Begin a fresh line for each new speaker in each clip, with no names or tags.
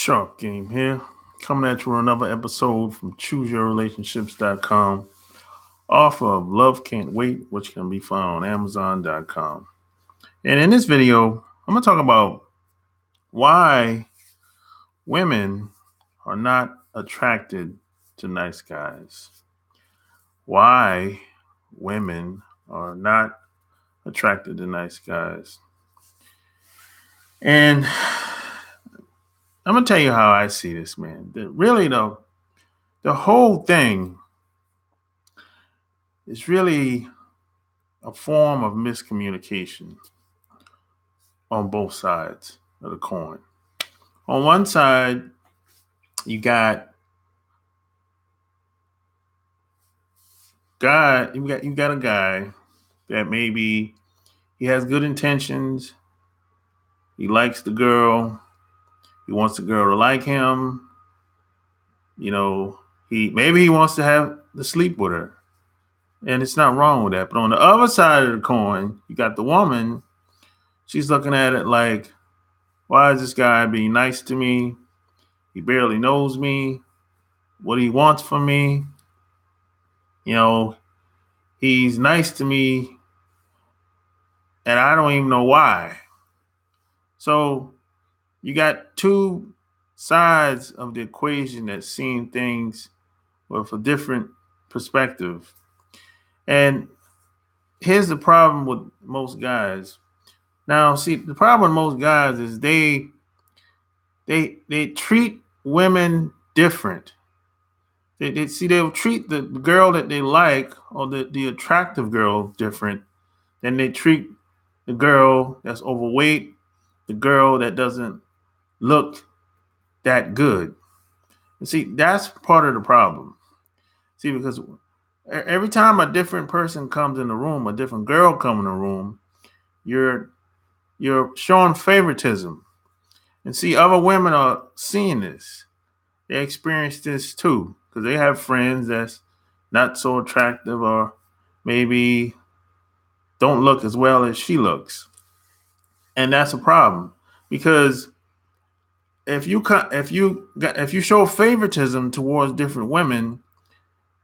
Shark Game here, coming at you with another episode from ChooseYourRelationships.com, author of Love Can't Wait, which can be found on Amazon.com. And in this video, I'm going to talk about why women are not attracted to nice guys. Why women are not attracted to nice guys. And I'm going to tell you how I see this, man. Really, though, the whole thing is really a form of miscommunication on both sides of the coin. On one side, you got a guy that maybe he has good intentions. He likes the girl. He wants the girl to like him. You know, he wants to sleep with her. And it's not wrong with that. But on the other side of the coin, you got the woman. She's looking at it like, why is this guy being nice to me? He barely knows me. What he wants from me. You know, he's nice to me. And I don't even know why. So you got two sides of the equation that see things with a different perspective. And here's the problem with most guys. Now, see, the problem with most guys is they treat women different. They'll treat the girl that they like or the attractive girl different than they treat the girl that's overweight, the girl that doesn't look that good. And see, that's part of the problem. See, because every time a different person comes in the room, a different girl comes in the room, you're showing favoritism. And see, other women are seeing this. They experience this too, because they have friends that's not so attractive or maybe don't look as well as she looks. And that's a problem, because if you show favoritism towards different women,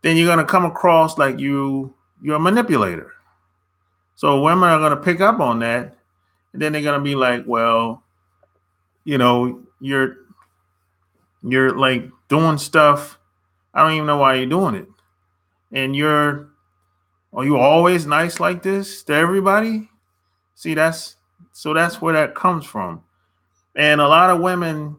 then you're going to come across like you're a manipulator. So women are going to pick up on that, and then they're going to be like, well, you know, you're like doing stuff. I don't even know why you're doing it. And are you always nice like this to everybody? See, that's where that comes from. And a lot of women,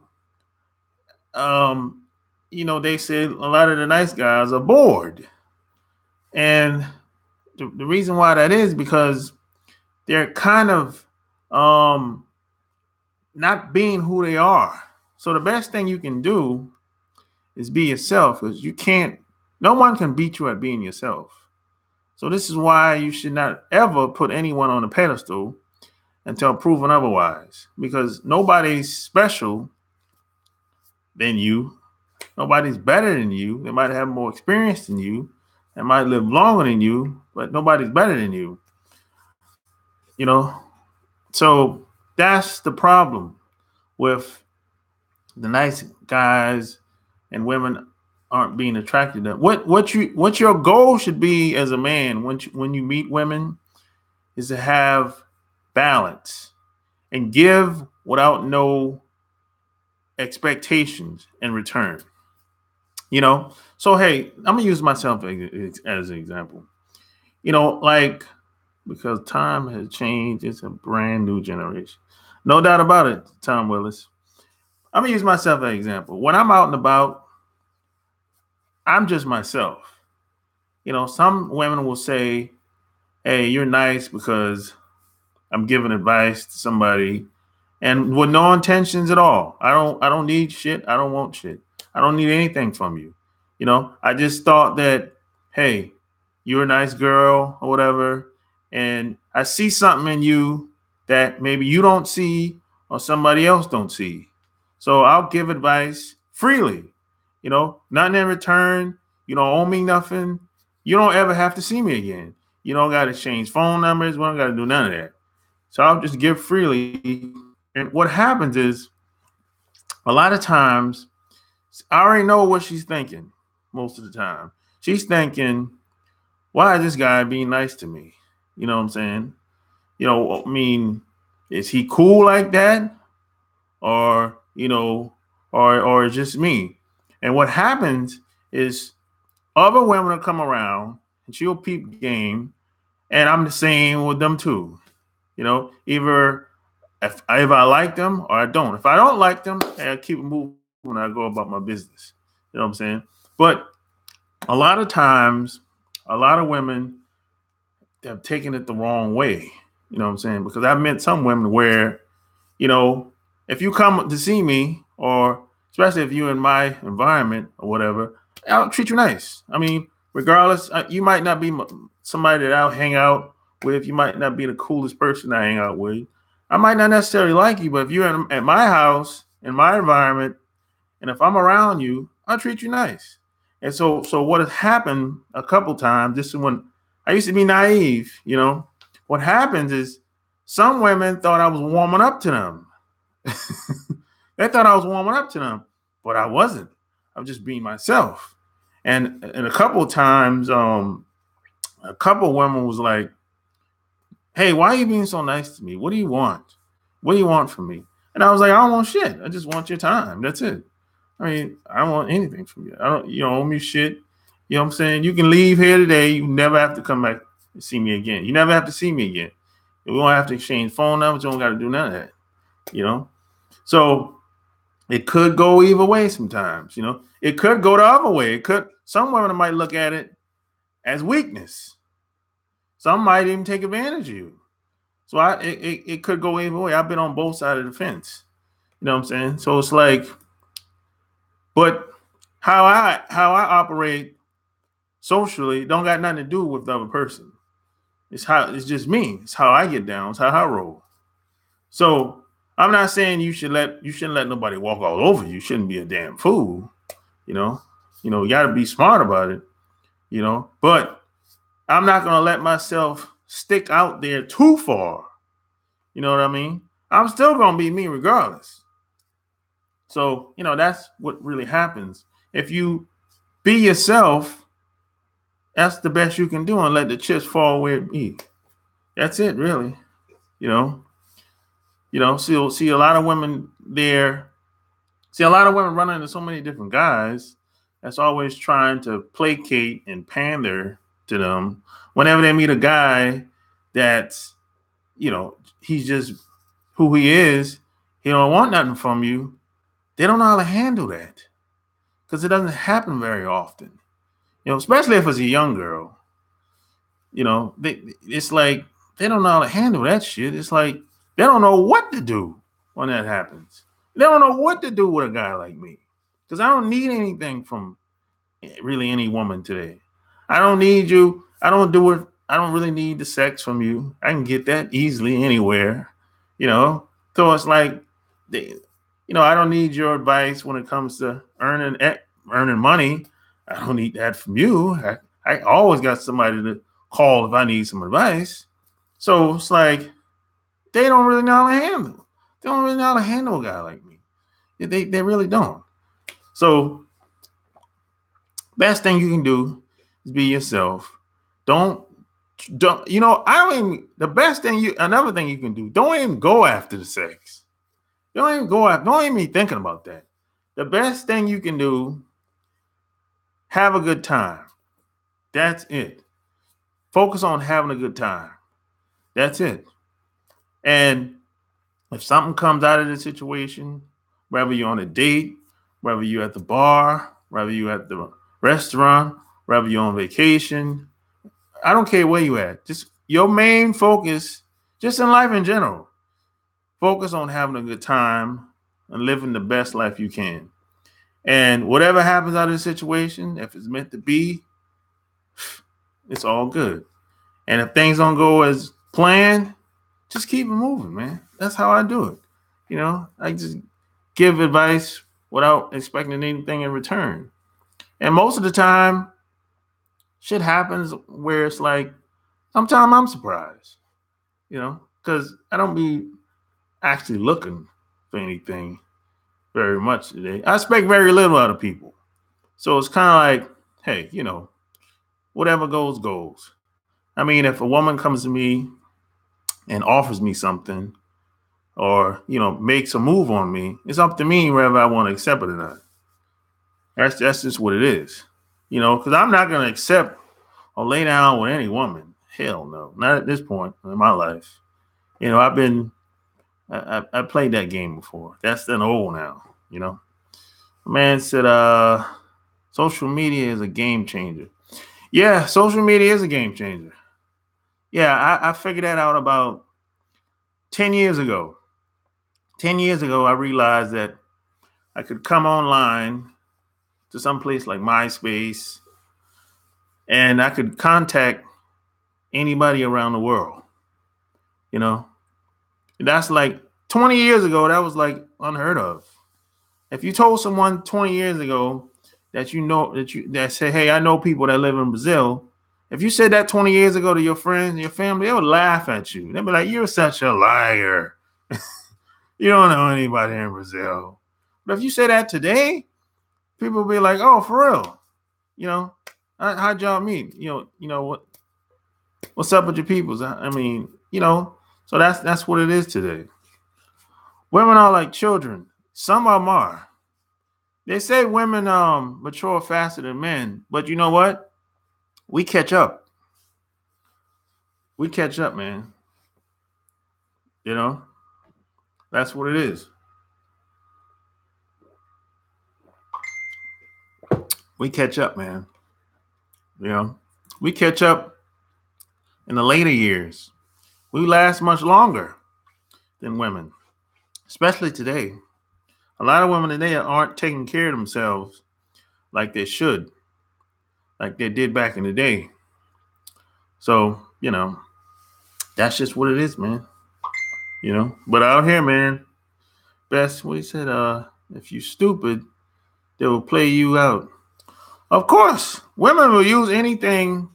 they say a lot of the nice guys are bored. And the reason why that is because they're kind of not being who they are. So the best thing you can do is be yourself, because no one can beat you at being yourself. So this is why you should not ever put anyone on a pedestal until proven otherwise, because nobody's special than you. Nobody's better than you. They might have more experience than you. They might live longer than you, but nobody's better than you. You know, so that's the problem with the nice guys and women aren't being attracted to them. What your goal should be as a man when you meet women is to have balance and give without no expectations in return. You know, so hey, I'm gonna use myself as an example. You know, like, because time has changed, it's a brand new generation, no doubt about it. Tom Willis. I'm gonna use myself as an example. When I'm out and about, I'm just myself. You know, some women will say, "Hey, you're nice because I'm giving advice to somebody," and with no intentions at all. I don't need shit. I don't want shit. I don't need anything from you. You know, I just thought that, hey, you're a nice girl or whatever, and I see something in you that maybe you don't see or somebody else don't see. So I'll give advice freely. You know, nothing in return. You don't owe me nothing. You don't ever have to see me again. You don't got to change phone numbers. We don't got to do none of that. So I'll just give freely. And what happens is a lot of times I already know what she's thinking most of the time. She's thinking, why is this guy being nice to me? You know what I'm saying? I mean, is he cool like that? Or, or just me? And what happens is other women will come around and she'll peep game, and I'm the same with them too. Either if I like them or I don't. If I don't like them, I keep it moving. I go about my business. You know what I'm saying? But a lot of times, a lot of women have taken it the wrong way. You know what I'm saying? Because I've met some women where, if you come to see me, or especially if you're in my environment or whatever, I'll treat you nice. I mean, regardless, you might not be somebody that I'll hang out with. You might not be the coolest person I hang out with. I might not necessarily like you, but if you're at my house, in my environment, and if I'm around you, I'll treat you nice. And so what has happened a couple times, this is when I used to be naive, what happens is some women thought I was warming up to them. They thought I was warming up to them, but I wasn't. I was just being myself. And a couple of times, a couple of women was like, hey, why are you being so nice to me? What do you want? What do you want from me? And I was like, I don't want shit. I just want your time. That's it. I mean, I don't want anything from you. You don't owe me shit. You know what I'm saying? You can leave here today. You never have to come back and see me again. You never have to see me again. We won't have to exchange phone numbers. You don't got to do none of that, So it could go either way sometimes, It could go the other way. Some women might look at it as weakness. Some might even take advantage of you. So it could go either way. I've been on both sides of the fence. You know what I'm saying? So it's like, but how I operate socially don't got nothing to do with the other person. It's just me. It's how I get down. It's how I roll. So I'm not saying you shouldn't let nobody walk all over you. You shouldn't be a damn fool. You got to be smart about it. But I'm not gonna let myself stick out there too far. You know what I mean? I'm still gonna be me regardless. So, that's what really happens. If you be yourself, that's the best you can do, and let the chips fall where it be. That's it, really. See a lot of women there. See a lot of women running into so many different guys that's always trying to placate and pander to them. Whenever they meet a guy that's, he's just who he is, he don't want nothing from you. They don't know how to handle that because it doesn't happen very often. Especially if it's a young girl. It's like they don't know how to handle that shit. It's like they don't know what to do when that happens. They don't know what to do with a guy like me because I don't need anything from really any woman today. I don't need you. I don't do it. I don't really need the sex from you. I can get that easily anywhere, So it's like, I don't need your advice when it comes to earning money. I don't need that from you. I always got somebody to call if I need some advice. So it's like they don't really know how to handle. They don't really know how to handle a guy like me. They really don't. So best thing you can do is be yourself. Don't another thing you can do, don't even go after the sex. Don't even be thinking about that. The best thing you can do, have a good time. That's it. Focus on having a good time. That's it. And if something comes out of the situation, whether you're on a date, whether you're at the bar, whether you're at the restaurant, whether you're on vacation, I don't care where you're at. Just your main focus, just in life in general, focus on having a good time and living the best life you can. And whatever happens out of the situation, if it's meant to be, it's all good. And if things don't go as planned, just keep it moving, man. That's how I do it. I just give advice without expecting anything in return. And most of the time, shit happens where it's like, sometimes I'm surprised, because I don't be actually looking for anything. very much today. I expect very little out of people. So it's kind of like, hey, whatever goes, goes. I mean, if a woman comes to me and offers me something or, makes a move on me, it's up to me whether I want to accept it or not. That's just what it is. Because I'm not going to accept or lay down with any woman. Hell no. Not at this point in my life. I've been, I played that game before. That's an old now. A man said, social media is a game changer. Yeah, social media is a game changer. Yeah, I figured that out about 10 years ago. 10 years ago, I realized that I could come online to some place like MySpace and I could contact anybody around the world. You know, that's like 20 years ago, that was like unheard of. If you told someone 20 years ago that say, hey, I know people that live in Brazil. If you said that 20 years ago to your friends and your family, they would laugh at you. They'd be like, you're such a liar. You don't know anybody in Brazil. But if you say that today, people will be like, oh, for real. How'd y'all meet? What's up with your peoples? I mean, so that's what it is today. Women are like children. Some of them are. They say women mature faster than men, but you know what? We catch up. We catch up, man. That's what it is. We catch up, man. We catch up in the later years. We last much longer than women, especially today. A lot of women today aren't taking care of themselves like they should, like they did back in the day. So, that's just what it is, man. But out here, man, best, what he said, if you stupid, they will play you out. Of course, women will use anything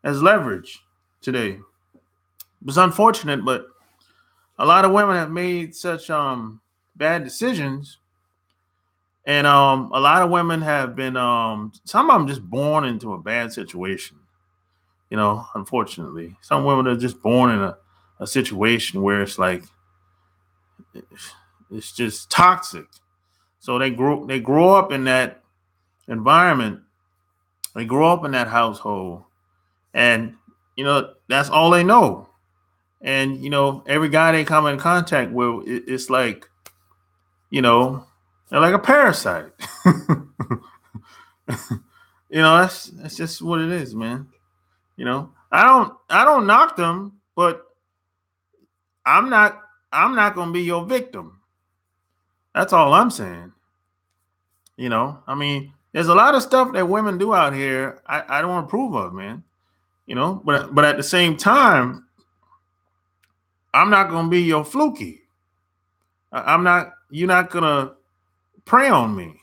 as leverage today. It's unfortunate, but a lot of women have made such bad decisions. And a lot of women have been, some of them just born into a bad situation. Unfortunately, some women are just born in a situation where it's like, it's just toxic. So they grow up in that environment. They grow up in that household, and that's all they know. And every guy they come in contact with, it's like, they're like a parasite. That's just what it is, man. I don't knock them, but I'm not gonna be your victim. That's all I'm saying. I mean, there's a lot of stuff that women do out here I don't approve of, man. But at the same time, I'm not gonna be your fluky. You're not gonna prey on me.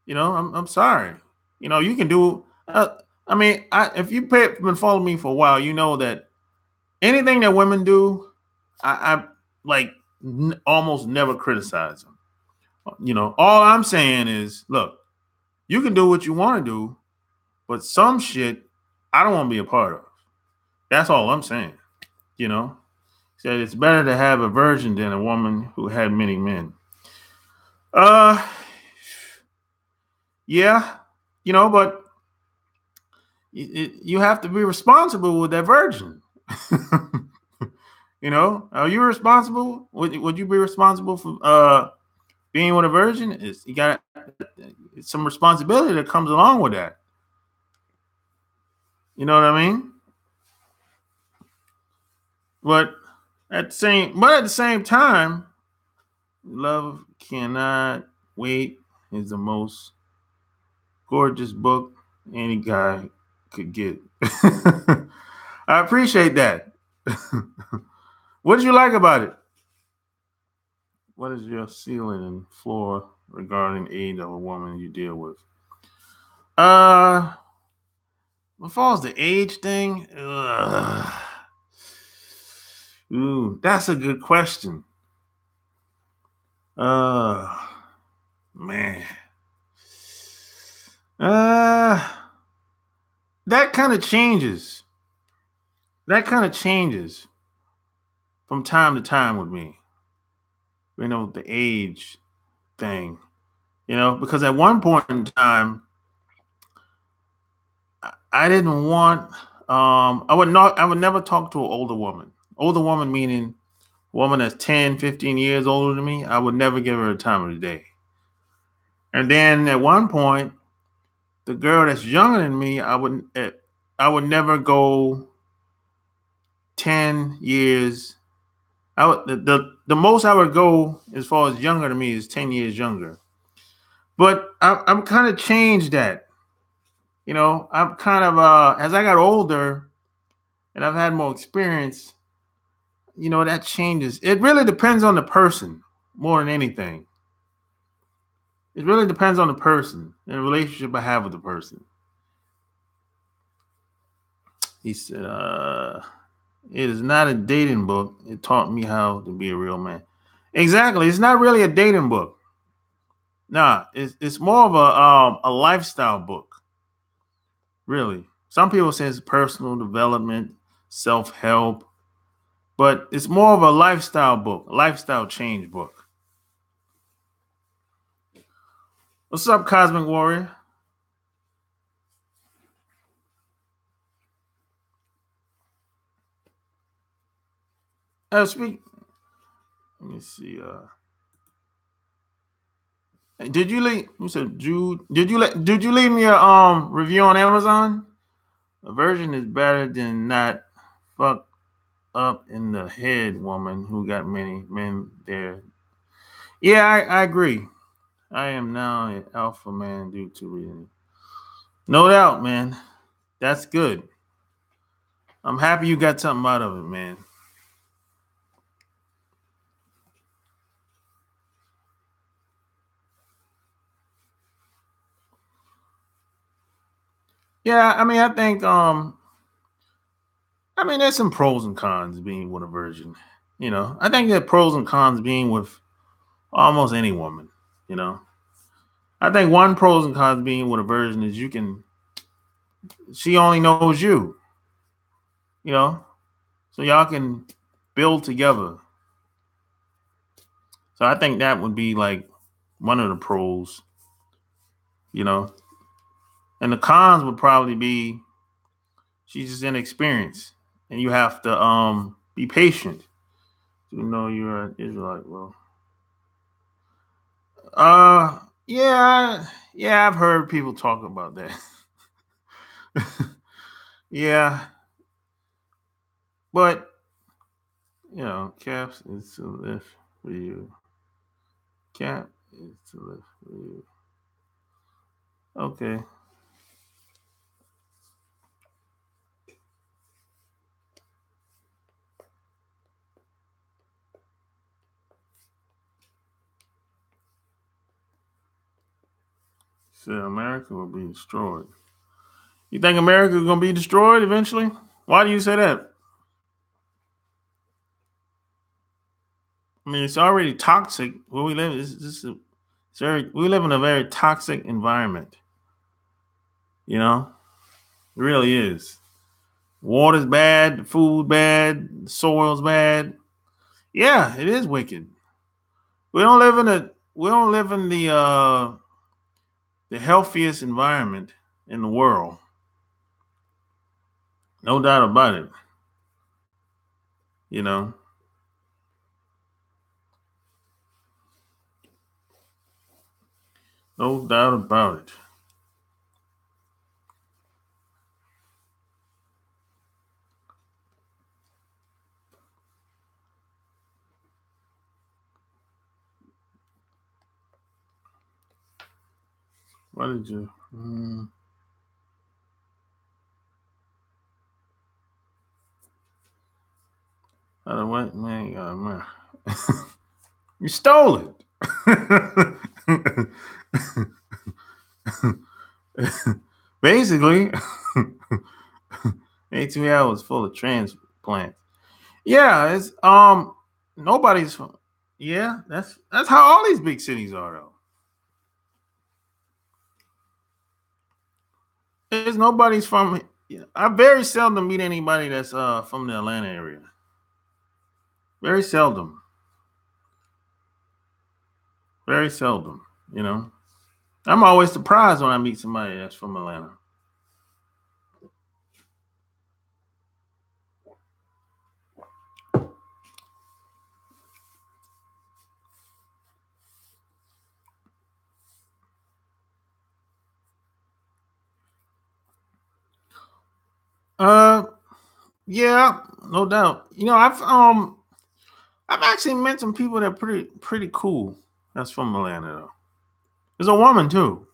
I'm sorry. You can do. If you've been following me for a while, you know that anything that women do, I like almost never criticize them. All I'm saying is, look, you can do what you want to do, but some shit I don't want to be a part of. That's all I'm saying. Said it's better to have a virgin than a woman who had many men. Yeah, but you have to be responsible with that virgin. Are you responsible? Would you be responsible for being with a virgin? You got some responsibility that comes along with that. You know what I mean? But at the same time, Love Cannot Wait is the most gorgeous book any guy could get. I appreciate that. What did you like about it? What is your ceiling and floor regarding age of a woman you deal with? As far as the age thing, ooh, that's a good question. Man. Uh, that kind of changes. That kind of changes from time to time with me. The age thing. Because at one point in time, I didn't want. I would not. I would never talk to an older woman. Older woman meaning woman that's 10, 15 years older than me. I would never give her the time of the day. And then at one point, the girl that's younger than me, I would never go 10 years. The most I would go as far as younger than me is 10 years younger. But I'm kind of changed that. I'm kind of as I got older and I've had more experience, that changes. It really depends on the person more than anything. It really depends on the person and the relationship I have with the person. He said, it is not a dating book. It taught me how to be a real man. Exactly. It's not really a dating book. Nah, it's more of a lifestyle book. Really. Some people say it's personal development, self-help, but it's more of a lifestyle book, a lifestyle change book. What's up, Cosmic Warrior? Speak. Let me see. Did you leave? You said Jude. Did you leave me a review on Amazon? A version is better than not fucked up in the head woman who got many men there. Yeah, I agree. I am now an alpha man due to reading. No doubt, man. That's good. I'm happy you got something out of it, man. Yeah, I think there's some pros and cons being with a virgin. I think there are pros and cons being with almost any woman, you know. I think one pros and cons being with a virgin is she only knows you, you know, so y'all can build together. So I think that would be like one of the pros, you know. And the cons would probably be she's just inexperienced and you have to be patient. You're an Israelite. Well, yeah, I've heard people talk about that. Yeah, but caps is to live for you. Cap is to live for you. Okay. So America will be destroyed. You think America is going to be destroyed eventually? Why do you say that? It's already toxic where we live. We live in a very toxic environment. It really is. Water's bad, food bad, soil's bad. Yeah, it is wicked. We don't live in the healthiest environment in the world. No doubt about it. You know. No doubt about it. Why did you? I went, man, man. You stole it. Basically, 18 hours full of transplants. Yeah, it's nobody's. Yeah, that's how all these big cities are though. There's nobody's from. I very seldom meet anybody that's from the Atlanta area. Very seldom. Very seldom. You know, I'm always surprised when I meet somebody that's from Atlanta. Uh, yeah, no doubt. I've actually met some people that are pretty cool. That's from Atlanta though. There's a woman too.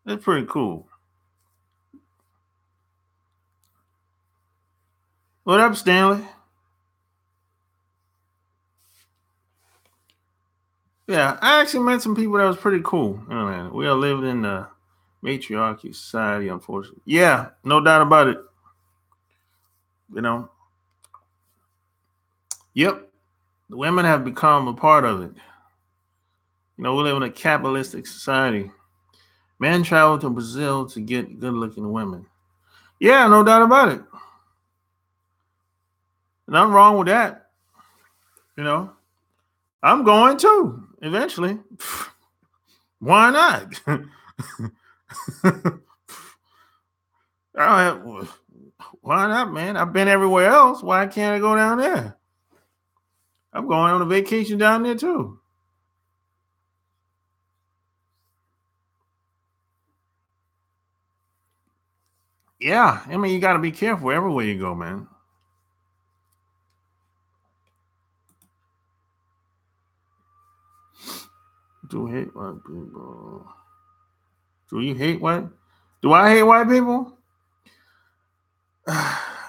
It's pretty cool. What up, Stanley? Yeah, I actually met some people that was pretty cool in Atlanta. We are living in the matriarchy society, unfortunately. Yeah, no doubt about it. You know, yep, the women have become a part of it. We live in a capitalistic society. Men travel to Brazil to get good-looking women. Yeah, no doubt about it. Nothing wrong with that. You know, I'm going too eventually. Why not? Why not, man? I've been everywhere else. Why can't I go down there? I'm going on a vacation down there too. Yeah, I mean, you got to be careful everywhere you go, man. Do you hate white people? Do you hate white? Do I hate white people?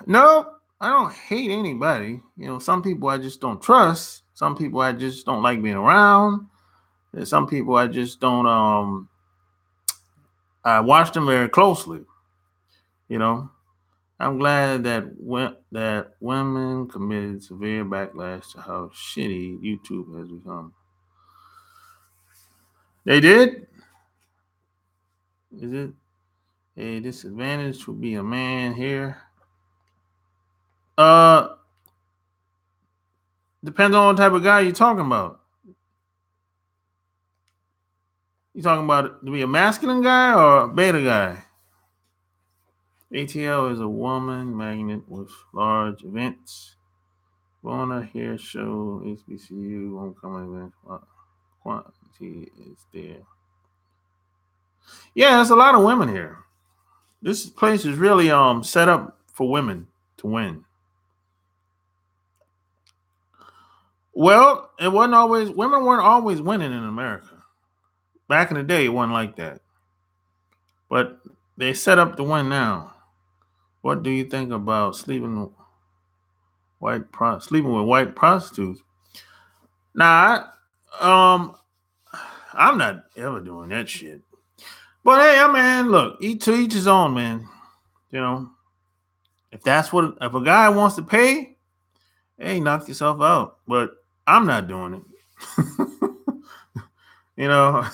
No, I don't hate anybody. Some people I just don't trust. Some people I just don't like being around. There's some people I just don't. I watch them very closely. You know, I'm glad that women committed severe backlash to how shitty YouTube has become. They did. Is it a disadvantage to be a man here? Uh, Depends on what type of guy you're talking about. You talking about to be a masculine guy or a beta guy? ATL is a woman magnet with large events. Wanna hear show HBCU homecoming event quantity is there. Yeah, there's a lot of women here. This place is really set up for women to win. Well, it wasn't always women weren't always winning in America. Back in the day, it wasn't like that. But they set up to win now. What do you think about sleeping with white prostitutes? Nah, I'm not ever doing that shit. But hey, I mean, look, to each his own, man. You know, if a guy wants to pay, hey, knock yourself out. But I'm not doing it. You know,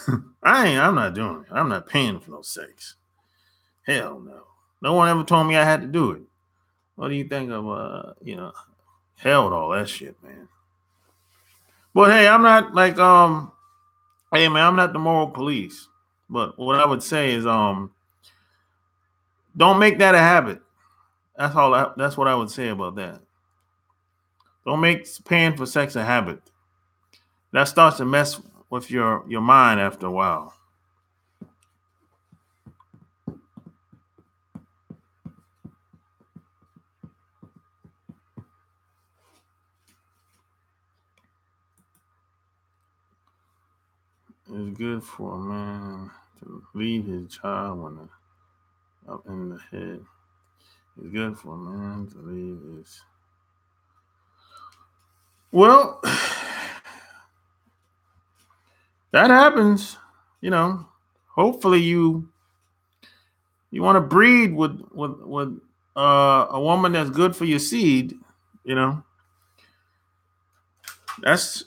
I'm not doing it. I'm not paying for no sex. Hell no. No one ever told me I had to do it. What do you think of hell with all that shit, man? But hey, I'm not like hey man, I'm not the moral police. But what I would say is don't make that a habit. That's what I would say about that. Don't make paying for sex a habit. That starts to mess with your mind after a while. It's good for a man to leave his child up in the head. It's good for a man to leave his. Well, that happens. You know, hopefully you want to breed with a woman that's good for your seed. You know, that's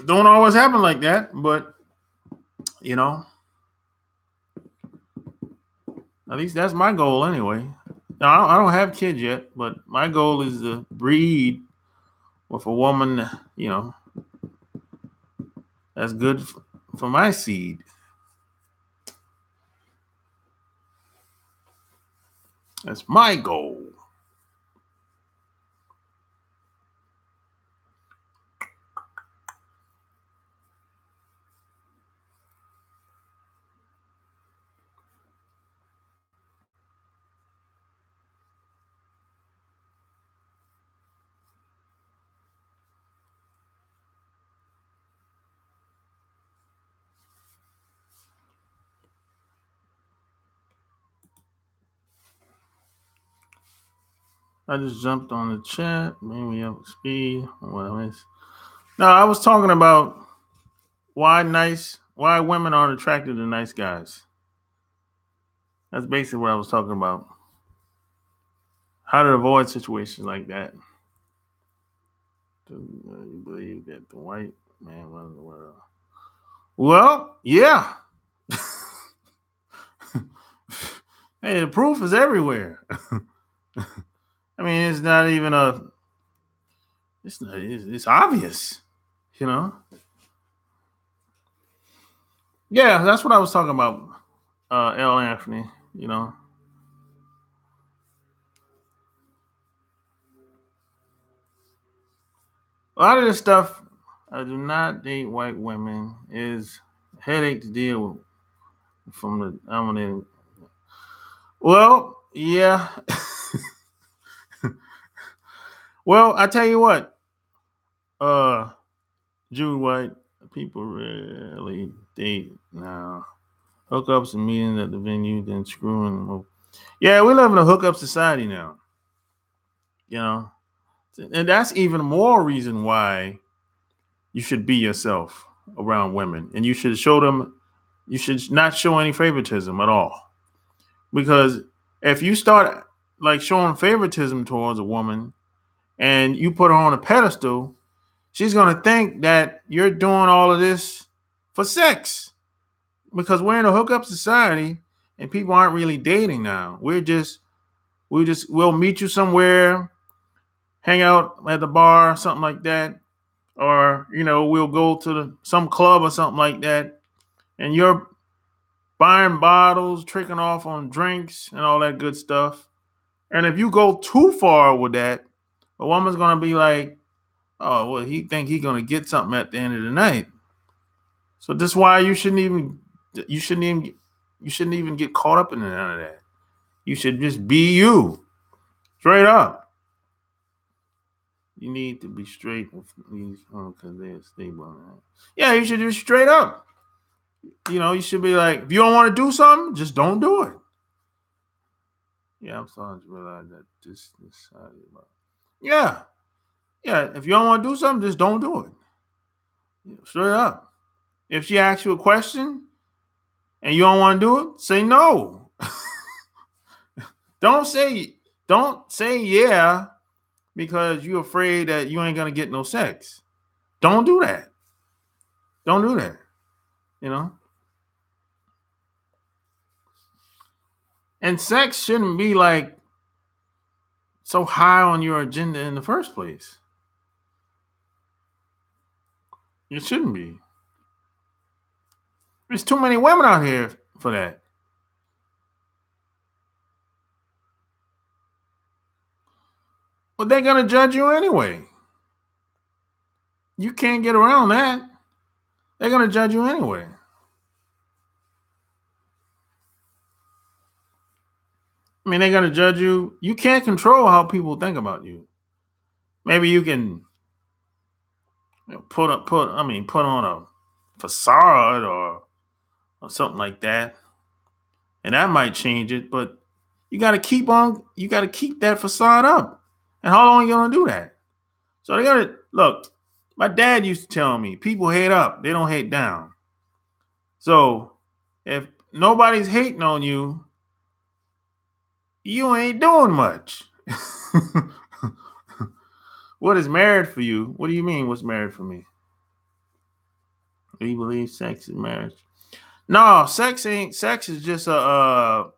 don't always happen like that, but you know, At least that's my goal anyway. Now, I don't have kids yet, but my goal is to breed with a woman, that's good for my seed. That's my goal. I just jumped on the chat. Maybe up to speed. No, I was talking about why women aren't attracted to nice guys. That's basically what I was talking about. How to avoid situations like that. Do you believe that the white man runs the world? Well, yeah. Hey, the proof is everywhere. I mean, it's not even it's obvious, you know? Yeah, that's what I was talking about, L. Anthony, you know? A lot of this stuff, I do not date white women, is a headache to deal with from the dominating. Well, yeah. Well, I tell you what, Jew white people rarely date now. Hookups and meetings at the venue, then screwing them. Yeah, we live in a hookup society now. You know, and that's even more reason why you should be yourself around women, and you should show them. You should not show any favoritism at all, because if you start like showing favoritism towards a woman and you put her on a pedestal, she's gonna think that you're doing all of this for sex, because we're in a hookup society and people aren't really dating now. We'll meet you somewhere, hang out at the bar, something like that, or we'll go to some club or something like that, and you're buying bottles, tricking off on drinks and all that good stuff. And if you go too far with that, a woman's gonna be like, "Oh, well, he think he's gonna get something at the end of the night." So that's why you shouldn't even get caught up in none of that. You should just be you, straight up. You need to be straight with these because they're stable. Yeah, you should just straight up. You should be like, if you don't want to do something, just don't do it. Yeah, I'm starting to realize that this yeah. Yeah, if you don't want to do something, just don't do it. Straight up. If she asks you a question and you don't want to do it, say no. Don't say yeah because you're afraid that you ain't gonna get no sex. Don't do that. Don't do that. And sex shouldn't be like so high on your agenda in the first place. It shouldn't be. There's too many women out here for that. But they're gonna judge you anyway. You can't get around that. They're gonna judge you anyway. I mean, they're gonna judge you. You can't control how people think about you. Maybe you can put on a facade or something like that, and that might change it. But you got to keep that facade up. And how long are you gonna do that? So they gotta look. My dad used to tell me, people hate up, they don't hate down. So if nobody's hating on you, you ain't doing much. What is married for you? What do you mean, what's married for me? Do you believe sex is marriage? No, sex is just a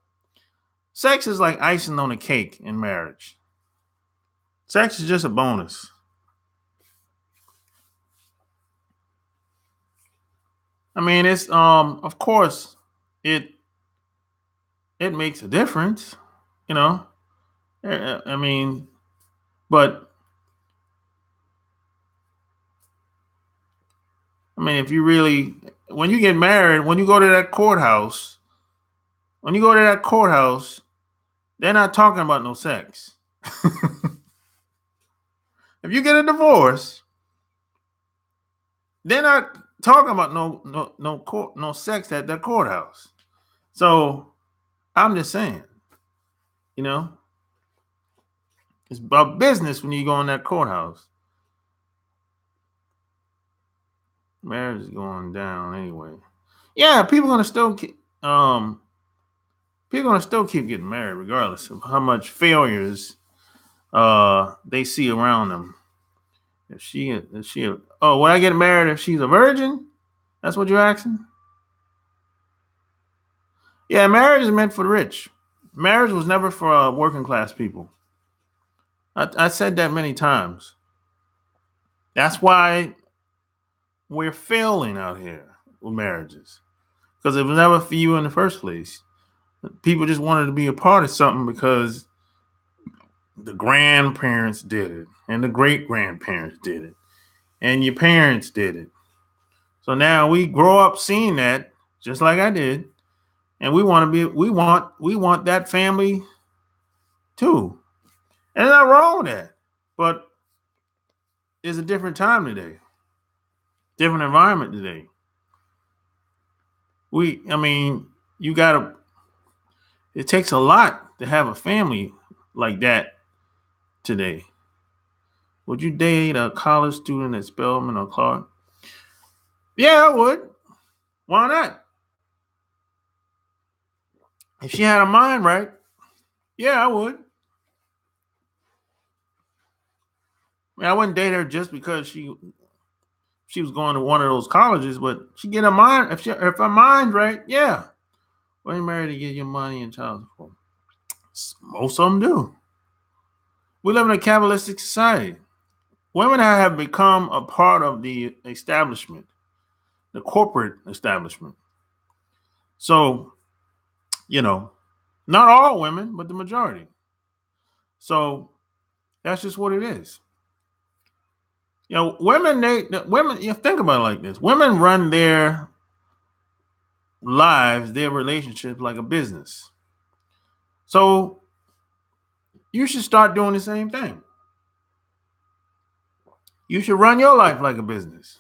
Sex is like icing on a cake in marriage. Sex is just a bonus. I mean, it's of course it it makes a difference, you know. I mean, but I mean, if you really, when you get married, when you go to that courthouse, when you go to that courthouse, they're not talking about no sex. If you get a divorce, they're not talking about no sex at the courthouse. So I'm just saying, you know, it's about business when you go in that courthouse. Marriage is going down anyway. Yeah, people gonna still keep getting married regardless of how much failures they see around them. If she oh, when I get married if she's a virgin? That's what you're asking? Yeah, marriage is meant for the rich. Marriage was never for working class people. I said that many times. That's why we're failing out here with marriages. Because it was never for you in the first place. People just wanted to be a part of something because the grandparents did it and the great grandparents did it and your parents did it. So now we grow up seeing that just like I did, and we want that family too. And there's not wrong with that. But it's a different time today, different environment today. I mean, you gotta. It takes a lot to have a family like that today. Would you date a college student at Spelman or Clark? Yeah, I would. Why not? If she had her mind right, yeah, I would. I mean, I wouldn't date her just because she was going to one of those colleges, but she get her mind if her mind's right, yeah. Well, you married to get your money and child support. Most of them do. We live in a capitalistic society. Women have become a part of the establishment, the corporate establishment. So, you know, not all women, but the majority. So that's just what it is. You know, women. You think about it like this: women run their lives, their relationships like a business. So you should start doing the same thing. You should run your life like a business.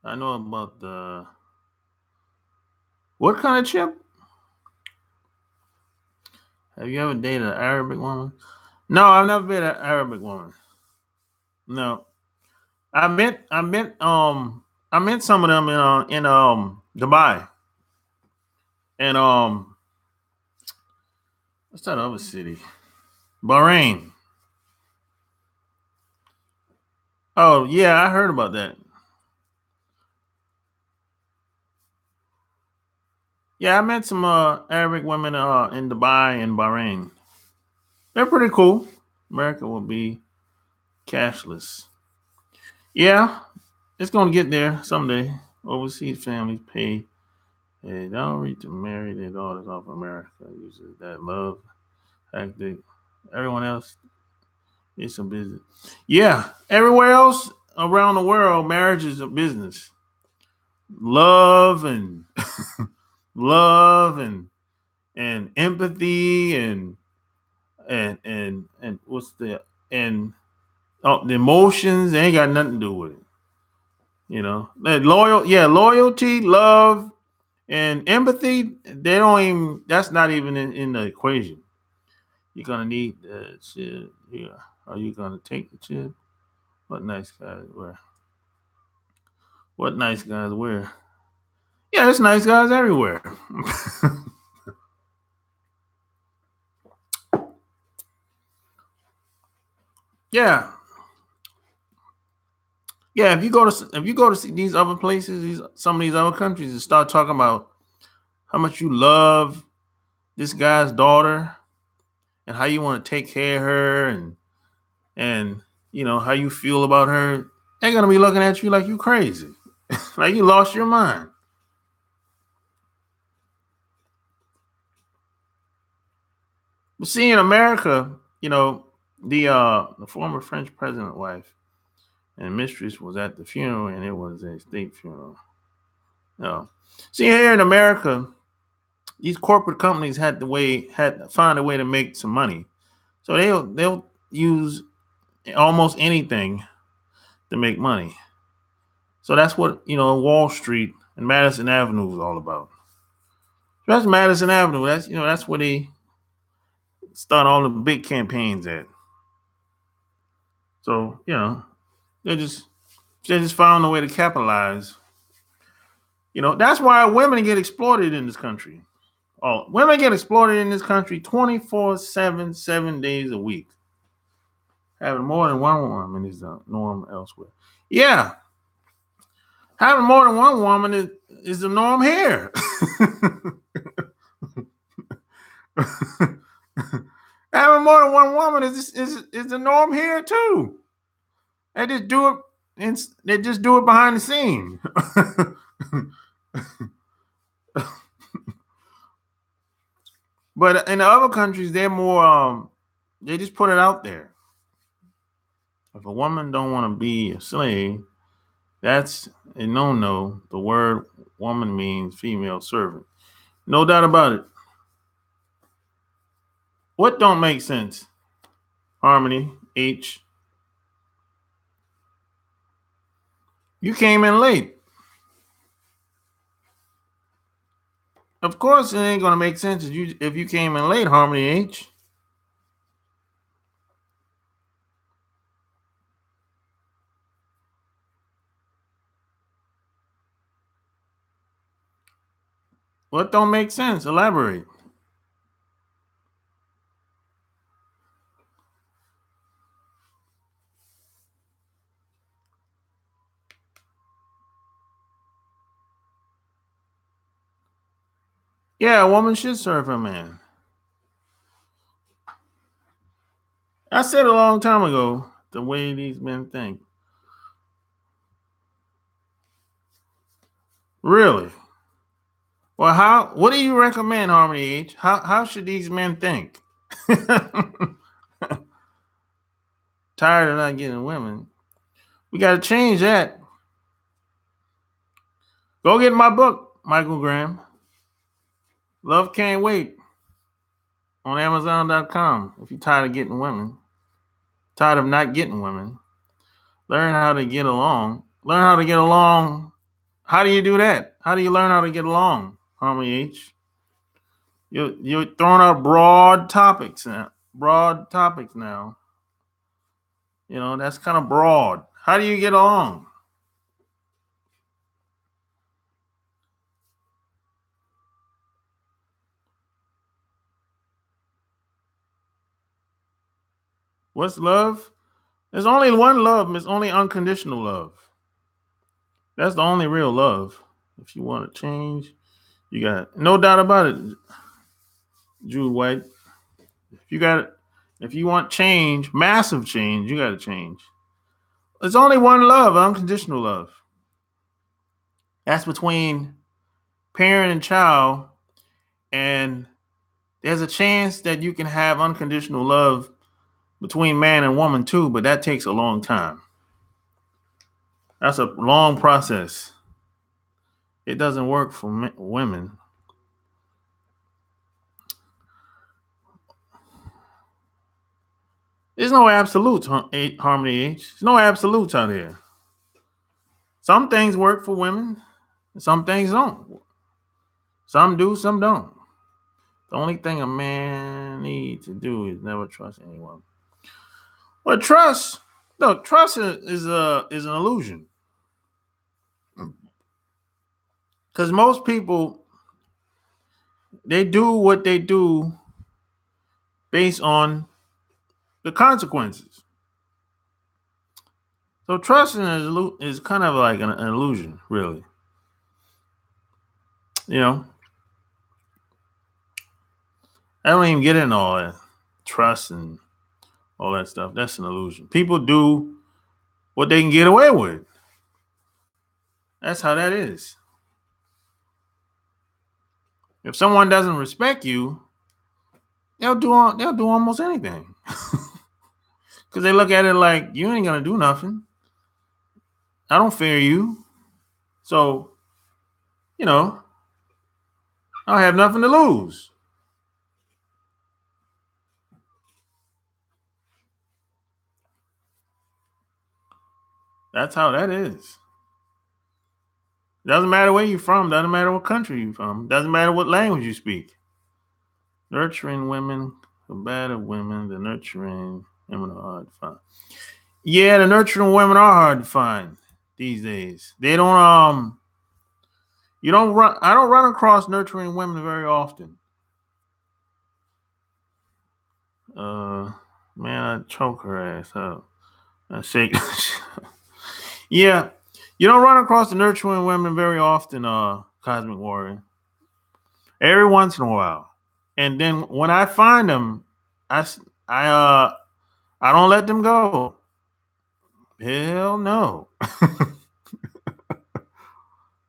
I know about the what kind of chip? Have you ever dated an Arabic woman? No, I've never been an Arabic woman. No, I met some of them in Dubai and what's that other city? Bahrain. Oh yeah, I heard about that. Yeah, I met some Arabic women in Dubai and Bahrain. They're pretty cool. America will be cashless. Yeah, it's gonna get there someday. Overseas families pay a dowry to marry their daughters off America. Uses that love tactic. Everyone else is some business. Yeah, everywhere else around the world, marriage is a business. Love and love and empathy and what's and the emotions, they ain't got nothing to do with it. You know, loyalty, love, and empathy. They don't even. That's not even in the equation. You're gonna need the chip. Yeah. Are you gonna take the chip? What nice guys wear? What nice guys wear? Yeah, there's nice guys everywhere. Yeah, Yeah, if you go to see these other places, some of these other countries, and start talking about how much you love this guy's daughter and how you want to take care of her, and how you feel about her, they're gonna be looking at you like you crazy, like you lost your mind. But see, in America, the former French president wife and mistress was at the funeral, and it was a state funeral. No, see, here in America, these corporate companies had to find a way to make some money, so they'll use almost anything to make money. So that's what Wall Street and Madison Avenue is all about. That's Madison Avenue. That's where they start all the big campaigns at. So they just they just found a way to capitalize. That's why women get exploited in this country. Oh, women get exploited in this country 24/7, 7 days a week. Having more than one woman is the norm elsewhere. Yeah, having more than one woman is the norm here. Having more than one woman is the norm here too. They just do it. They just do it behind the scene. But in the other countries, they're more. They just put it out there. If a woman don't want to be a slave, that's a no-no. The word woman means female servant. No doubt about it. What don't make sense? Harmony, H. You came in late. Of course, it ain't gonna make sense if you came in late, Harmony H. What don't make sense? Elaborate. Yeah, a woman should serve her man. I said a long time ago, the way these men think. Really? Well, what do you recommend, Harmony H? How should these men think? Tired of not getting women. We got to change that. Go get my book, Michael Graham. Love Can't Wait on Amazon.com. If you're tired of getting women, tired of not getting women, learn how to get along. Learn how to get along. How do you do that? How do you learn how to get along, Harmony H? You're throwing out broad topics now. Broad topics now. That's kind of broad. How do you get along? What's love? There's only one love. It's only unconditional love. That's the only real love. If you want to change, you got it. No doubt about it, Jude White. If you want change, massive change, you got to change. There's only one love, unconditional love. That's between parent and child, and there's a chance that you can have unconditional love between man and woman too, but that takes a long time. That's a long process. It doesn't work for women. There's no absolutes, Harmony H. There's no absolutes out here. Some things work for women, some things don't. Some do, some don't. The only thing a man needs to do is never trust anyone. Well, trust is an illusion. Because most people, they do what they do based on the consequences. So trusting is kind of like an illusion, really. You know, I don't even get into all that trust and all that stuff. That's an illusion. People do what they can get away with. That's how that is. If someone doesn't respect you, they'll do almost anything. Because they look at it like, you ain't gonna do nothing. I don't fear you. So, you know, I don't have nothing to lose. That's how that is. Doesn't matter where you're from. Doesn't matter what country you're from. Doesn't matter what language you speak. Nurturing women, combative women, the nurturing women are hard to find. Yeah, the nurturing women are hard to find these days. They don't you don't run I don't run across nurturing women very often. Man, I choke her ass up. I shake. Yeah. You don't run across the nurturing women very often, Cosmic Warrior. Every once in a while. And then when I find them, I I I don't let them go. Hell no.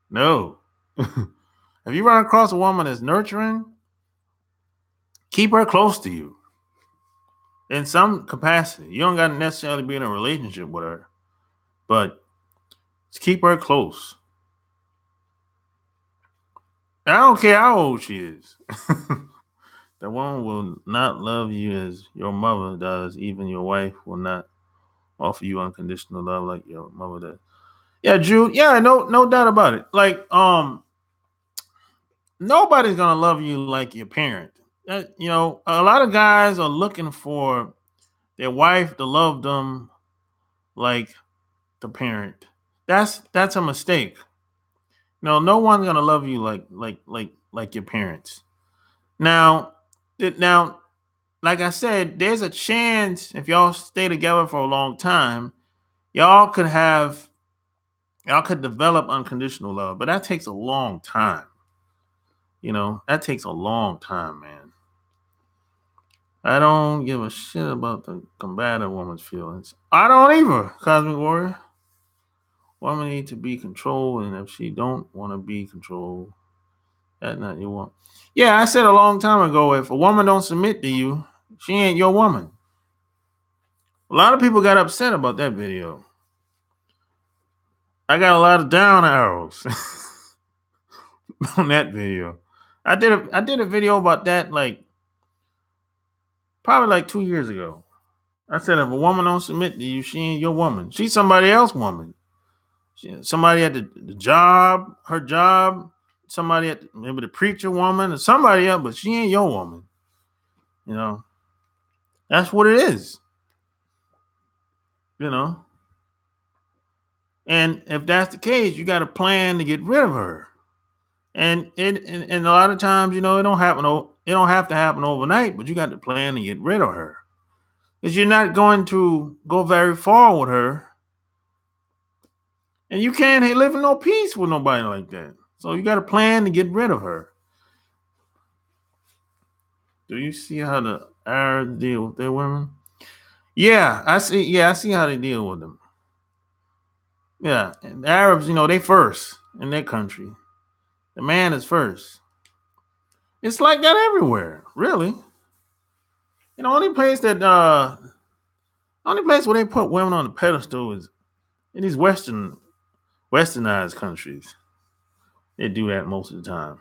No. If you run across a woman that's nurturing, keep her close to you in some capacity. You don't got to necessarily be in a relationship with her, but keep her close. I don't care how old she is. The woman will not love you as your mother does. Even your wife will not offer you unconditional love like your mother does. Yeah, Jude. Yeah, no doubt about it. Like, nobody's gonna love you like your parent. A lot of guys are looking for their wife to love them like the parent. That's a mistake. No one's gonna love you like your parents. Now, now, like I said, there's a chance if y'all stay together for a long time, y'all could have y'all could develop unconditional love, but that takes a long time. That takes a long time, man. I don't give a shit about the combative woman's feelings. I don't either, Cosmic Warrior. Women need to be controlled, and if she don't want to be controlled, that's not your woman. Yeah, I said a long time ago, if a woman don't submit to you, she ain't your woman. A lot of people got upset about that video. I got a lot of down arrows on that video. I did a video about that probably like 2 years ago. I said if a woman don't submit to you, she ain't your woman. She's somebody else's woman. Somebody at the job, her job, somebody at maybe the preacher woman or somebody else, but she ain't your woman. That's what it is. And if that's the case, you got a plan to get rid of her. And a lot of times, it don't happen. It don't have to happen overnight, but you got to plan to get rid of her because you're not going to go very far with her, and you can't live in no peace with nobody like that. So you got a plan to get rid of her. Do you see how the Arabs deal with their women? Yeah, I see. Yeah, I see how they deal with them. Yeah, and the Arabs, they first in their country. The man is first. It's like that everywhere, really. Only place where they put women on the pedestal is in these westernized countries. They do that most of the time.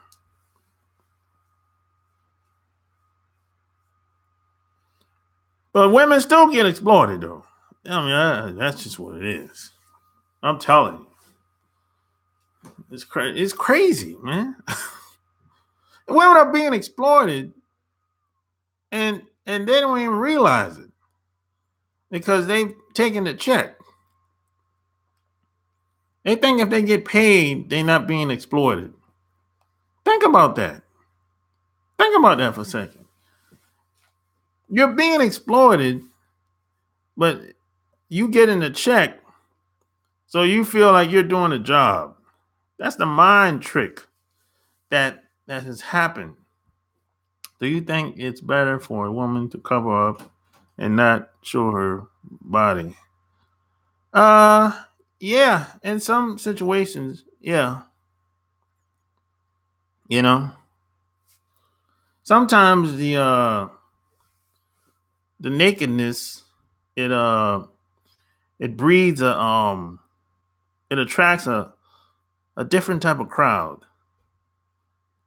But women still get exploited, though. That's just what it is. I'm telling you. It's crazy. It's crazy, man. Women are being exploited, and they don't even realize it because they've taken the check. They think if they get paid, they're not being exploited. Think about that. Think about that for a second. You're being exploited, but you getting a check So you feel like you're doing a job. That's the mind trick that has happened. Do you think it's better for a woman to cover up and not show her body? Uh yeah, in some situations, yeah. You know, sometimes the nakedness it it breeds it attracts a different type of crowd.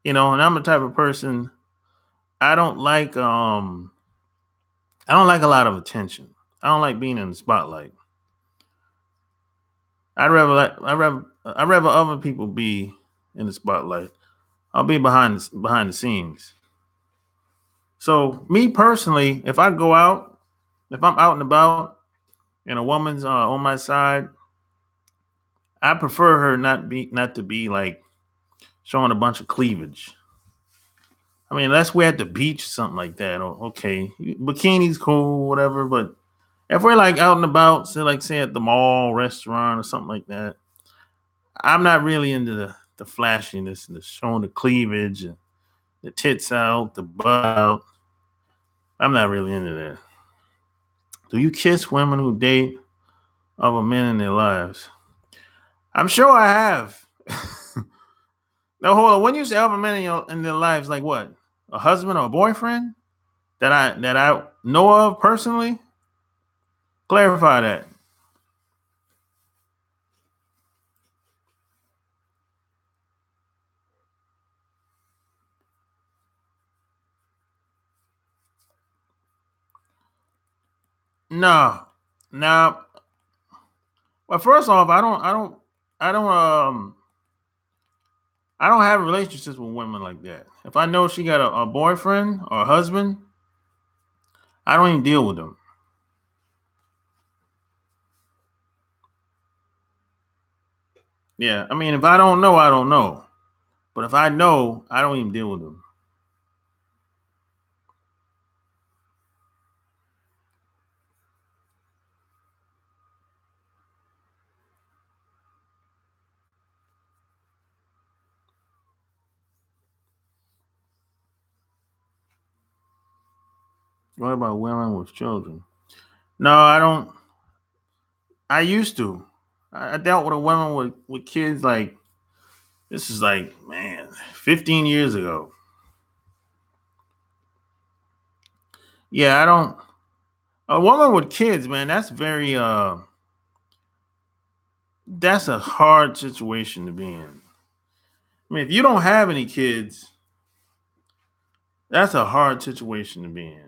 And I'm the type of person I don't like I don't like a lot of attention. I don't like being in the spotlight. I'd rather other people be in the spotlight. I'll be behind the scenes. So me personally, if I'm out and about and a woman's on my side, I prefer her not to be like showing a bunch of cleavage. I mean, unless we're at the beach, something like that. Or okay, bikini's cool, whatever. But if we're like out and about, say at the mall, restaurant, or something like that, I'm not really into the flashiness and the showing the cleavage and the tits out, the butt out. I'm not really into that. Do you kiss women who date other men in their lives? I'm sure I have. Now hold on. When you say other men in their lives, like what? A husband or a boyfriend that I know of personally? Clarify that. No, no. Well, first off, I don't I don't have relationships with women like that. If I know she got a boyfriend or a husband, I don't even deal with them. Yeah, I mean, if I don't know, I don't know. But if I know, I don't even deal with them. What about women with children? No, I don't. I used to. I dealt with a woman with kids like this is like man, 15 years ago. Yeah, I don't. A woman with kids, man, that's a hard situation to be in. I mean, if you don't have any kids, that's a hard situation to be in.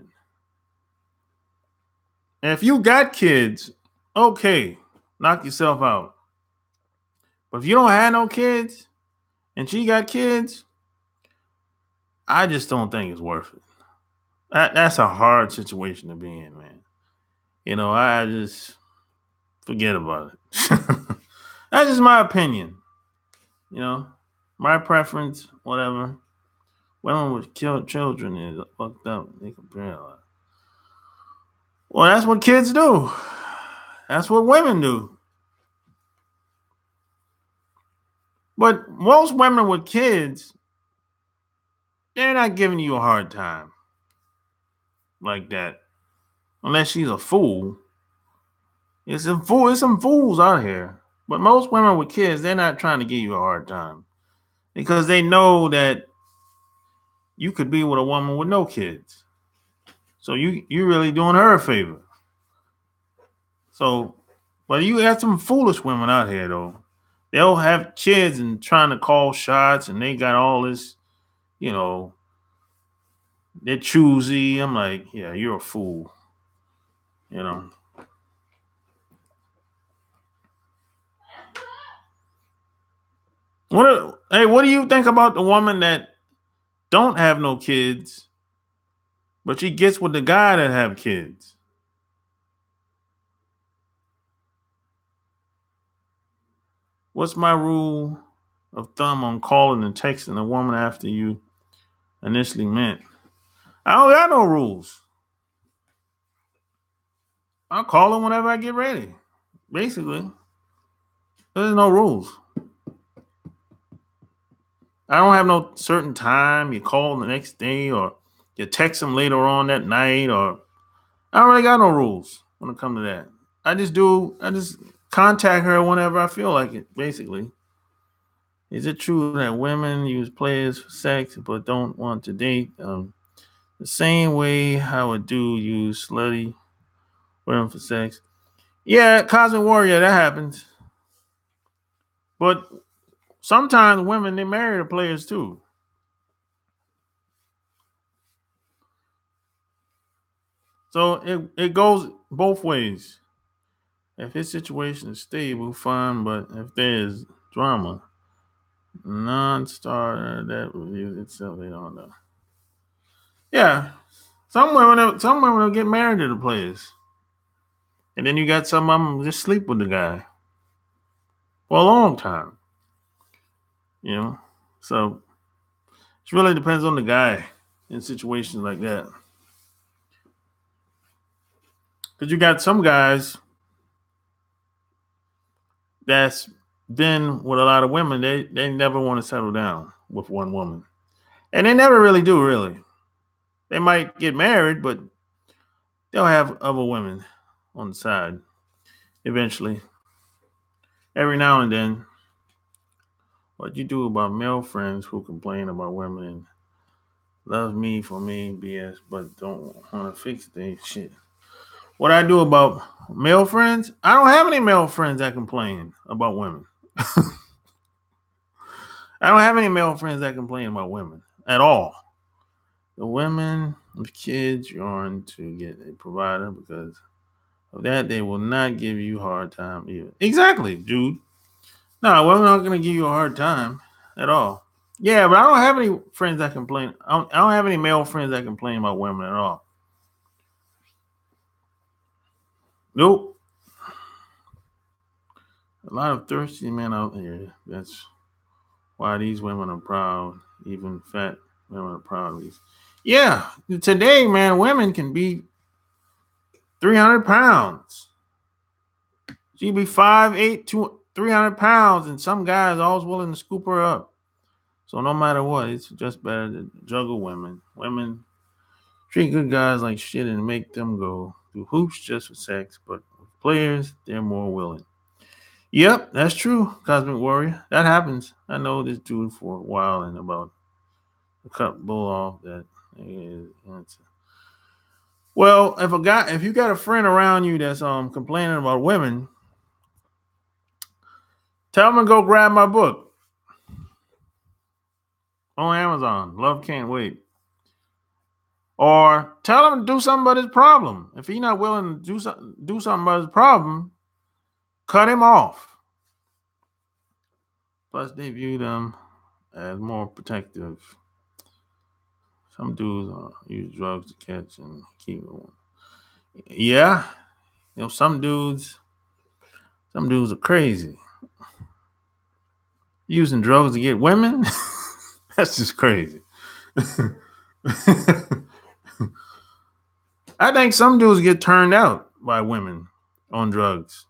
And if you got kids, okay, knock yourself out. But if you don't have no kids and she got kids, I just don't think it's worth it. That's a hard situation to be in, man. I just forget about it. That's just my opinion. You know, my preference, whatever. Women with children is fucked up. They compare a lot. Well, that's what kids do. That's what women do. But most women with kids, they're not giving you a hard time like that. Unless she's a fool. It's some fools out here. But most women with kids, they're not trying to give you a hard time. Because they know that you could be with a woman with no kids. So you really doing her a favor. So, but you got some foolish women out here though. They'll have kids and trying to call shots, and they got all this, you know, they're choosy. I'm like, yeah, you're a fool. You know. What do you think about the woman that don't have no kids, but she gets with the guy that have kids? What's my rule of thumb on calling and texting a woman after you initially met? I don't got no rules. I'll call her whenever I get ready. Basically. There's no rules. I don't have no certain time. You call the next day or you text them later on that night, or I don't really got no rules when it comes to that. I just contact her whenever I feel like it, basically. Is it true that women use players for sex but don't want to date? The same way how a dude use slutty women for sex. Yeah, Cosmic Warrior, that happens. But sometimes women, they marry the players too. So it goes both ways. If his situation is stable, fine, but if there's drama, non-starter, that reviews itself, they don't know. Yeah, some women will get married to the players, and then you got some of them just sleep with the guy for a long time. You know, so it really depends on the guy in situations like that. Because you got some guys that's been with a lot of women, they never want to settle down with one woman. And they never really do, really. They might get married, but they'll have other women on the side eventually. Every now and then. What you do about male friends who complain about women and love me for me BS, but don't want to fix things shit. What I do about male friends, I don't have any male friends that complain about women. I don't have any male friends that complain about women at all. The women with kids, you're on to get a provider because of that. They will not give you a hard time either. Exactly, dude. No, we're not going to give you a hard time at all. Yeah, but I don't have any friends that complain. I don't have any male friends that complain about women at all. Nope. A lot of thirsty men out there. That's why these women are proud. Even fat women are proud of these. Yeah, today, man, women can be 300 pounds. She be 5'8", 300 pounds, and some guys are always willing to scoop her up. So no matter what, it's just better to juggle women. Women treat good guys like shit and make them go through hoops just for sex, but with players, they're more willing. Yep, that's true, Cosmic Warrior. That happens. I know this dude for a while and about a cut bull off that. Well, if you got a friend around you that's complaining about women, tell them to go grab my book on Amazon. Love Can't Wait. Or tell him to do something about his problem. If he's not willing to do something about his problem, cut him off. Plus, they view them as more protective. Some dudes use drugs to catch and keep it. Yeah, some dudes are crazy. Using drugs to get women, that's just crazy. I think some dudes get turned out by women on drugs.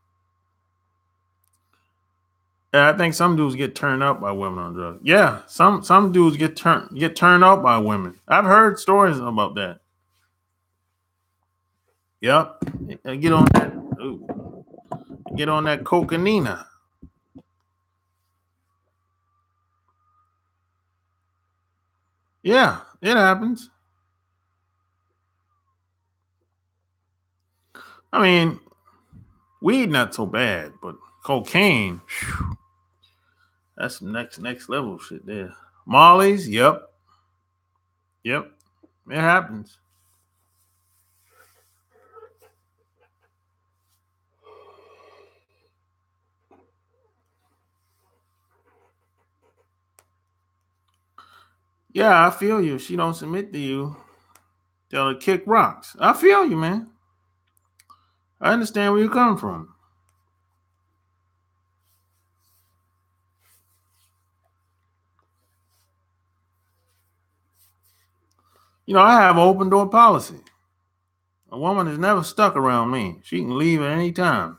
Yeah, I think some dudes get turned up by women on drugs. Yeah, some dudes get turned up by women. I've heard stories about that. Yep. Get on that. Ooh. Get on that cocaine. Yeah, it happens. I mean, weed not so bad, but cocaine, whew, that's next level shit there. Molly's, yep, it happens. Yeah, I feel you. If she don't submit to you, tell her kick rocks. I feel you, man. I understand where you're coming from. I have an open door policy. A woman is never stuck around me. She can leave at any time.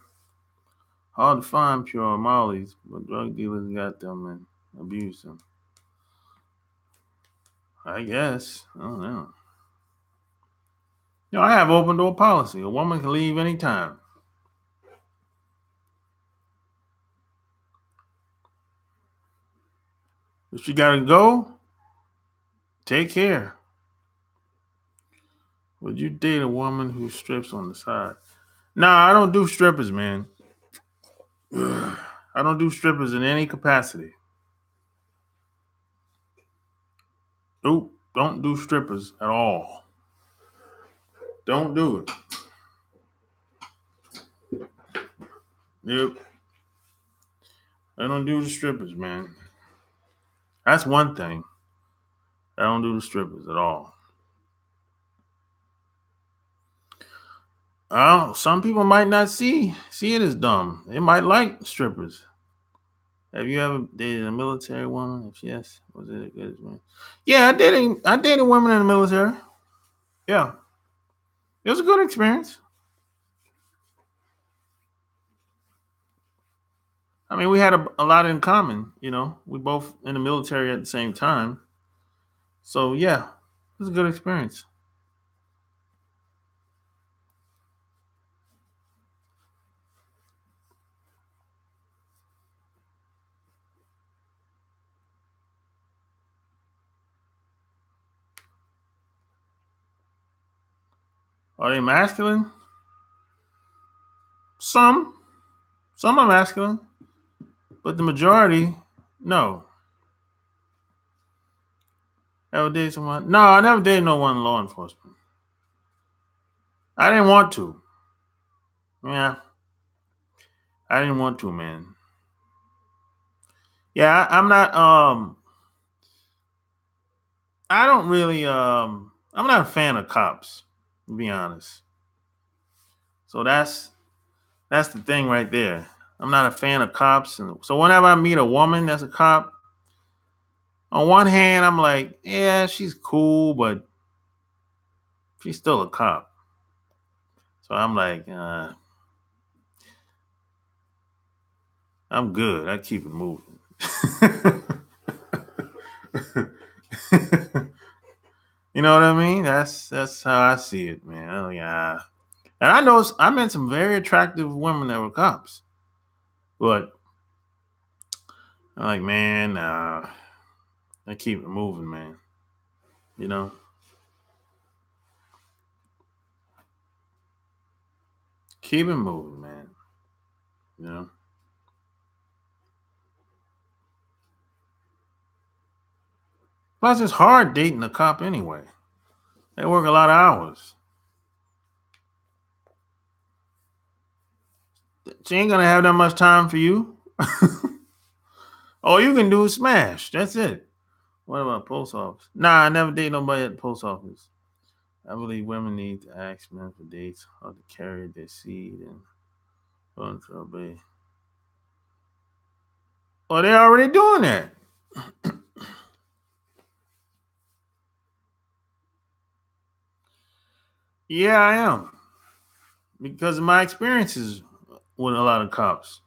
Hard to find pure Mollies, but drug dealers got them and abuse them. I guess. I don't know. I have open door policy. A woman can leave anytime. If she gotta go, take care. Would you date a woman who strips on the side? Nah, I don't do strippers, man. I don't do strippers in any capacity. Nope, don't do strippers at all. Don't do it. Yep. I don't do the strippers, man. That's one thing. I don't do the strippers at all. Some people might not see it as dumb. They might like strippers. Have you ever dated a military woman? If yes, was it a good experience? Yeah, I dated women in the military. Yeah, it was a good experience. I mean, we had a lot in common. We both in the military at the same time. So yeah, it was a good experience. Are they masculine? Some, some are masculine, but the majority, no. Ever dated someone? No, I never dated no one in law enforcement. I didn't want to. Yeah, I didn't want to, man. Yeah, I'm not. I don't really. I'm not a fan of cops, to be honest. So that's the thing right there. I'm not a fan of cops, and so whenever I meet a woman that's a cop, on one hand, I'm like, yeah, she's cool, but she's still a cop. So I'm like, I'm good. I keep it moving. You know what I mean? That's how I see it, man. Oh yeah. And I met some very attractive women that were cops, but I'm like, man, I keep it moving, man. You know, keep it moving, man. You know. Plus, it's hard dating a cop anyway. They work a lot of hours. She ain't gonna have that much time for you. All you can do is smash. That's it. What about post office? Nah, I never date nobody at the post office. I believe women need to ask men for dates, how to carry their seed, and run to obey. Well, they're already doing that. Yeah, I am. Because of my experiences with a lot of cops.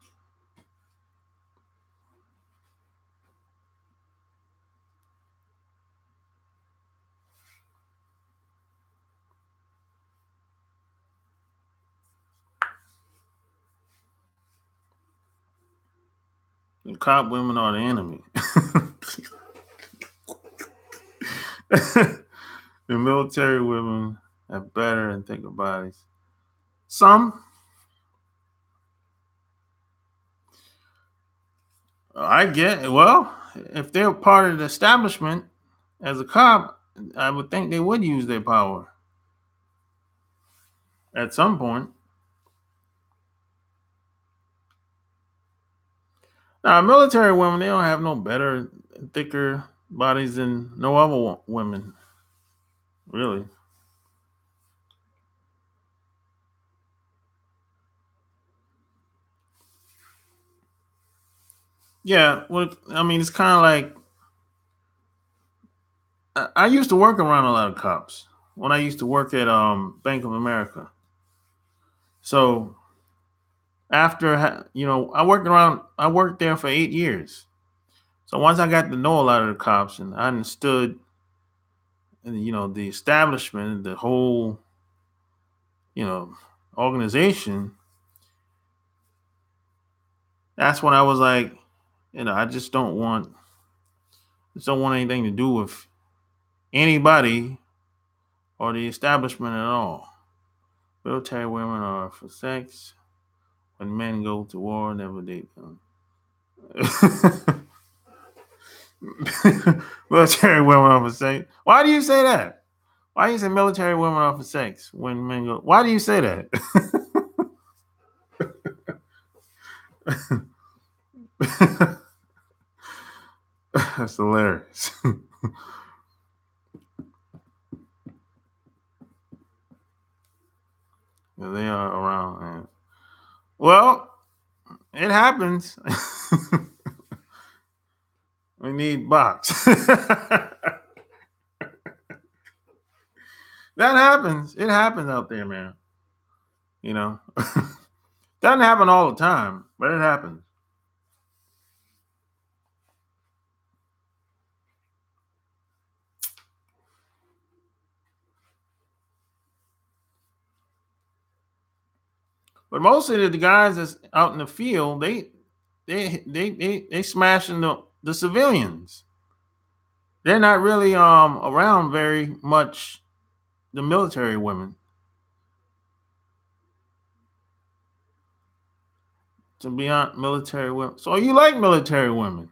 The cop women are the enemy. The military women have better and thicker bodies. Some, I get, well, if they're part of the establishment as a cop, I would think they would use their power at some point. Now, military women, they don't have no better, thicker bodies than no other women, really. Yeah, well, I mean, it's kind of like I used to work around a lot of cops when I used to work at Bank of America. So After I worked there for 8 years. So once I got to know a lot of the cops and I understood, the establishment, the whole, you know, organization, that's when I was like, I just don't want anything to do with anybody or the establishment at all. Military women are for sex. When men go to war, never date them. Military women are for sex. Why do you say that? Why do you say military women are for sex when men go? Why do you say that? That's hilarious. Yeah, they are around, man. Well, it happens. We need box. That happens. It happens out there, man. You know, doesn't happen all the time, but it happens. But mostly the guys that's out in the field, they smashing the civilians. They're not really around very much the military women. To be honest, military women. So you like military women?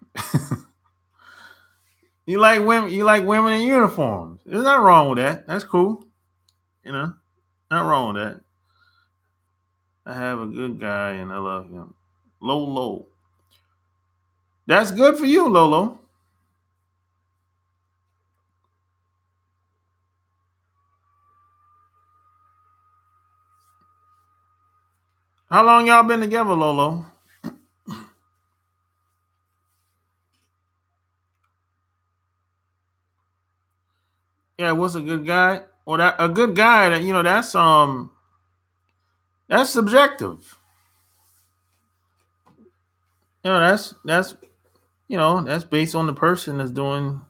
You like women? You like women in uniforms? There's nothing wrong with that. That's cool. You know, not wrong with that. I have a good guy and I love him. Lolo. That's good for you, Lolo. How long y'all been together, Lolo? Yeah, what's a good guy? Well, that a good guy that that's subjective. That's based on the person that's doing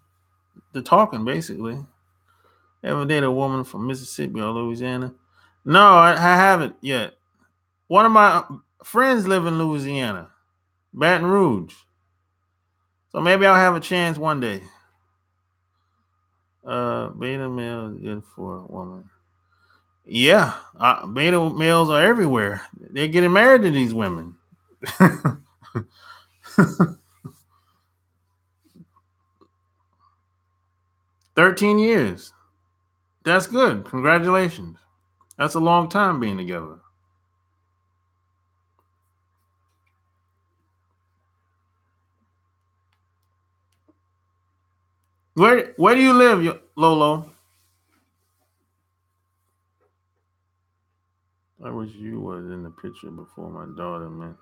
the talking, basically. Ever date a woman from Mississippi or Louisiana? No, I haven't yet. One of my friends live in Louisiana, Baton Rouge. So maybe I'll have a chance one day. Beta male is good for a woman. Yeah, beta males are everywhere. They're getting married to these women. 13 years. That's good. Congratulations. That's a long time being together. Where do you live, Lolo? I wish you was in the picture before my daughter, man.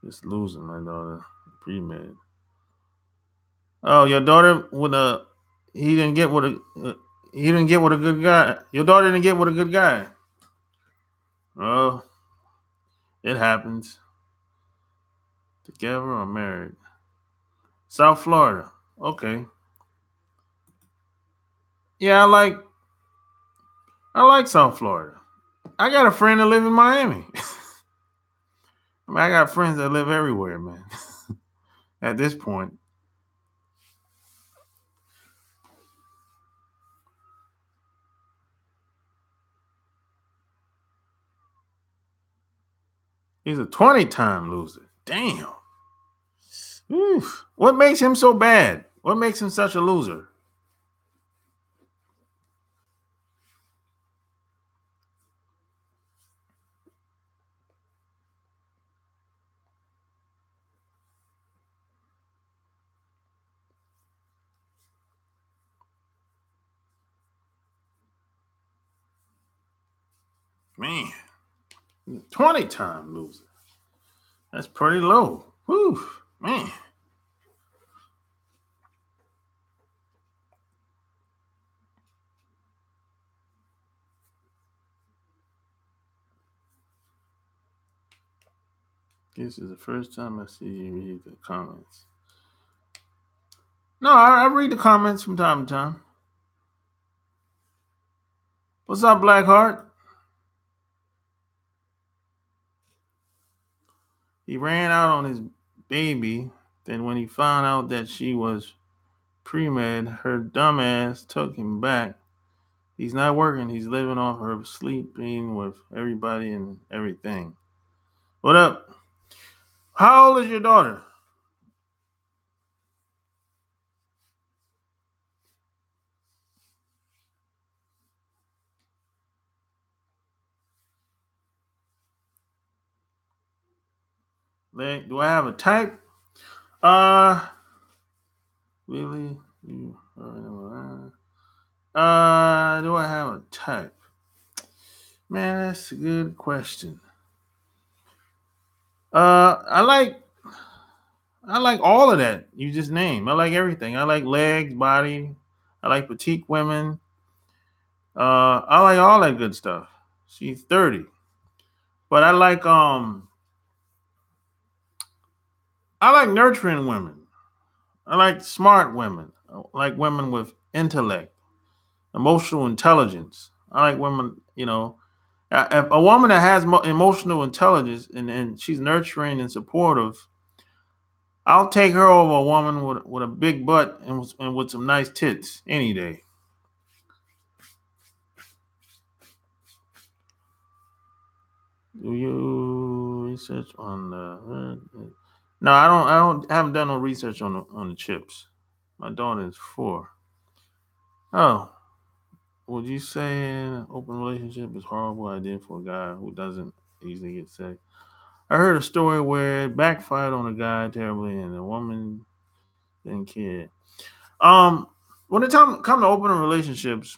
Just losing my daughter pre-med. Oh, your daughter with a he didn't get with a he didn't get with a good guy. Your daughter didn't get with a good guy. Oh, it happens. Together or married? South Florida. Okay. Yeah, I like South Florida. I got a friend that live in Miami. I got friends that live everywhere, man. At this point, he's a 20-time loser. Damn. Oof. What makes him so bad? What makes him such a loser? Man, 20-time loser. That's pretty low. Whew, man. This is the first time I see you read the comments. No, I read the comments from time to time. What's up, Blackheart? He ran out on his baby. Then when he found out that she was pre-med, her dumbass took him back. He's not working. He's living off her sleeping with everybody and everything. What up? How old is your daughter? Do I have a type? Really? Do I have a type? Man, that's a good question. I like all of that you just named. I like everything. I like legs, body. I like petite women. I like all that good stuff. She's 30. But I like nurturing women. I like smart women. I like women with intellect, emotional intelligence. I like women, if a woman that has emotional intelligence and she's nurturing and supportive, I'll take her over a woman with a big butt and with some nice tits any day. Do you research on the? No, I don't. I haven't done no research on the chips. My daughter is 4. Oh, would you say an open relationship is a horrible idea for a guy who doesn't easily get sex? I heard a story where it backfired on a guy terribly, and the woman didn't care. When it come to open relationships,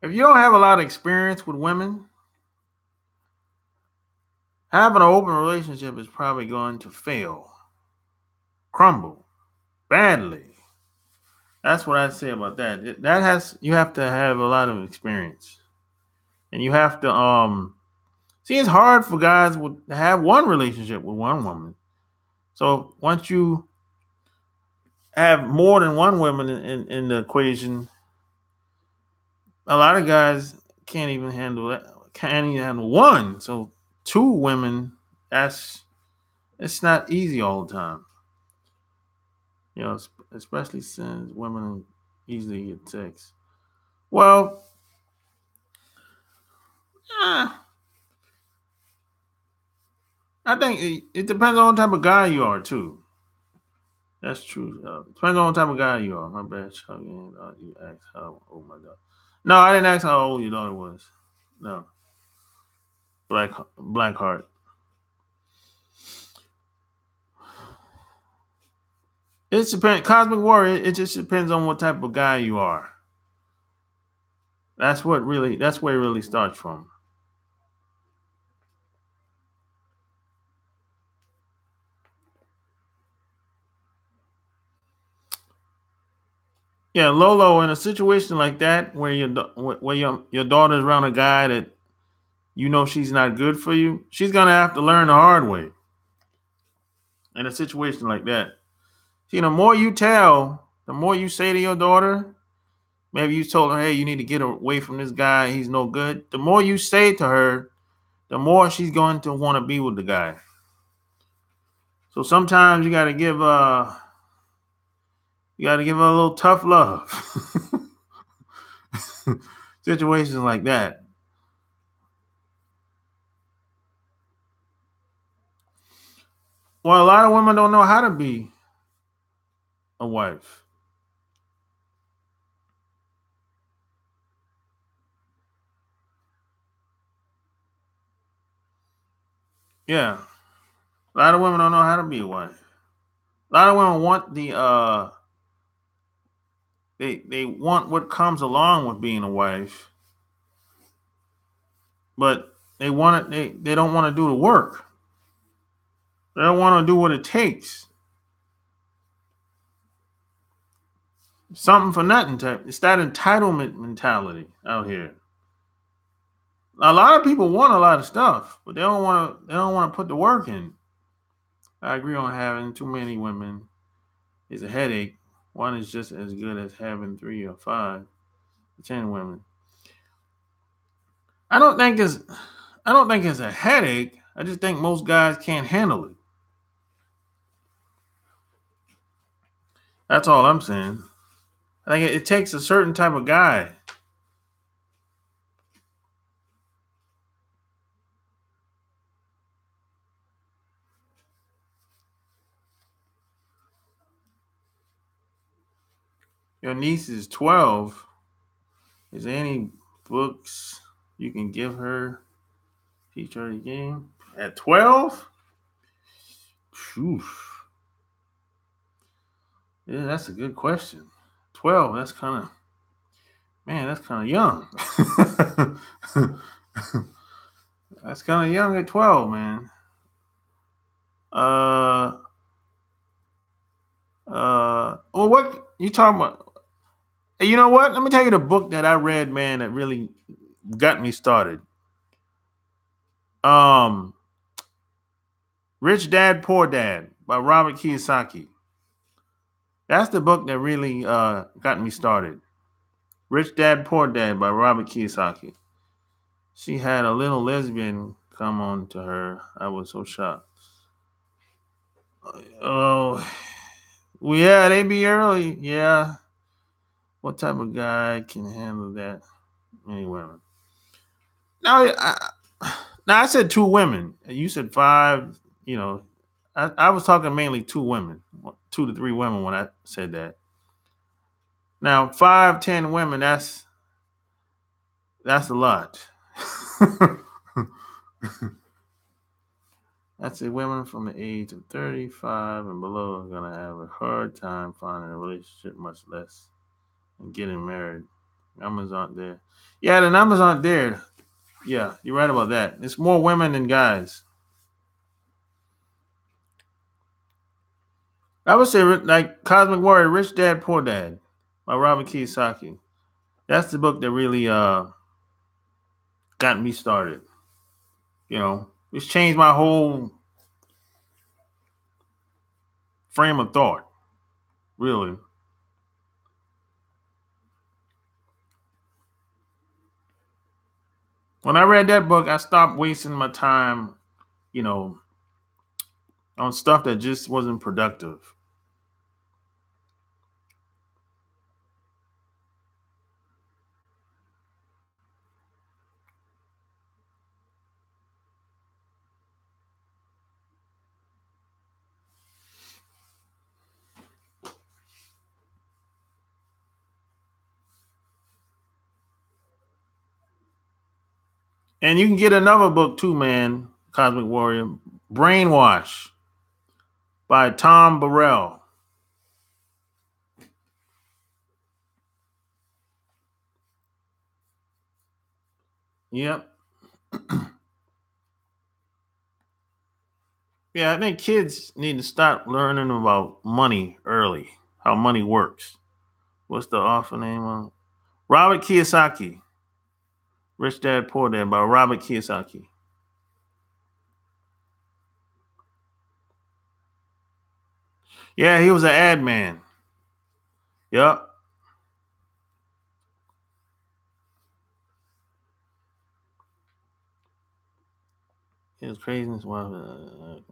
if you don't have a lot of experience with women, having an open relationship is probably going to fail, crumble badly. That's what I'd say about that. You have to have a lot of experience, and you have to see. It's hard for guys to have one relationship with one woman. So once you have more than one woman in the equation, a lot of guys can't even handle that. Can't even handle one. So 2 women, it's not easy all the time. Especially since women easily get sex. Well, eh, I think it depends on what type of guy you are too. That's true. Depends on what type of guy you are. My bad, Chuck. You asked how old my daughter. No, I didn't ask how old your daughter was. No, black heart. It depends. Cosmic warrior. It just depends on what type of guy you are. That's where it really starts from. Yeah, Lolo, in a situation like that where your daughter's around a guy that she's not good for you, she's gonna have to learn the hard way. In a situation like that, see, the more you tell, the more you say to your daughter, maybe you told her, "Hey, you need to get away from this guy. He's no good." The more you say to her, the more she's going to want to be with the guy. So sometimes you got to give her a little tough love. Situations like that. Well, a lot of women don't know how to be a wife. Yeah, a lot of women don't know how to be a wife. A lot of women want they want what comes along with being a wife, but they don't want to do the work. They don't want to do what it takes. Something for nothing type. It's that entitlement mentality out here. A lot of people want a lot of stuff, but they don't want to. They don't want to put the work in. I agree on having too many women is a headache. One is just as good as having 3 or 5 or 10 women. I don't think it's. I don't think it's a headache. I just think most guys can't handle it. That's all I'm saying. I think it takes a certain type of guy. Your niece is 12. Is there any books you can give her? Teach her the game at 12? Yeah, that's a good question. 12. That's kind of man. That's kind of young. That's kind of young at 12, man. Uh, well, what you talking about? Hey, you know what? Let me tell you the book that I read, man, that really got me started. Um, Rich Dad Poor Dad by Robert Kiyosaki. That's the book that really got me started. Rich Dad Poor Dad by Robert Kiyosaki. She had a little lesbian come on to her. I was so shocked. Oh, well, yeah, they be early. Yeah. What type of guy can handle that? Many women. Now, I said 2 women. You said 5. You know, I was talking mainly 2 women, 2 to 3 women when I said that. Now, 5, 10 women. That's a lot. That's it. Women from the age of 35 and below are gonna have a hard time finding a relationship, much less getting married. Numbers aren't there. Yeah, the numbers aren't there. Yeah, you're right about that. It's more women than guys. I would say like Cosmic Warrior, Rich Dad Poor Dad by Robert Kiyosaki. That's the book that really got me started. It's changed my whole frame of thought. Really. When I read that book, I stopped wasting my time, you know, on stuff that just wasn't productive. And you can get another book too, man, Cosmic Warrior, Brainwash by Tom Burrell. Yep. Yeah, I think kids need to start learning about money early, how money works. What's the author name on Robert Kiyosaki. Rich Dad Poor Dad by Robert Kiyosaki. Yeah, he was an ad man. Yep. His craziness was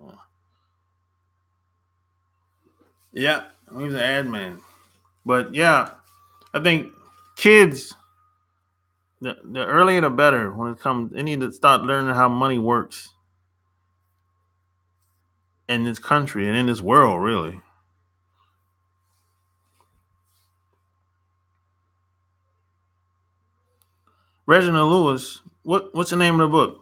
yeah, he was an ad man. But yeah, I think kids the earlier the better when it comes they need to start learning how money works in this country and in this world really. Reginald Lewis, what's the name of the book?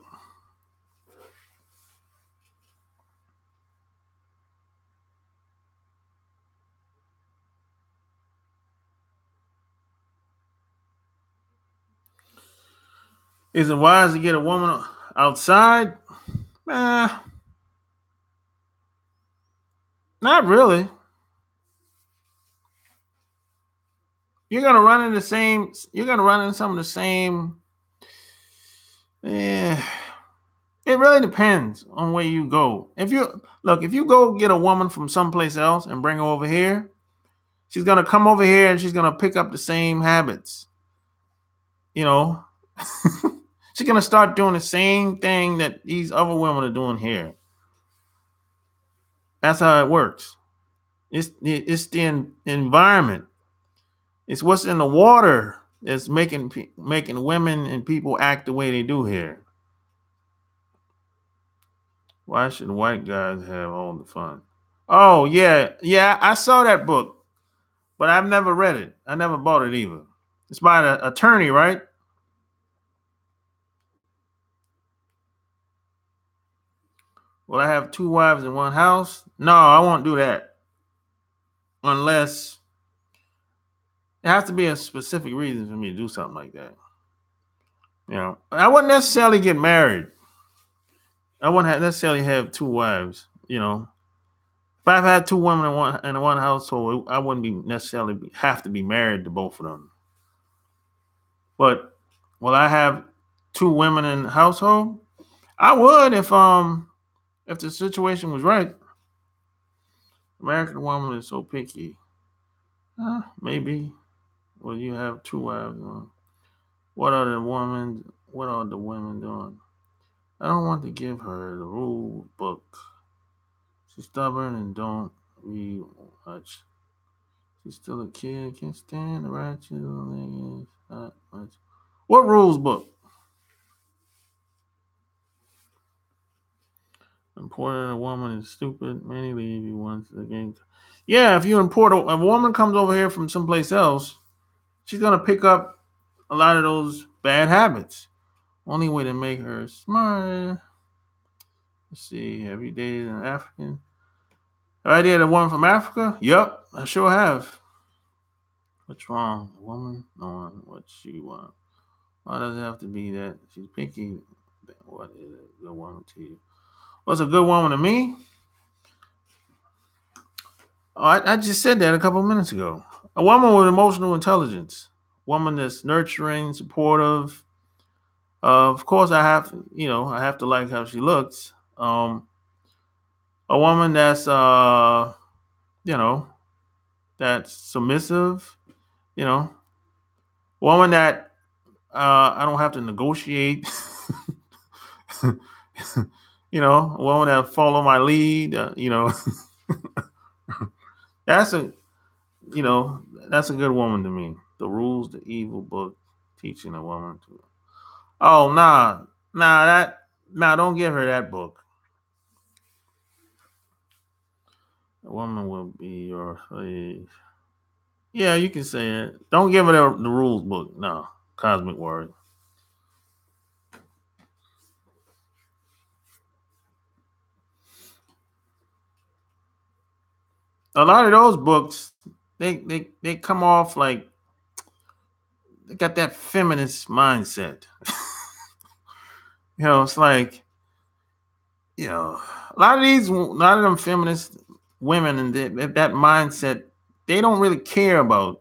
Is it wise to get a woman outside? Eh, not really. You're gonna run into some of the same Eh, it really depends on where you go. If you go get a woman from someplace else and bring her over here, she's gonna come over here and she's gonna pick up the same habits. You know, she's gonna start doing the same thing that these other women are doing here. That's how it works. It's the environment. It's what's in the water that's making women and people act the way they do here. Why should white guys have all the fun? Oh yeah, yeah. I saw that book, but I've never read it. I never bought it either. It's by an attorney, right? Will I have two wives in one house? No, I won't do that unless it has to be a specific reason for me to do something like that. I wouldn't necessarily get married. I wouldn't necessarily have two wives. If I've had two women in one household, I wouldn't be necessarily have to be married to both of them. But will I have two women in the household? I would if the situation was right. American woman is so picky. Maybe. Will you have two wives? What are the women doing? I don't want to give her the rule book. She's stubborn and don't read much. She's still a kid. Can't stand the ratchet. Not much. What rules book? Importing a woman is stupid. Many leave you once again. Yeah, if you import a woman comes over here from someplace else, she's gonna pick up a lot of those bad habits. Only way to make her smart. Let's see. Have you dated an African? Have I dated a woman from Africa? Yep, I sure have. What's wrong? A woman knowing what she wants. Why does it have to be that she's picky? What is a good woman to you? What's a good woman to me? Oh, I just said that a couple of minutes ago. A woman with emotional intelligence. Woman that's nurturing, supportive. Of course, I have to like how she looks. A woman that's, you know, that's submissive. You know, woman that I don't have to negotiate. A woman that follow my lead. That's a you know that's a good woman to me. The rules, the evil book, teaching a woman to. Oh don't give her that book. A woman will be your slave. Yeah, you can say it. Don't give her the rules book. No, cosmic word. A lot of those books, they come off like they got that feminist mindset. It's like a lot of them feminist women and that mindset, they don't really care about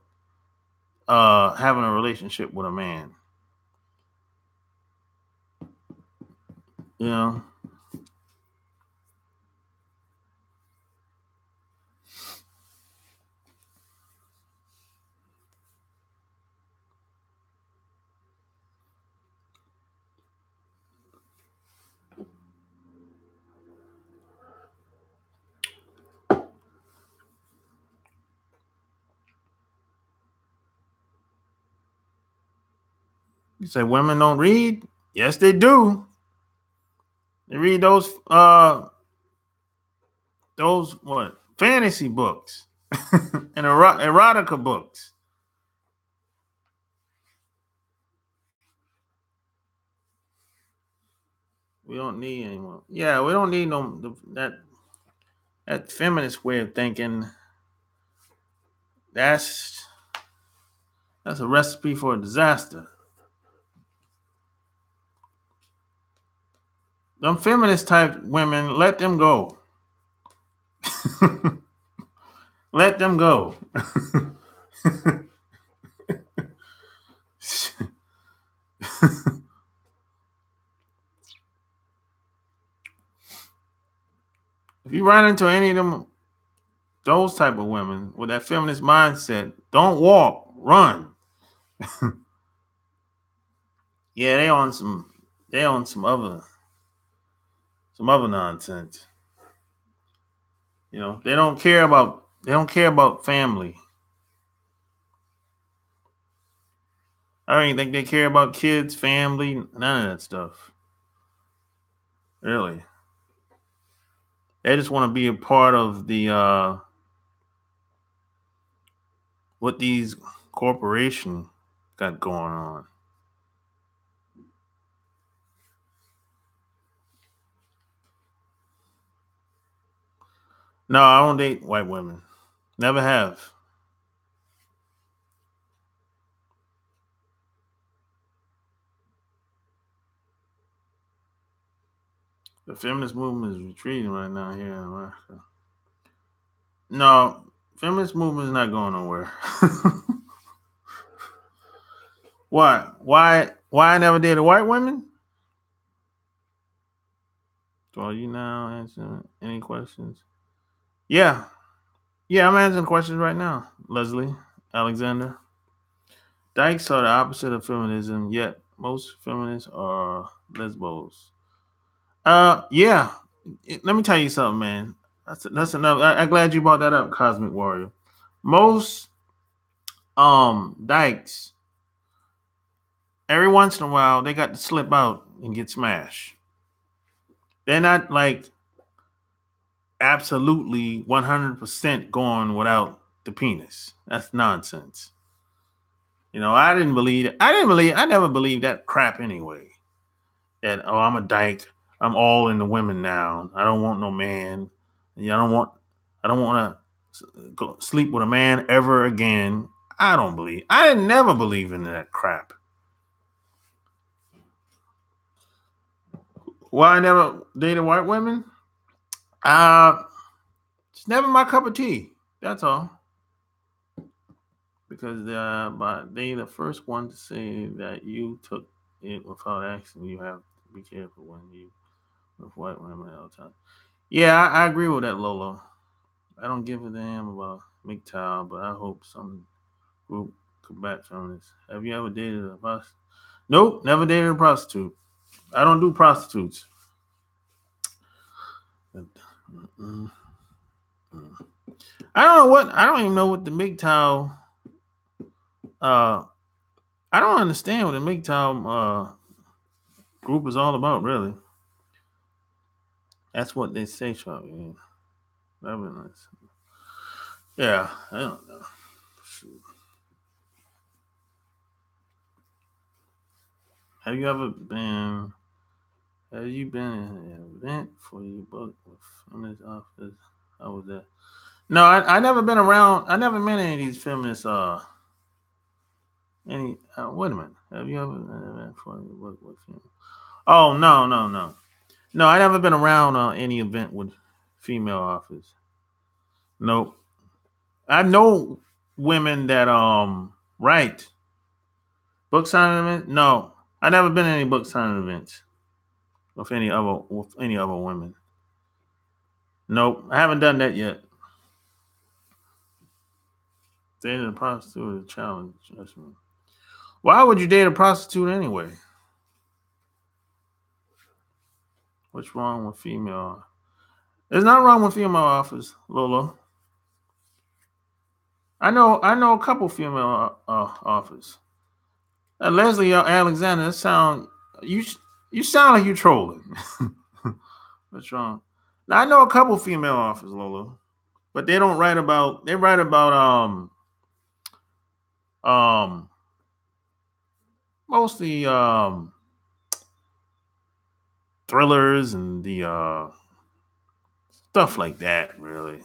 having a relationship with a man. You know, you say women don't read? Yes, they do. They read those what fantasy books and erotica books. We don't need anyone. Yeah, we don't need that feminist way of thinking. That's that's a recipe for a disaster. Them feminist type women, let them go. Let them go. If you run into any of them, those type of women with that feminist mindset, don't walk, run. Yeah, they on some other nonsense. You know, they don't care about family. I don't even think they care about kids, family, none of that stuff. Really. They just want to be a part of the what these corporations got going on. No, I don't date white women. Never have. The feminist movement is retreating right now here in America. No, feminist movement is not going nowhere. Why? Why I never dated white women? So are you now answering any questions? Yeah. Yeah, I'm answering questions right now. Leslie, Alexander. Dykes are the opposite of feminism, yet most feminists are lesbos. Yeah. Let me tell you something, man. That's enough. I'm glad you brought that up, Cosmic Warrior. Most dykes, every once in a while, they got to slip out and get smashed. They're not like absolutely 100% going without the penis. That's nonsense. You know, I never believed that crap anyway. That, oh, I'm a dyke. I'm all into women now. I don't want no man. Yeah, I don't want to go sleep with a man ever again. I never believe in that crap. Why I never dated white women? Uh, it's never my cup of tea. That's all. Because but they the first one to say that you took it without asking. You have to be careful when you with white women all the time. Yeah, I agree with that, Lolo. I don't give a damn about MGTOW, but I hope some group combat feminists. Have you ever dated a prostitute? Nope, never dated a prostitute. I don't do prostitutes. Mm-mm. I don't even know what the MGTOW. Uh, I don't understand what the MGTOW group is all about. Really, that's what they say, Charlie. Yeah. That'd be nice. Yeah, I don't know. Shoot. Have you ever been? Have you been in an event for your book with feminist office? How was that? No, I never been around. I never met any of these feminists. Any? Wait a minute. Have you ever been in an event for your book with female? Oh no. I never been around any event with female authors. Nope. I know women that write book signing events. No, I never been in any book signing events with any other women. Nope, I haven't done that yet. Dating a prostitute is a challenge. Why would you date a prostitute anyway? What's wrong with female? There's not wrong with female authors, Lolo. I know a couple female authors. Leslie Alexander, you you sound like you trolling. What's wrong? Now I know a couple female authors, Lolo, but they don't write about. They write about um mostly thrillers and the stuff like that. Really,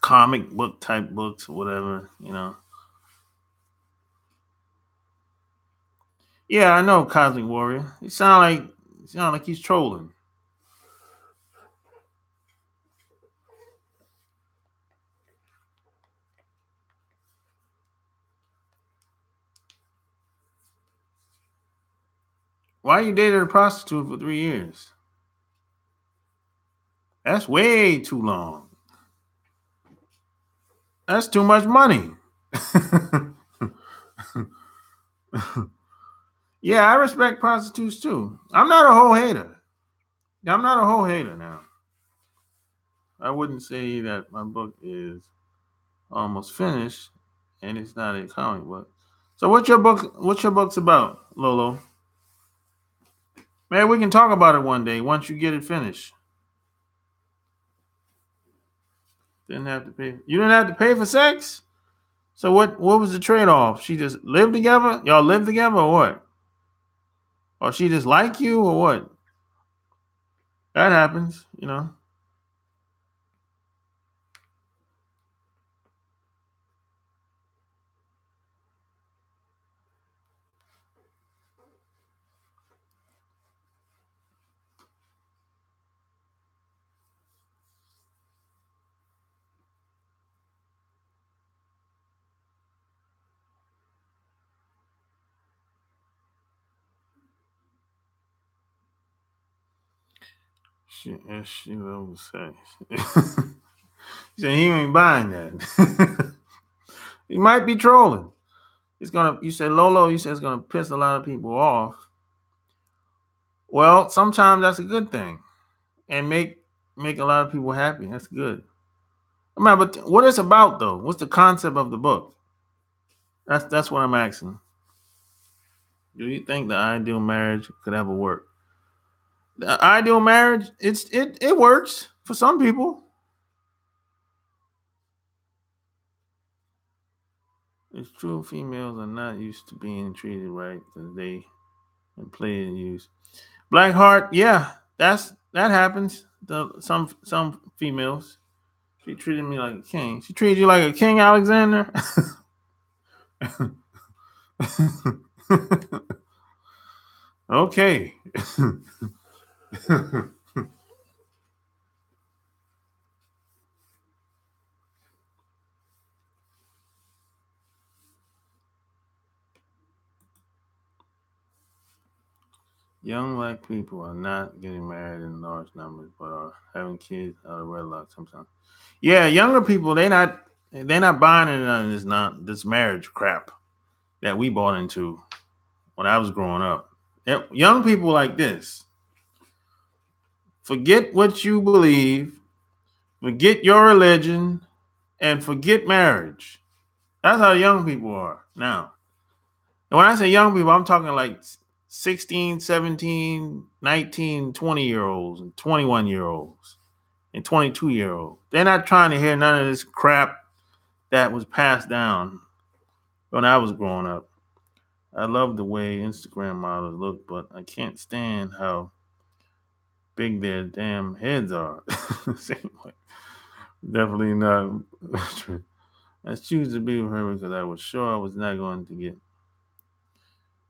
comic book type books or whatever. You know. Yeah, I know Cosmic Warrior. You sound like he's trolling. Why you dated a prostitute for 3 years? That's way too long. That's too much money. Yeah, I respect prostitutes too. I'm not a whole hater. I'm not a whole hater now. I wouldn't say that my book is almost finished and it's not a comic book. So what's your book's about, Lolo? Man, we can talk about it one day once you get it finished. Didn't have to pay. You didn't have to pay for sex? So what was the trade off? She just lived together? Y'all live together or what? Or she just like you or what? That happens, you know. She loves sex. He said he ain't buying that. He might be trolling. It's gonna. You said Lolo. You said it's gonna piss a lot of people off. Well, sometimes that's a good thing, and make a lot of people happy. That's good. I mean, but what it's about though? What's the concept of the book? That's what I'm asking. Do you think the ideal marriage could ever work? The ideal marriage, it works for some people. It's true females are not used to being treated right because they and play and use. Blackheart, yeah, that happens. Some females. She treated me like a king. She treated you like a king, Alexander. Okay. Young black people are not getting married in large numbers, but are having kids out of wedlock sometimes. Yeah, younger people they're not buying into none of this not this marriage crap that we bought into when I was growing up. Young people like this forget what you believe, forget your religion, and forget marriage. That's how young people are now. And when I say young people, I'm talking like 16, 17, 19, 20-year olds and 21-year olds and 22-year olds. They're not trying to hear none of this crap that was passed down when I was growing up. I love the way Instagram models look, but I can't stand how big their damn heads are. Definitely not. I choose to be with her because I was sure I was not going to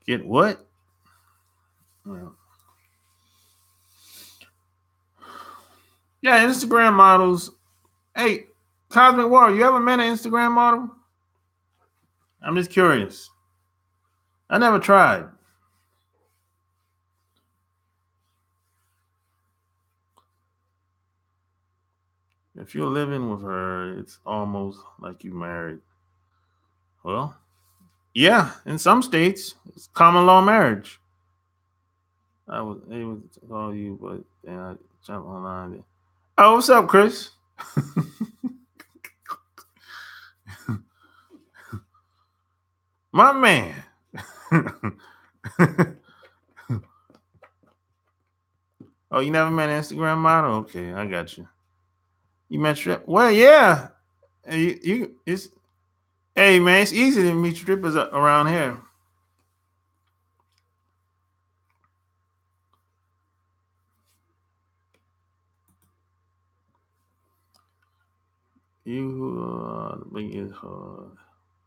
get what? Well, yeah, Instagram models. Hey, Cosmic War, you ever met an Instagram model? I'm just curious. I never tried. If you're living with her, it's almost like you married. Well, yeah, in some states, it's common law marriage. I was able to call you, but then I jumped online. Oh, what's up, Chris? My man. Oh, you never met an Instagram model? Okay, I got you. You met strip? Well, yeah. It's hey man, it's easy to meet strippers around here. You who the biggest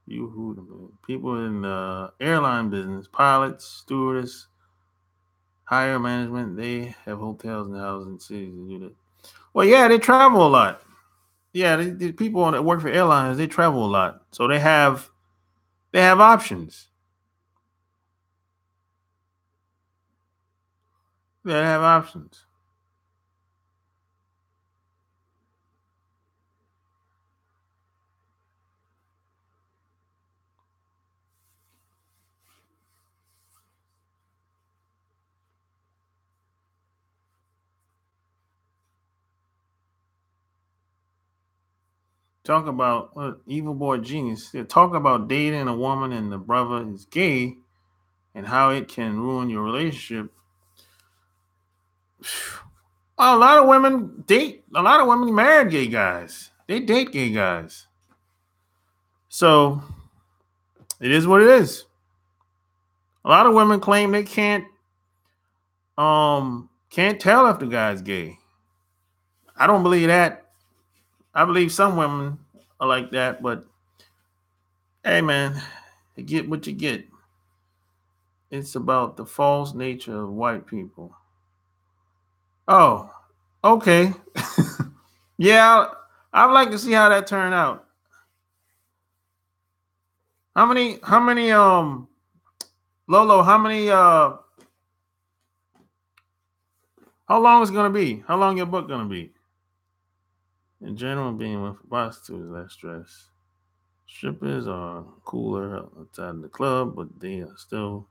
you who the people in the airline business, pilots, stewardess, higher management, they have hotels and houses in cities to do that. Well, yeah, they travel a lot. Yeah, the people that work for airlines, they travel a lot, so they have options. They have options. talk about evil boy genius. They talk about dating a woman and the brother is gay and how it can ruin your relationship. A lot of women date. A lot of women marry gay guys. They date gay guys. So it is what it is. A lot of women claim they can't tell if the guy's gay. I don't believe that. I believe some women are like that, but hey man, you get what you get. It's about the false nature of white people. Oh, okay. Yeah, I'd like to see how that turned out. How many Lolo, how long is it gonna be? How long your book gonna be? In general, being with prostitutes less stress. Strippers are cooler outside the club, but they are still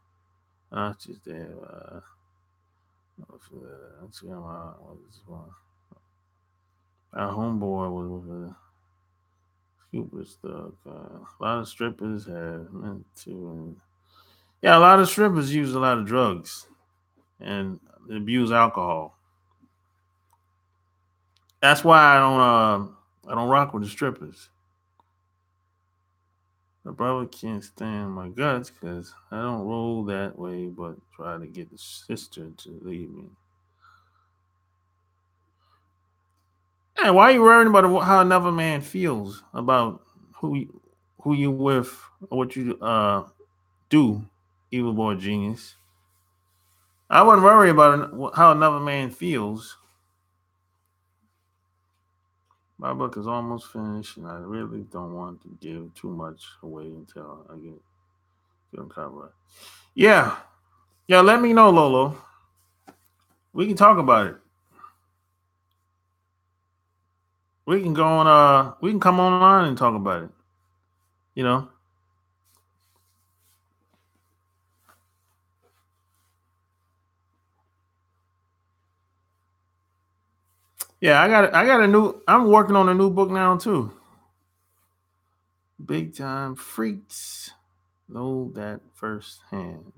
not just there. Our homeboy was with a super stuck. A lot of strippers have meant to, and yeah, a lot of strippers use a lot of drugs and abuse alcohol. That's why I don't rock with the strippers. My brother can't stand my guts because I don't roll that way, but try to get the sister to leave me. And why are you worrying about how another man feels about who you with or what you do, evil boy genius? I wouldn't worry about how another man feels. My book is almost finished, and I really don't want to give too much away until I get them covered. Yeah, yeah. Let me know, Lolo. We can talk about it. We can go on. We can come online and talk about it. You know. Yeah, I got a new. I'm working on a new book now too. Big time freaks know that firsthand.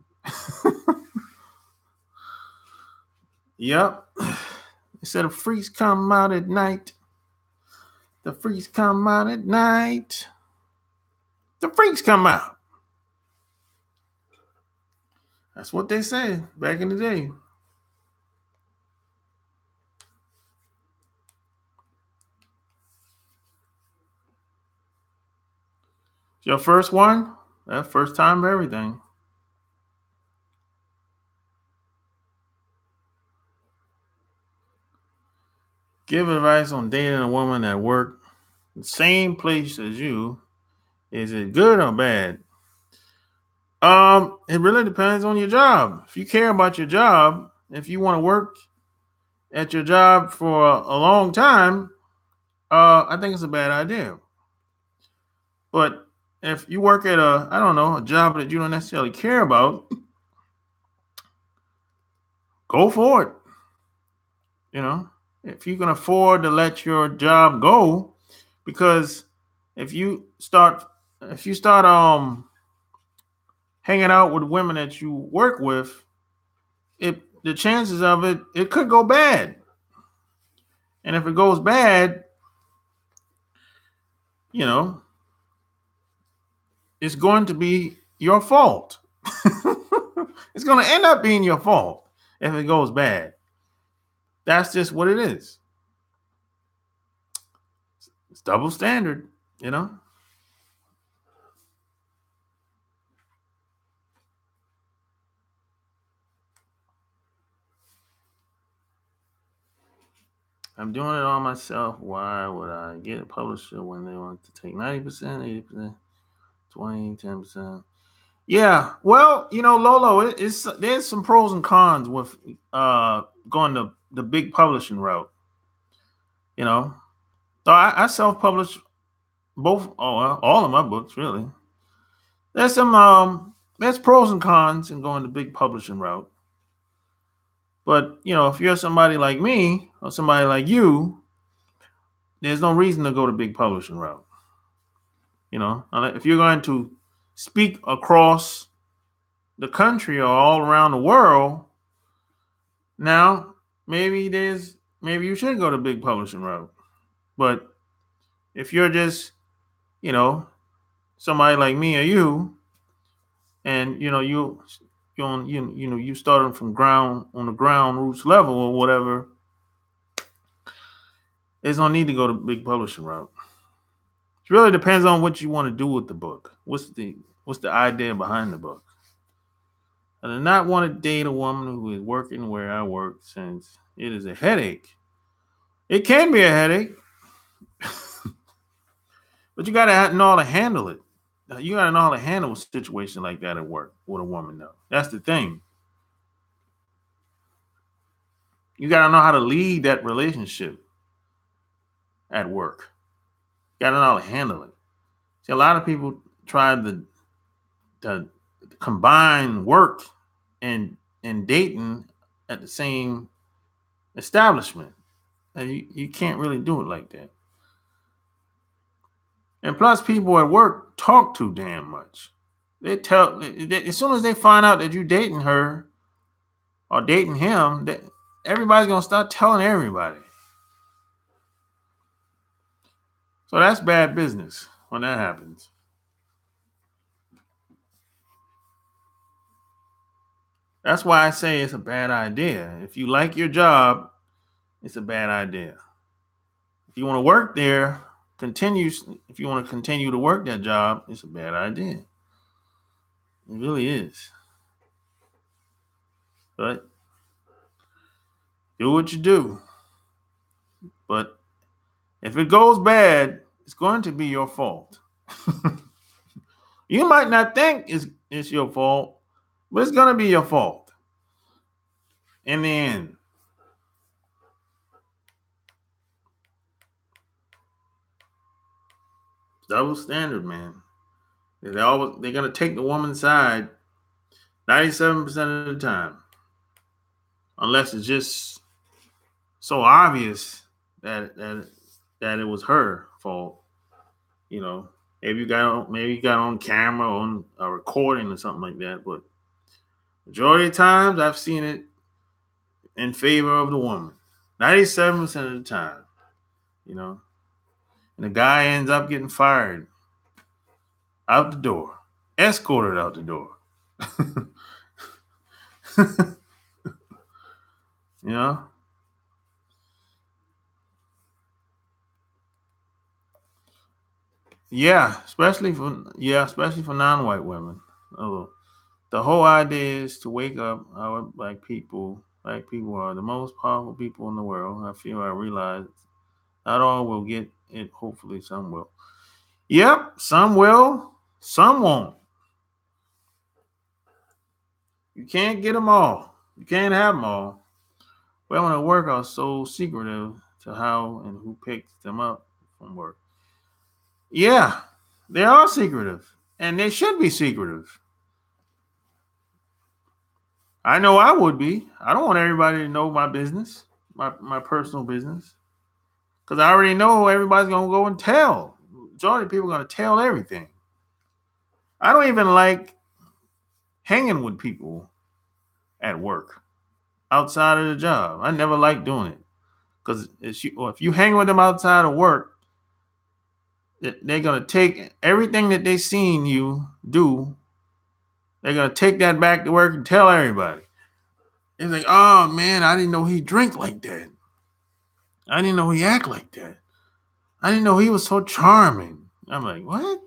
Yep. They said the freaks come out at night. The freaks come out at night. The freaks come out. That's what they said back in the day. Your first one? That first time for everything. Give advice on dating a woman at work, the same place as you. Is it good or bad? It really depends on your job. If you care about your job, if you want to work at your job for a long time, I think it's a bad idea. But if you work at I don't know, a job that you don't necessarily care about, go for it. You know, if you can afford to let your job go, because if you start, if you start hanging out with women that you work with, the chances of it could go bad. And if it goes bad, you know, it's going to be your fault. It's going to end up being your fault if it goes bad. That's just what it is. It's double standard, you know. I'm doing it all myself. Why would I get a publisher when they want to take 90%, 80%, 20, 10%? Yeah, well, you know, Lolo, it's there's some pros and cons with going the big publishing route. You know, so I self-publish both all of my books really. There's pros and cons in going the big publishing route. But you know, if you're somebody like me or somebody like you, there's no reason to go the big publishing route. If you're going to speak across the country or all around the world, now maybe you should go the big publishing route. But if you're just, you know, somebody like me or you, and you starting from ground on the ground roots level or whatever, there's no need to go to big publishing route. It really depends on what you want to do with the book. What's the idea behind the book? I do not want to date a woman who is working where I work, since it is a headache. It can be a headache, but you got to know how to handle it. You got to know how to handle a situation like that at work with a woman, though. That's the thing. You got to know how to lead that relationship at work. You got to know how to handle it. See, a lot of people try to combine work and dating at the same establishment. And you can't really do it like that. And plus, people at work talk too damn much. As soon as they find out that you're dating her or dating him, everybody's gonna start telling everybody. So that's bad business when that happens. That's why I say it's a bad idea. If you like your job, it's a bad idea. If you want to work there, if you want to continue to work that job, it's a bad idea. It really is. But do what you do. But if it goes bad, it's going to be your fault. You might not think it's your fault, but it's going to be your fault in the end. Double standard, man. They're going to take the woman's side 97% of the time, unless it's just so obvious that it was her fault. Maybe you got on camera, on a recording or something like that. But majority of times, I've seen it in favor of the woman, 97% of the time. And the guy ends up getting fired out the door, escorted out the door. Especially for non-white women. The whole idea is to wake up our black people. Black people are the most powerful people in the world. I realize not all will get it. Hopefully some will. Yep, some will, some won't. You can't get them all. You can't have them all. Women at work are so secretive to how and who picks them up from work. Yeah, they are secretive, and they should be secretive. I know I would be. I don't want everybody to know my business, my personal business, because I already know everybody's going to go and tell. Majority of people are going to tell everything. I don't even like hanging with people at work outside of the job. I never like doing it, because if you hang with them outside of work, they're going to take everything that they've seen you do. They're going to take that back to work and tell everybody. It's like, oh, man, I didn't know he drink like that. I didn't know he act like that. I didn't know he was so charming. I'm like, what?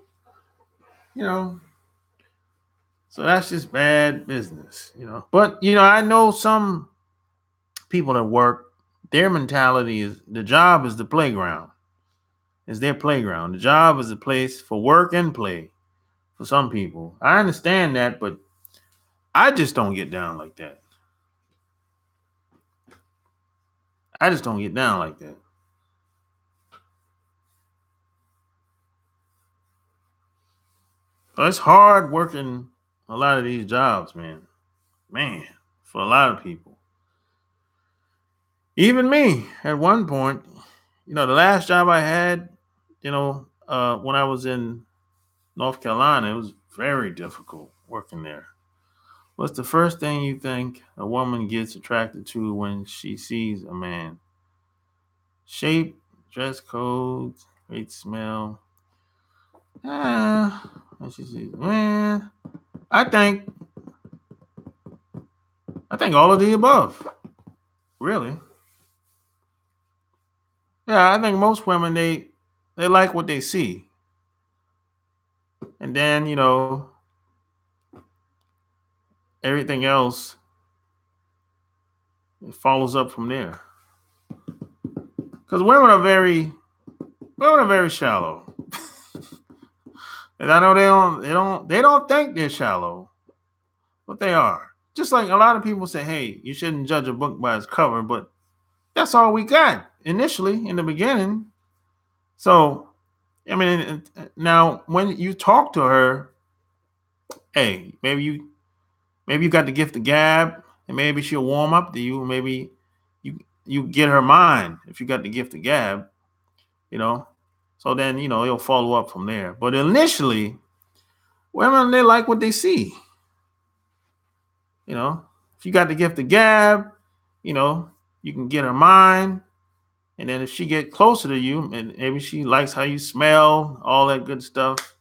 So that's just bad business, But, I know some people at work, their mentality is the job is the playground. It's their playground. The job is a place for work and play for some people. I understand that, but I just don't get down like that. I just don't get down like that. So it's hard working a lot of these jobs, man. Man, for a lot of people. Even me, at one point, the last job I had, when I was in North Carolina, it was very difficult working there. What's the first thing you think a woman gets attracted to when she sees a man? Shape, dress code, great smell. When she sees, man, I think I think all of the above. Really? Yeah, I think most women they like what they see, and then everything else it follows up from there. Because women are very shallow, and I know they don't think they're shallow, but they are. Just like a lot of people say, hey, you shouldn't judge a book by its cover, but that's all we got initially in the beginning. So, I mean, now when you talk to her, hey, maybe you got the gift of gab, and maybe she'll warm up to you. Maybe you get her mind if you got the gift of gab, you know. So then it'll follow up from there. But initially, women they like what they see, you know. If you got the gift of gab, you know, you can get her mind, and then if she get closer to you, and maybe she likes how you smell, all that good stuff.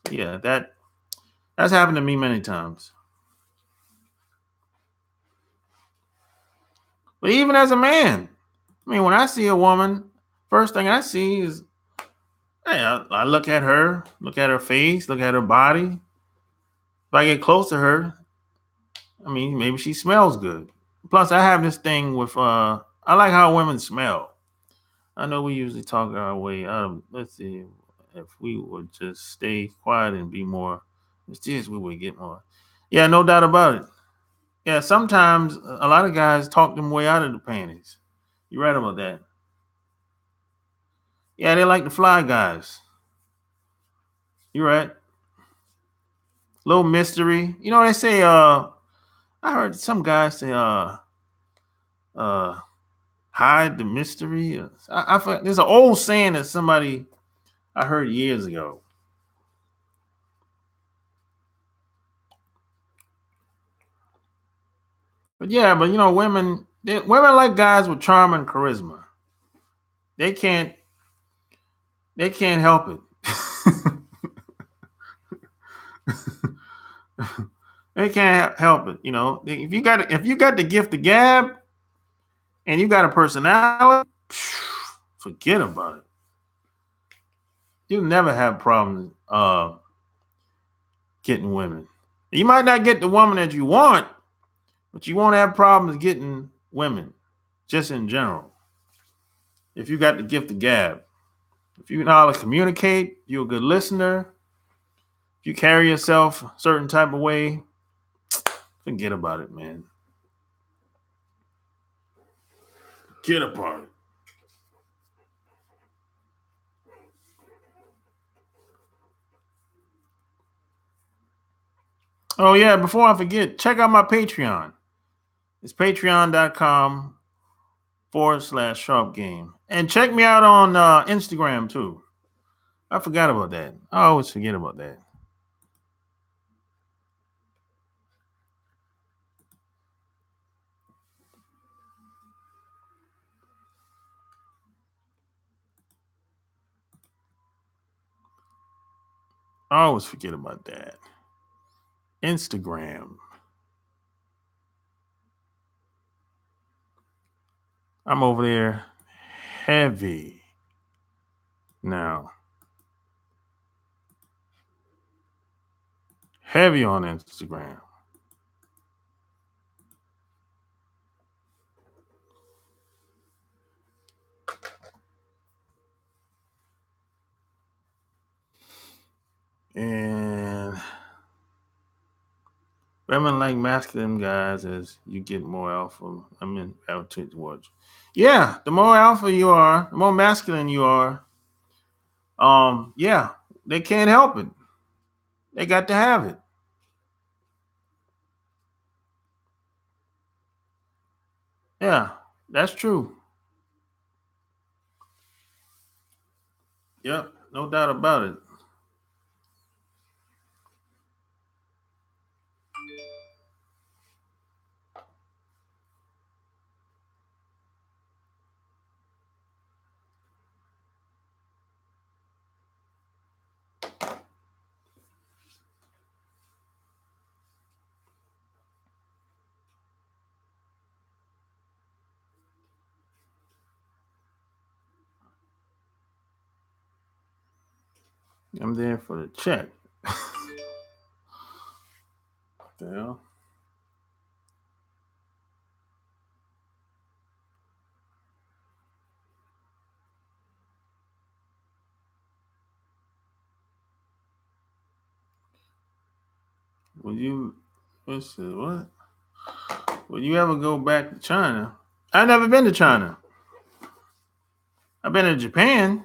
Yeah, that's happened to me many times. But even as a man, I mean, when I see a woman, first thing I see is, hey, I look at her face, look at her body. If I get close to her, I mean, maybe she smells good. Plus, I have this thing with I like how women smell. I know we usually talk our way out of. Let's see, if we would just stay quiet and be more mysterious, we would get more. Yeah, no doubt about it. Yeah, sometimes a lot of guys talk them way out of the panties. You're right about that. Yeah, they like the fly guys. You're right. Little mystery. You know they say. I heard some guys say. Uh, hide the mystery. There's an old saying that somebody I heard years ago. But yeah, but women like guys with charm and charisma. They can't they can't help it. They can't help it. If you got the gift of gab and you got a personality, forget about it. You'll never have problems getting women. You might not get the woman that you want, but you won't have problems getting women, just in general. If you got the gift of gab, if you know how to communicate, you're a good listener. If you carry yourself a certain type of way, forget about it, man. Get about it. Oh yeah, before I forget, check out my Patreon. It's patreon.com/sharp game. And check me out on Instagram too. I forgot about that. I always forget about that. I always forget about that. Instagram. I'm over there heavy now. Heavy on Instagram. And women like masculine guys as you get more alpha. I mean, attitude towards. Yeah, the more alpha you are, the more masculine you are. Yeah, they can't help it. They got to have it. Yeah, that's true. Yep, no doubt about it. I'm there for the check. What the hell? Will you? Let's see. What? Will you ever go back to China? I've never been to China. I've been to Japan.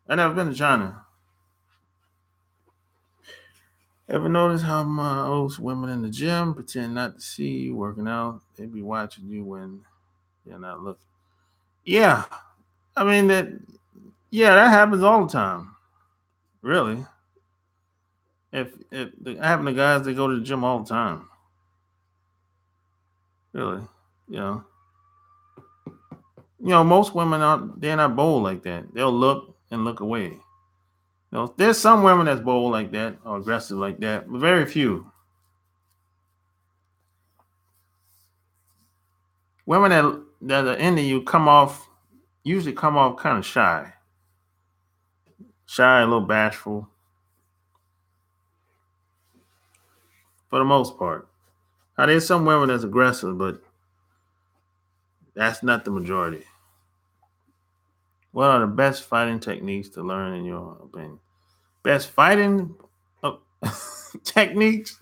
I've never been to China. Ever notice how most women in the gym pretend not to see you working out? They be watching you when they're not looking. Yeah, I mean that. Yeah, that happens all the time. Really, if I happen to guys that go to the gym all the time. Really, you know, most women aren't. They're not bold like that. They'll look and look away. There's some women that's bold like that or aggressive like that, but very few. Women that are into you usually come off kind of shy, a little bashful for the most part. Now, there's some women that's aggressive, but that's not the majority. What are the best fighting techniques to learn in your opinion? Best fighting uh, techniques?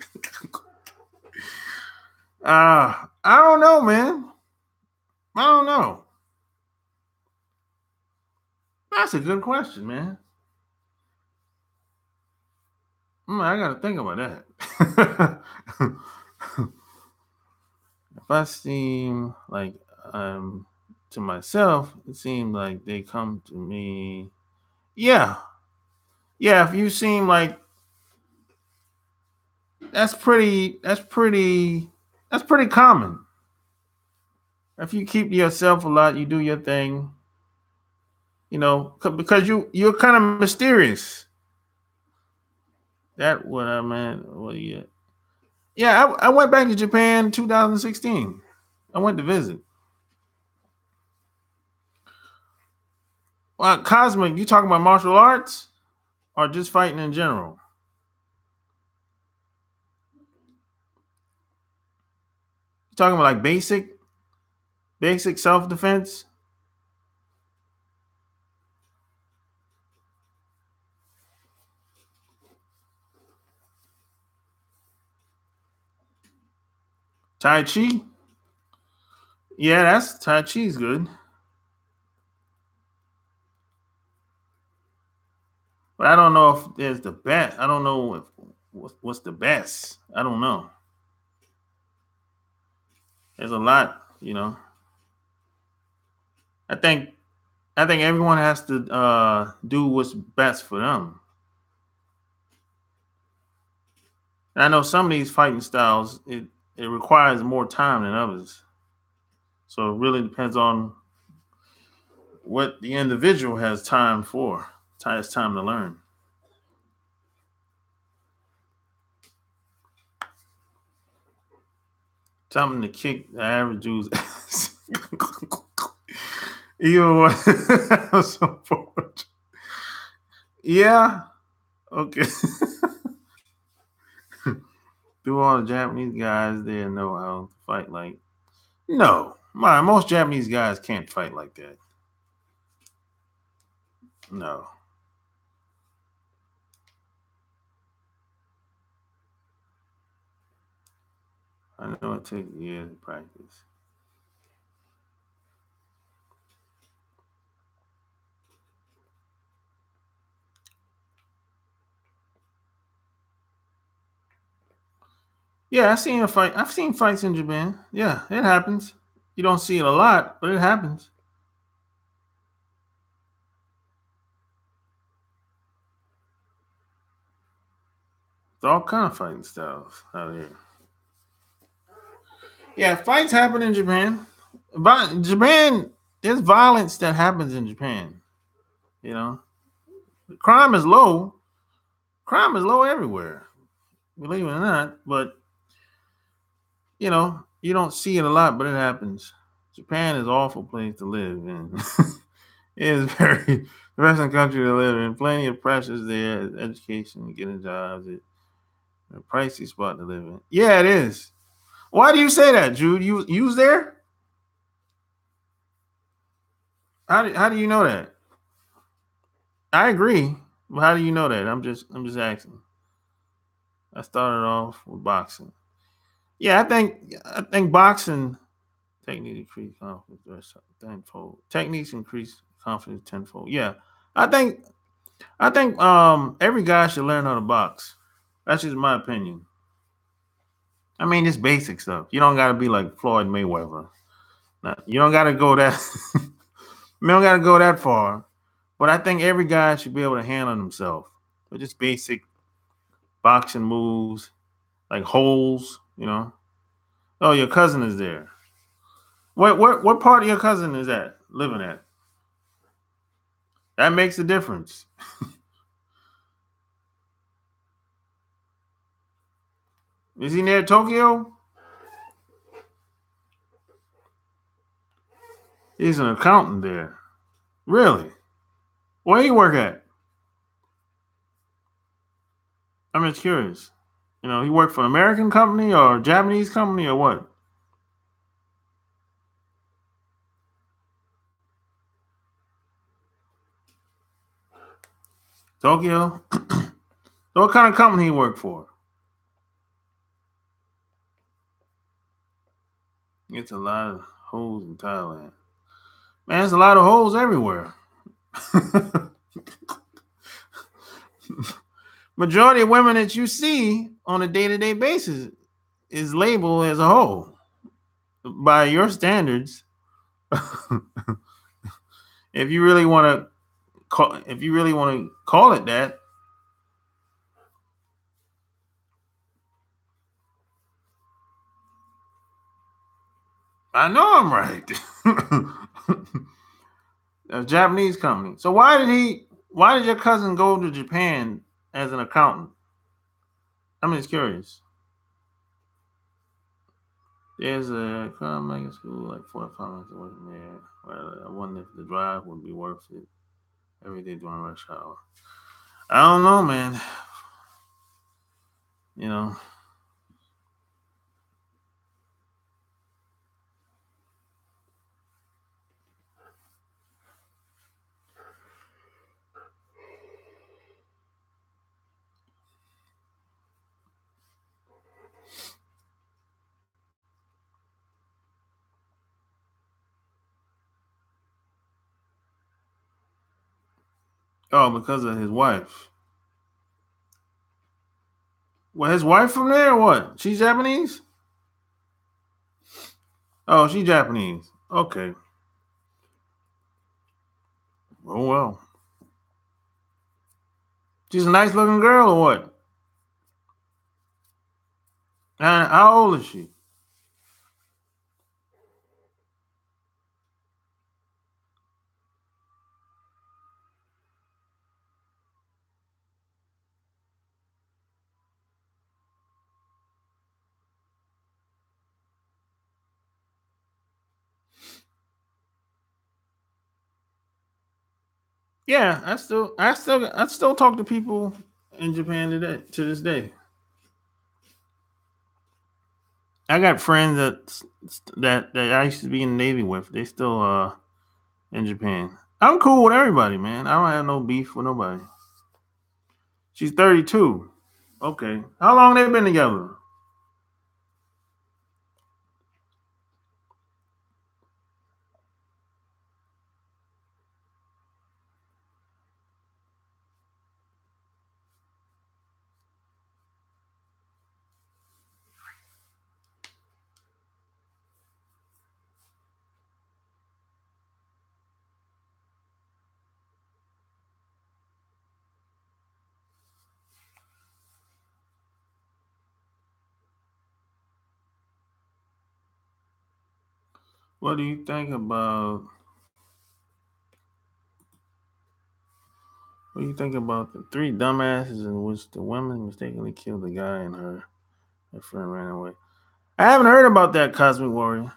I don't know, man. I don't know. That's a good question, man. I got to think about that. If I seem like to myself, it seems like they come to me. Yeah, yeah. If you seem like that's pretty common. If you keep to yourself a lot, you do your thing, because you're kind of mysterious. That what I meant. Well, yeah, yeah. I went back to Japan 2016. I went to visit. Cosmic, you talking about martial arts or just fighting in general? You talking about like basic self defense? Tai Chi? Yeah, that's Tai Chi's good. But I don't know if there's the best. I don't know if what's the best. I don't know. There's a lot. I think I think everyone has to do what's best for them. And I know some of these fighting styles it requires more time than others. So it really depends on what the individual has time for. Has time to learn. Something to kick the average Jew's ass. Even when yeah, okay. Do all the Japanese guys there know how to fight like? No, most Japanese guys can't fight like that. No, I know it takes years of practice. Yeah, I've seen a fight. I've seen fights in Japan. Yeah, it happens. You don't see it a lot, but it happens. There's all kind of fighting styles out here. Yeah, fights happen in Japan. But Japan, there's violence that happens in Japan. You know, crime is low. Crime is low everywhere, believe it or not. But you don't see it a lot, but it happens. Japan is an awful place to live, and it is very The best in the country to live in. Plenty of pressures there. Education, getting jobs. A pricey spot to live in. Yeah, it is. Why do you say that, Jude? You was there? How do you know that? I agree. But how do you know that? I'm just asking. I started off with boxing. Yeah, I think boxing techniques increase confidence tenfold. Techniques increase confidence tenfold. Yeah. I think I think every guy should learn how to box. That's just my opinion. I mean, it's basic stuff. You don't got to be like Floyd Mayweather. You don't got to go that. You don't got to go that far. But I think every guy should be able to handle himself. But just basic boxing moves, like holes. Oh, your cousin is there. What part of your cousin is that living at? That makes a difference. Is he near Tokyo? He's an accountant there. Really? Where he work at? I'm just curious. He worked for an American company or a Japanese company or what? Tokyo? So what kind of company he worked for? It's a lot of holes in Thailand. Man, there's a lot of holes everywhere. Majority of women that you see on a day-to-day basis is labeled as a hole by your standards. if you really want to call it that. I know I'm right. A Japanese company. So why did your cousin go to Japan as an accountant? I'm just curious. There's a mega school like 4 or 5 minutes away from there. Well, I wonder if the drive would be worth it every day during rush hour. I don't know, man. You know. Oh, because of his wife. Well, his wife from there or what? She's Japanese? Oh, she's Japanese. Okay. Oh well. She's a nice looking girl or what? And how old is she? Yeah, I still talk to people in Japan today to this day. I got friends that I used to be in the Navy with. They still in Japan. I'm cool with everybody, man. I don't have no beef with nobody. She's 32. Okay. How long they been together? What do you think about what do you think about the three dumbasses in which the woman mistakenly killed the guy and her friend ran away? I haven't heard about that, Cosmic Warrior.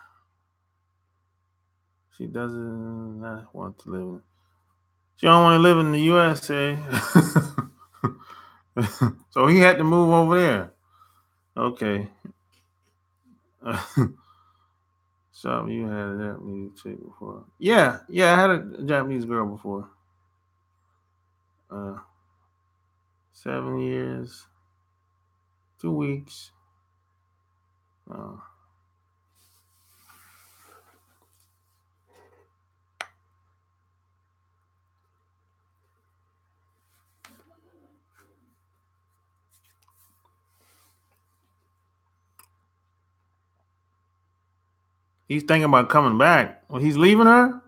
She doesn't not want to live. She don't want to live in the USA. So he had to move over there. Okay. So you had a Japanese chick before. Yeah, I had a Japanese girl before. 7 years, 2 weeks. Uh, he's thinking about coming back. Well, he's leaving her.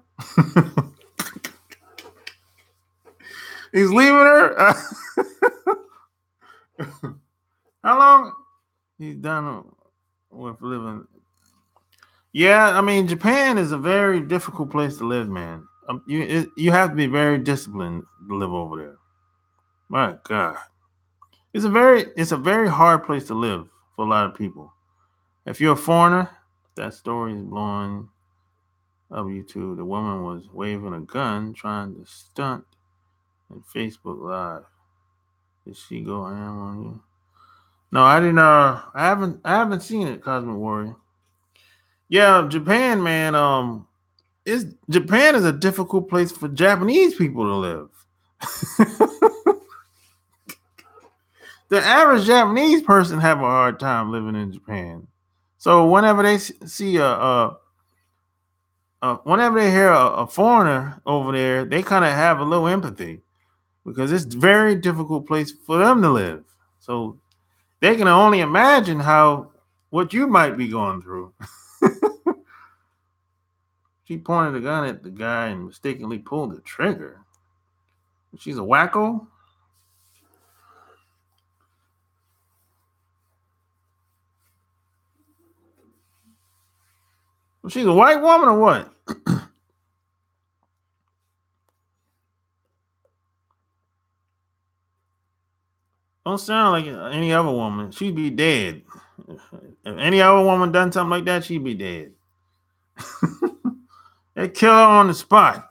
He's leaving her. How long? He's done with living. Yeah, I mean, Japan is a very difficult place to live, man. You have to be very disciplined to live over there. My God, it's a very hard place to live for a lot of people. If you're a foreigner, that story is blowing up YouTube. The woman was waving a gun, trying to stunt in Facebook Live. Did she go ham on you? No, I didn't. I haven't seen it, Cosmic Warrior. Yeah, Japan, man. Japan is a difficult place for Japanese people to live. The average Japanese person have a hard time living in Japan. So whenever they see whenever they hear a foreigner over there, they kind of have a little empathy because it's a very difficult place for them to live. So they can only imagine what you might be going through. She pointed a gun at the guy and mistakenly pulled the trigger. She's a wacko. She's a white woman or what? Don't sound like any other woman. She'd be dead. If any other woman done something like that, she'd be dead. They kill her on the spot.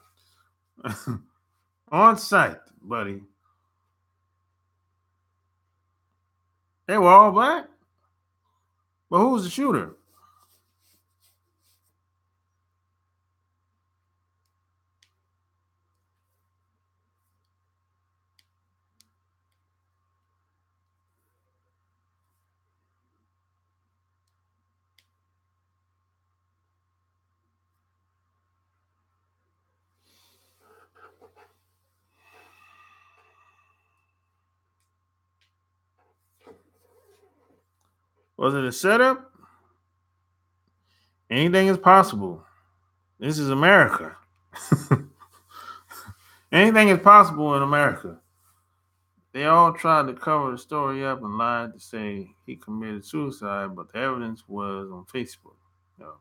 On site, buddy. They were all black? But who was the shooter? Was it a setup? Anything is possible. This is America. Anything is possible in America. They all tried to cover the story up and lied to say he committed suicide, but the evidence was on Facebook. No.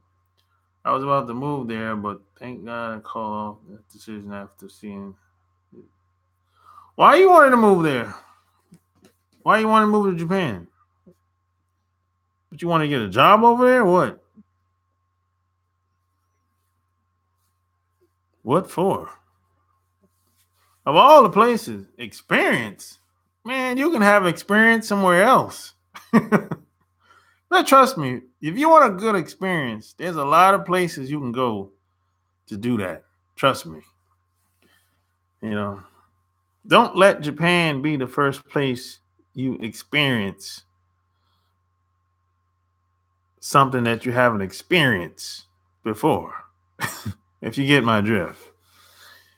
I was about to move there, but thank God I called off that decision after seeing it. Why you wanted to move there? Why you want to move to Japan? But you want to get a job over there? What? What for? Of all the places, experience. Man, you can have experience somewhere else. Now, trust me, if you want a good experience, there's a lot of places you can go to do that. Trust me. You know, don't let Japan be the first place you experience something that you haven't experienced before. If you get my drift,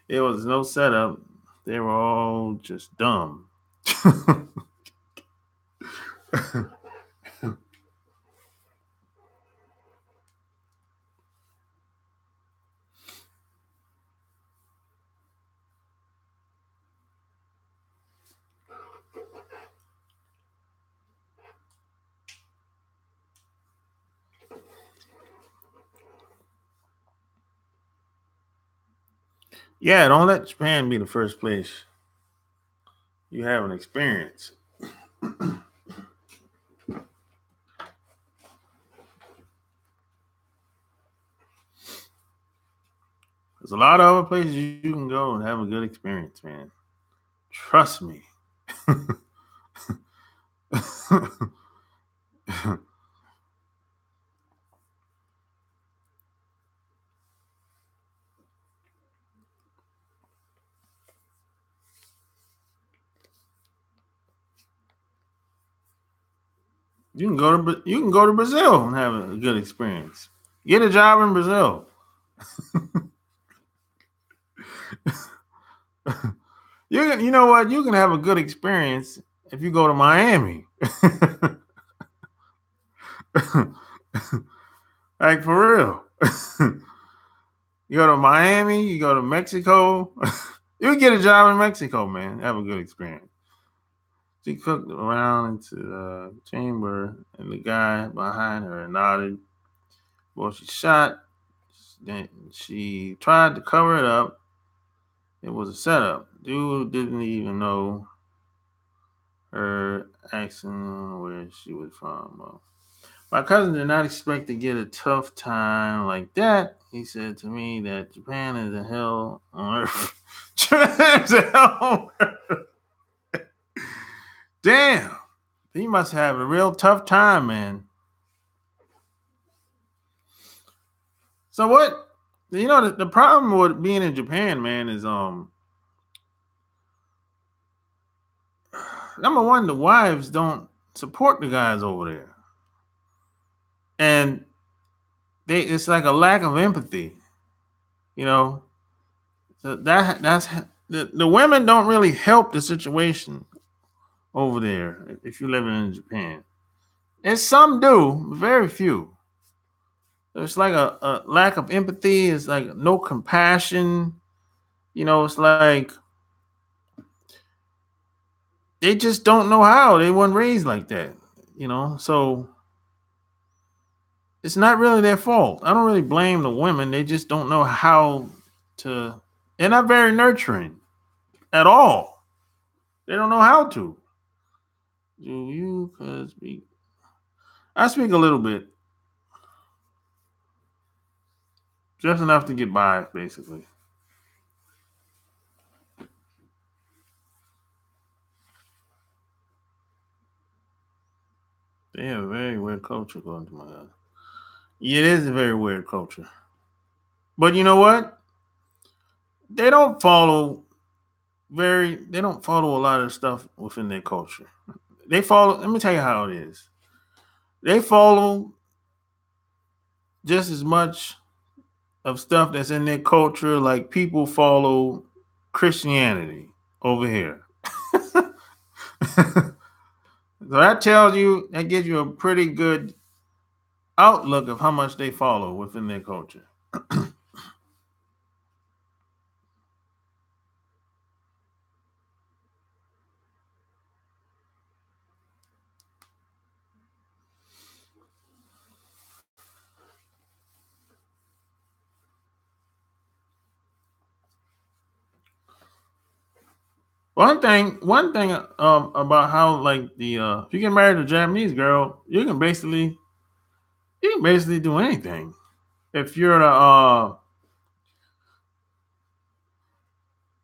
it was no setup. They were all just dumb. Yeah, don't let Japan be the first place you have an experience. Because There's a lot of other places you can go and have a good experience, man. Trust me. You can go to Brazil and have a good experience. Get a job in Brazil. You know what? You can have a good experience if you go to Miami. Like for real. You go to Miami, you go to Mexico. You get a job in Mexico, man. Have a good experience. She cooked around into the chamber, and the guy behind her nodded. Well, she shot. Then she tried to cover it up. It was a setup. Dude didn't even know her accent, where she was from. Well, my cousin did not expect to get a tough time like that. He said to me that Japan is a hell on earth. Japan is a hell on earth. Damn. He must have a real tough time, man. So what? You know, the problem with being in Japan, man, is number one, the wives don't support the guys over there. And it's like a lack of empathy. You know, so that's the women don't really help the situation over there if you're living in Japan. And some do, very few. It's like a lack of empathy. It's like no compassion. You know, it's like they just don't know how. They weren't raised like that. You know, so it's not really their fault. I don't really blame the women. They just don't know how to. They're not very nurturing at all. They don't know how to. Do you speak? I speak a little bit. Just enough to get by, basically. They have a very weird culture going to my house. Yeah, it is a very weird culture. But you know what? They don't follow a lot of stuff within their culture. They follow, let me tell you how it is. They follow just as much of stuff that's in their culture like people follow Christianity over here. So that gives you a pretty good outlook of how much they follow within their culture. One thing about how like the if you get married to a Japanese girl, you can basically do anything. If you're the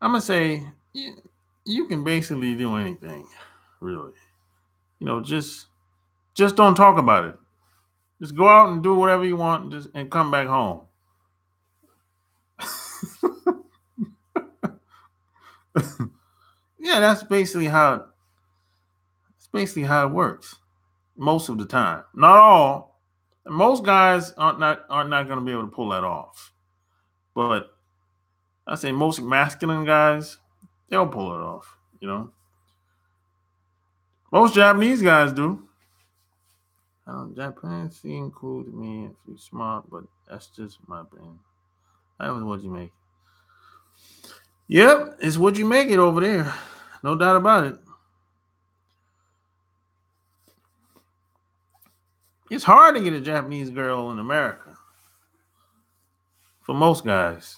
I'm gonna say you can basically do anything, really. You know, just don't talk about it. Just go out and do whatever you want, and come back home. Yeah, that's basically how it works most of the time. Not all. Most guys aren't not going to be able to pull that off. But I say most masculine guys, they'll pull it off. You know, most Japanese guys do. Japan seem cool to me if you're smart, but that's just my opinion. That was what you make. Yep, it's what you make it over there. No doubt about it. It's hard to get a Japanese girl in America. For most guys.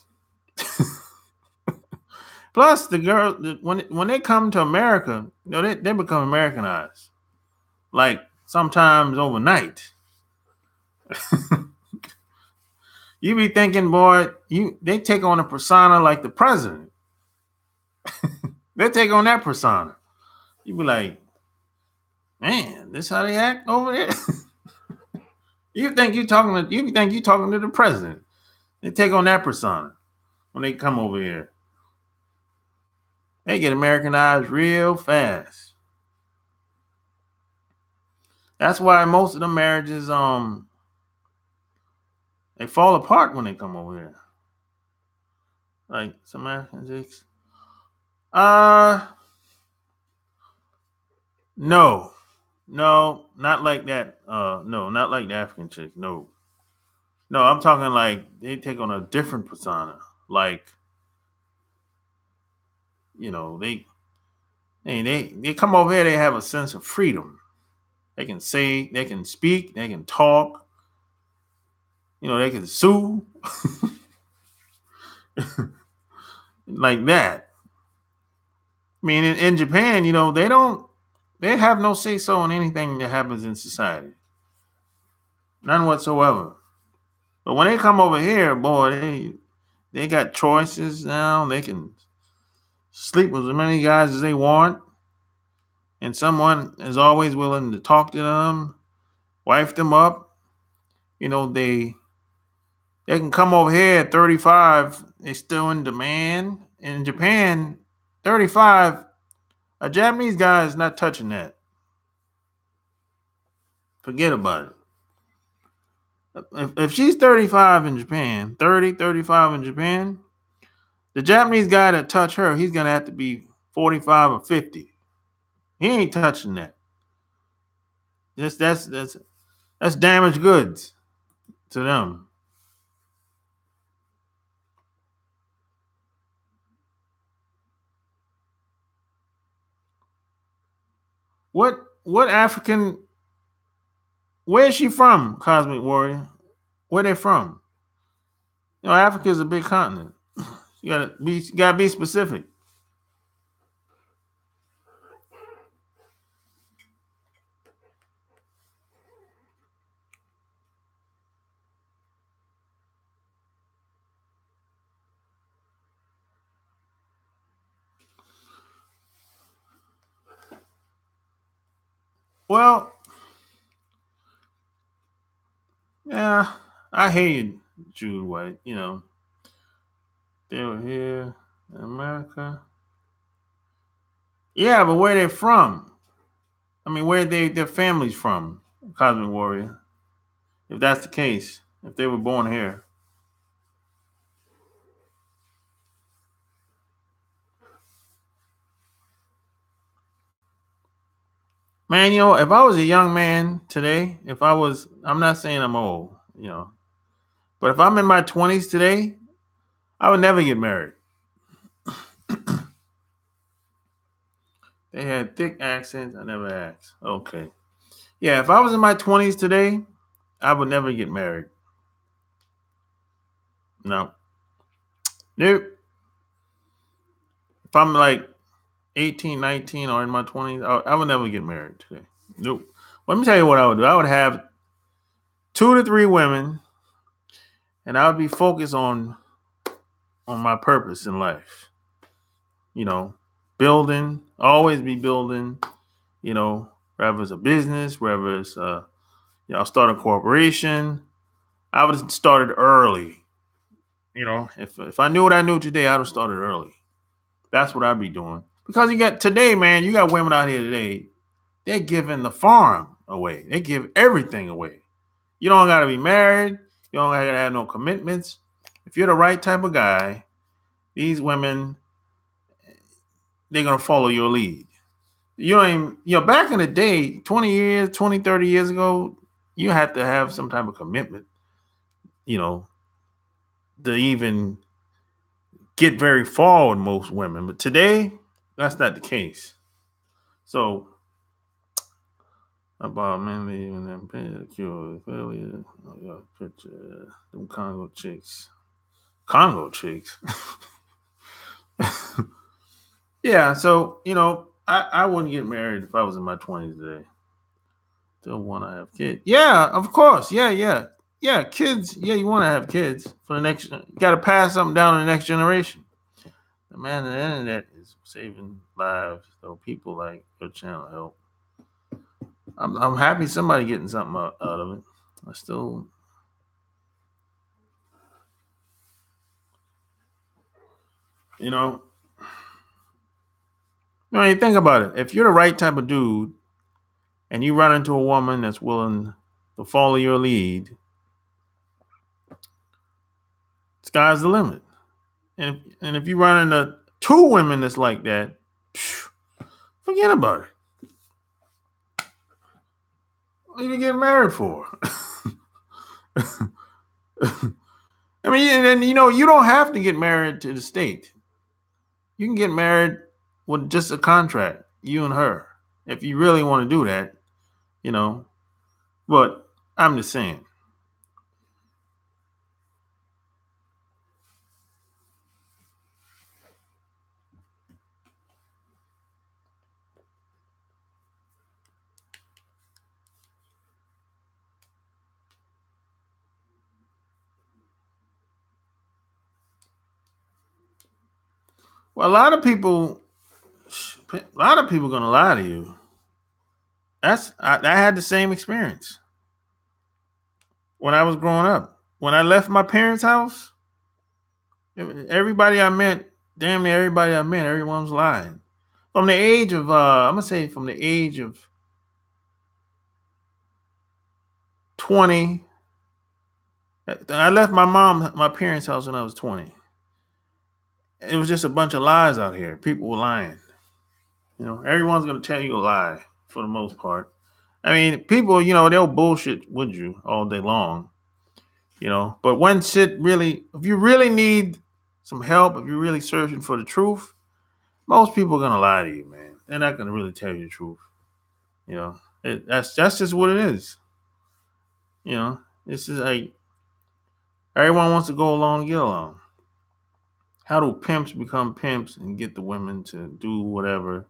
Plus, the girl when they come to America, you know, they become Americanized, like sometimes overnight. You be thinking, boy, they take on a persona like the president. They take on that persona. You be like, man, this how they act over there. You think you talking to the president. They take on that persona when they come over here. They get Americanized real fast. That's why most of the marriages they fall apart when they come over here. Like some Americans. No. No, not like that. No, not like the African chick. No. No, I'm talking like they take on a different persona. Like, you know, they come over here, they have a sense of freedom. They can say, they can speak, they can talk, they can sue. Like that. I mean, in Japan, they have no say so on anything that happens in society. None whatsoever. But when they come over here, boy, they got choices now. They can sleep with as many guys as they want. And someone is always willing to talk to them, wife them up. They can come over here at 35, they still in demand. In Japan, 35, a Japanese guy is not touching that. Forget about it. If she's 35 in Japan, 30, 35 in Japan, the Japanese guy that touch her, he's going to have to be 45 or 50. He ain't touching that. That's damaged goods to them. What African? Where is she from, Cosmic Warrior? Where they from? Africa is a big continent. You gotta be specific. Well, yeah, I hated Jude White. They were here in America. Yeah, but where they from? I mean, where their families from? Cosmic Warrior. If that's the case, if they were born here. Man, if I was a young man today, I'm not saying I'm old, but if I'm in my 20s today, I would never get married. They had thick accents. I never asked. Okay. Yeah, if I was in my 20s today, I would never get married. No. Nope. If I'm like 18, 19, or in my 20s, I would never get married today. Nope. Let me tell you what I would do. I would have 2 to 3 women, and I would be focused on my purpose in life. Building, always be building, whether it's a business, whether it's I'll start a corporation. I would have started early. If I knew what I knew today, I'd have started early. That's what I'd be doing. Because you got women out here today, they're giving the farm away. They give everything away. You don't got to be married. You don't got to have no commitments. If you're the right type of guy, these women, they're going to follow your lead. Back in the day, 20, 30 years ago, you had to have some type of commitment, to even get very far with most women. But today, that's not the case. So, about mainly even them pedicure failure, picture them Congo chicks. Congo chicks. Yeah, so I wouldn't get married if I was in my 20s today. Still want to have kids. Yeah, of course. Yeah. Yeah, kids. Yeah, you want to have kids for the next. You got to pass something down to the next generation. The man, the internet is saving lives. So people like your channel help. I'm happy somebody getting something out of it. I still, you know, you think about it. If you're the right type of dude and you run into a woman that's willing to follow your lead, sky's the limit. And if you run into two women that's like that, forget about it. What are you getting married for? I mean, and then, you don't have to get married to the state. You can get married with just a contract, you and her, if you really want to do that, you know. But I'm just saying. Well, a lot of people gonna lie to you. I had the same experience when I was growing up. When I left my parents' house, everybody I met, damn near everybody I met, everyone was lying. From the age of, I'm gonna say, from the age of 20. I left my parents' house when I was 20. It was just a bunch of lies out here. People were lying. Everyone's gonna tell you a lie for the most part. I mean, people, they'll bullshit with you all day long. But when shit really, if you really need some help, if you're really searching for the truth, most people are gonna lie to you, man. They're not gonna really tell you the truth. That's just what it is. This is like everyone wants to go along and get along. How do pimps become pimps and get the women to do whatever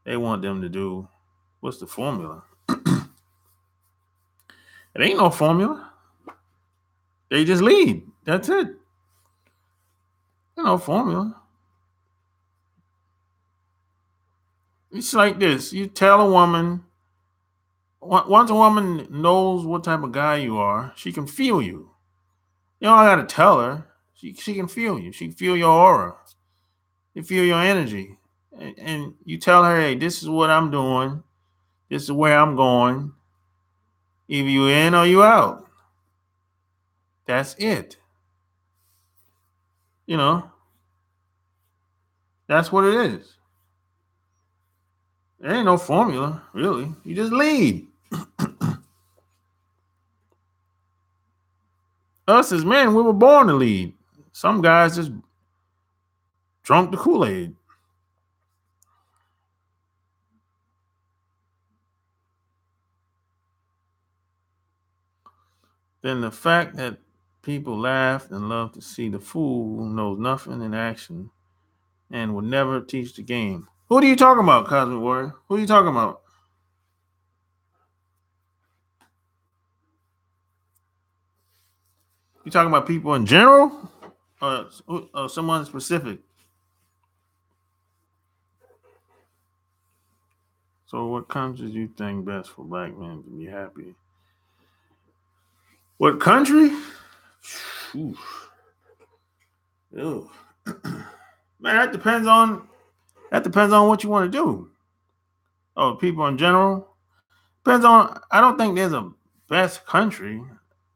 they want them to do? What's the formula? It ain't no formula. They just lead. That's it. There's no formula. It's like this. You tell a woman, once a woman knows what type of guy you are, she can feel you. You don't got to tell her. She can feel you. She can feel your aura. You feel your energy. And you tell her, hey, this is what I'm doing. This is where I'm going. Either you in or you out. That's it. That's what it is. There ain't no formula, really. You just lead. Us as men, we were born to lead. Some guys just drunk the Kool-Aid. Then the fact that people laugh and love to see the fool who knows nothing in action and will never teach the game. Who are you talking about, Cosmic Warrior? Who are you talking about? You talking about people in general, or someone specific? So, what countries do you think best for black men to be happy? What country? Oof. Ew. Man, that depends on what you want to do. Oh, people in general. Depends on. I don't think there's a best country.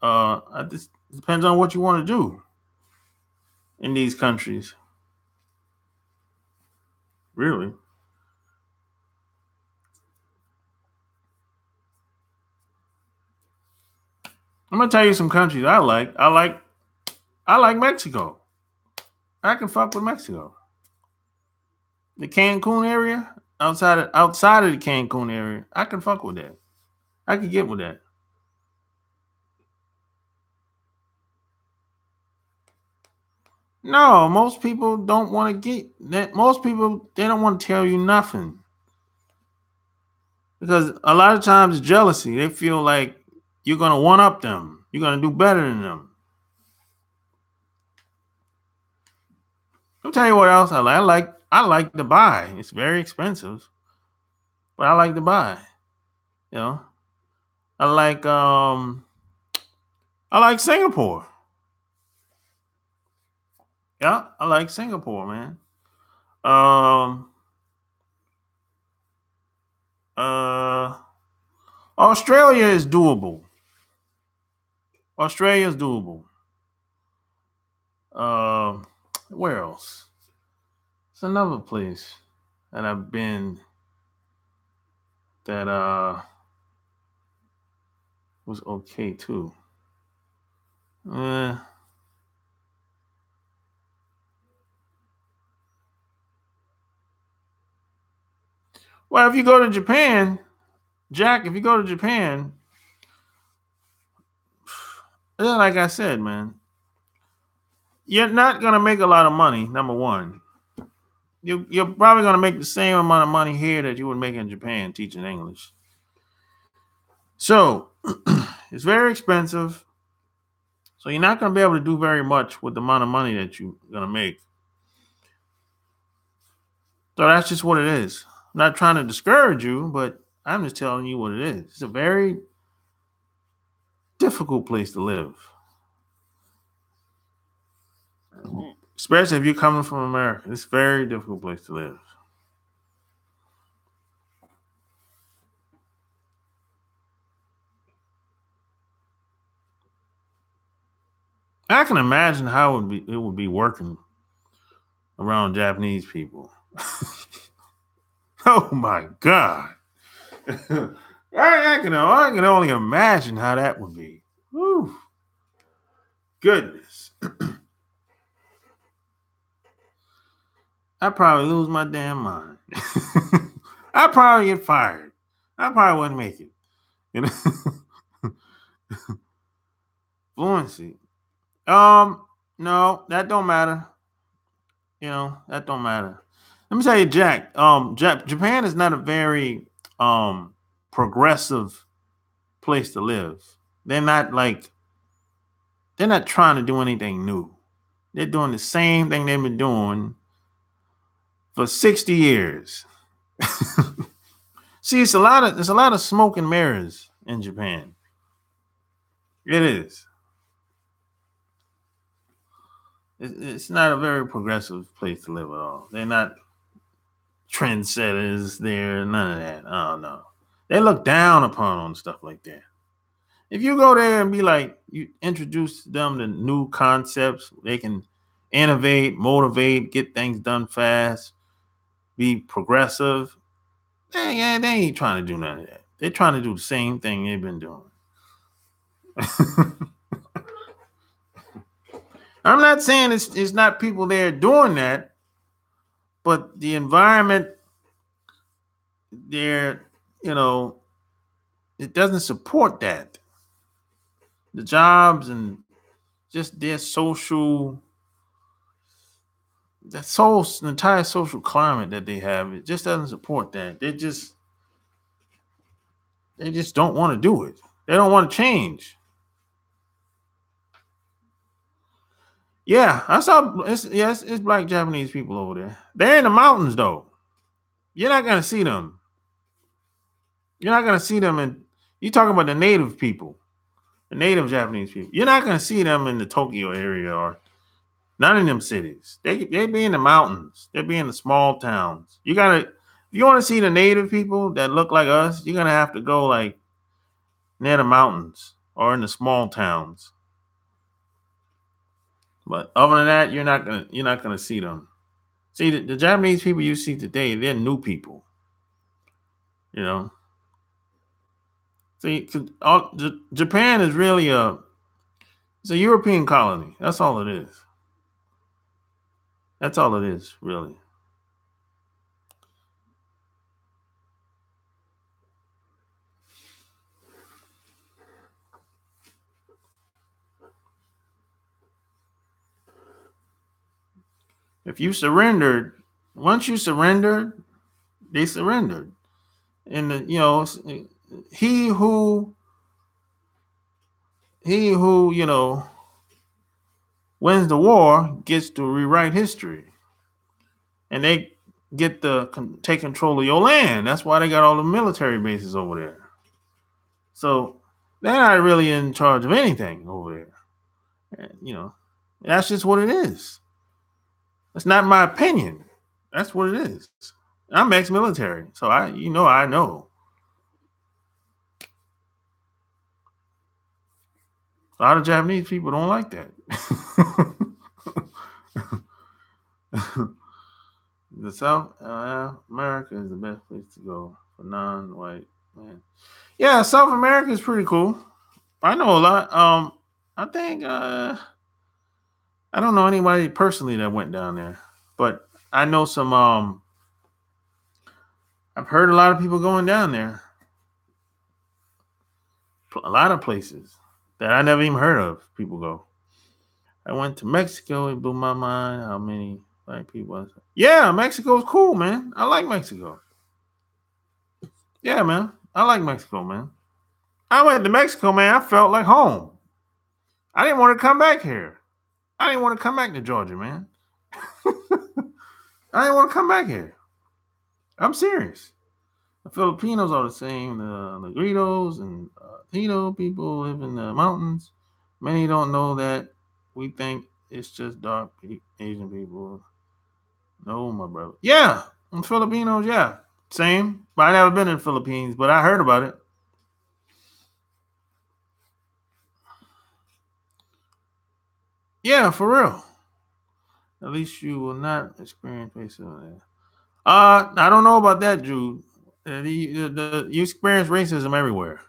It just depends on what you want to do in these countries. Really. I'm gonna tell you some countries I like. I like Mexico. I can fuck with Mexico. The Cancun area, outside of the Cancun area, I can fuck with that. I can get with that. No, most people don't want to get that. Most people, they don't want to tell you nothing because a lot of times it's jealousy. They feel like you're gonna one up them. You're gonna do better than them. I'll tell you what else I like. I like Dubai. It's very expensive, but I like Dubai. You know, I like Singapore. Yeah, I like Singapore, man. Um, uh, Australia is doable. Australia is doable. Um, where else? It's another place that I've been that was okay too. Uh, well, if you go to Japan, Jack, if you go to Japan, like I said, man, you're not gonna make a lot of money. Number one, you're probably gonna make the same amount of money here that you would make in Japan teaching English. So it's very expensive. So you're not gonna be able to do very much with the amount of money that you're gonna make. So that's just what it is. I'm not trying to discourage you, but I'm just telling you what it is. It's a very difficult place to live, especially if you're coming from America. It's a very difficult place to live. I can imagine how it would be working around Japanese people. Oh my God. I can only imagine how that would be. Whew. Goodness. I'd probably lose my damn mind. I'd probably get fired. I probably wouldn't make it. You know? Fluency. No, that don't matter. That don't matter. Let me tell you, Jack. Japan is not a very progressive place to live. They're not trying to do anything new. They're doing the same thing they've been doing for 60 years. See, there's a lot of smoke and mirrors in Japan. It is. It's not a very progressive place to live at all. They're not trendsetters there, none of that. Oh no. They look down upon on stuff like that. If you go there and be like, you introduce them to new concepts, they can innovate, motivate, get things done fast, be progressive. They ain't trying to do none of that. They're trying to do the same thing they've been doing. I'm not saying it's not people there doing that, but the environment there, it doesn't support that. The jobs and just their entire social climate that they have, it just doesn't support that. They just don't want to do it. They don't want to change. Yeah, I saw. It's black Japanese people over there. They're in the mountains though. You're not gonna see them. You're not gonna see them in. You talking about the native people, the native Japanese people. You're not gonna see them in the Tokyo area or none of them cities. They be in the mountains. They be in the small towns. If you want to see the native people that look like us, you're gonna have to go like near the mountains or in the small towns. But other than that, you're not gonna see them. See, the Japanese people you see today, they're new people. See, Japan is really it's a European colony. That's all it is. That's all it is, really. If you surrendered, once you surrendered, they surrendered. And he who he who, wins the war gets to rewrite history. And they get to take control of your land. That's why they got all the military bases over there. So they're not really in charge of anything over there. And, that's just what it is. That's not my opinion. That's what it is. I'm ex-military, so I know. A lot of Japanese people don't like that. The South America is the best place to go for non-white man. Yeah, South America is pretty cool. I know a lot. I think I don't know anybody personally that went down there, but I know some. I've heard a lot of people going down there. A lot of places that I never even heard of. People go. I went to Mexico. It blew my mind how many black people. Yeah, Mexico's cool, man. I like Mexico. Yeah, man. I like Mexico, man. I went to Mexico, man. I felt like home. I didn't want to come back here. I didn't want to come back to Georgia, man. I didn't want to come back here. I'm serious. The Filipinos are the same. The Negritos and Tito people live in the mountains. Many don't know that. We think it's just dark Asian people. No, my brother. Yeah, and Filipinos, yeah. Same. But I never been in the Philippines, but I heard about it. Yeah, for real. At least you will not experience racism. I don't know about that, Jude. You experience racism everywhere,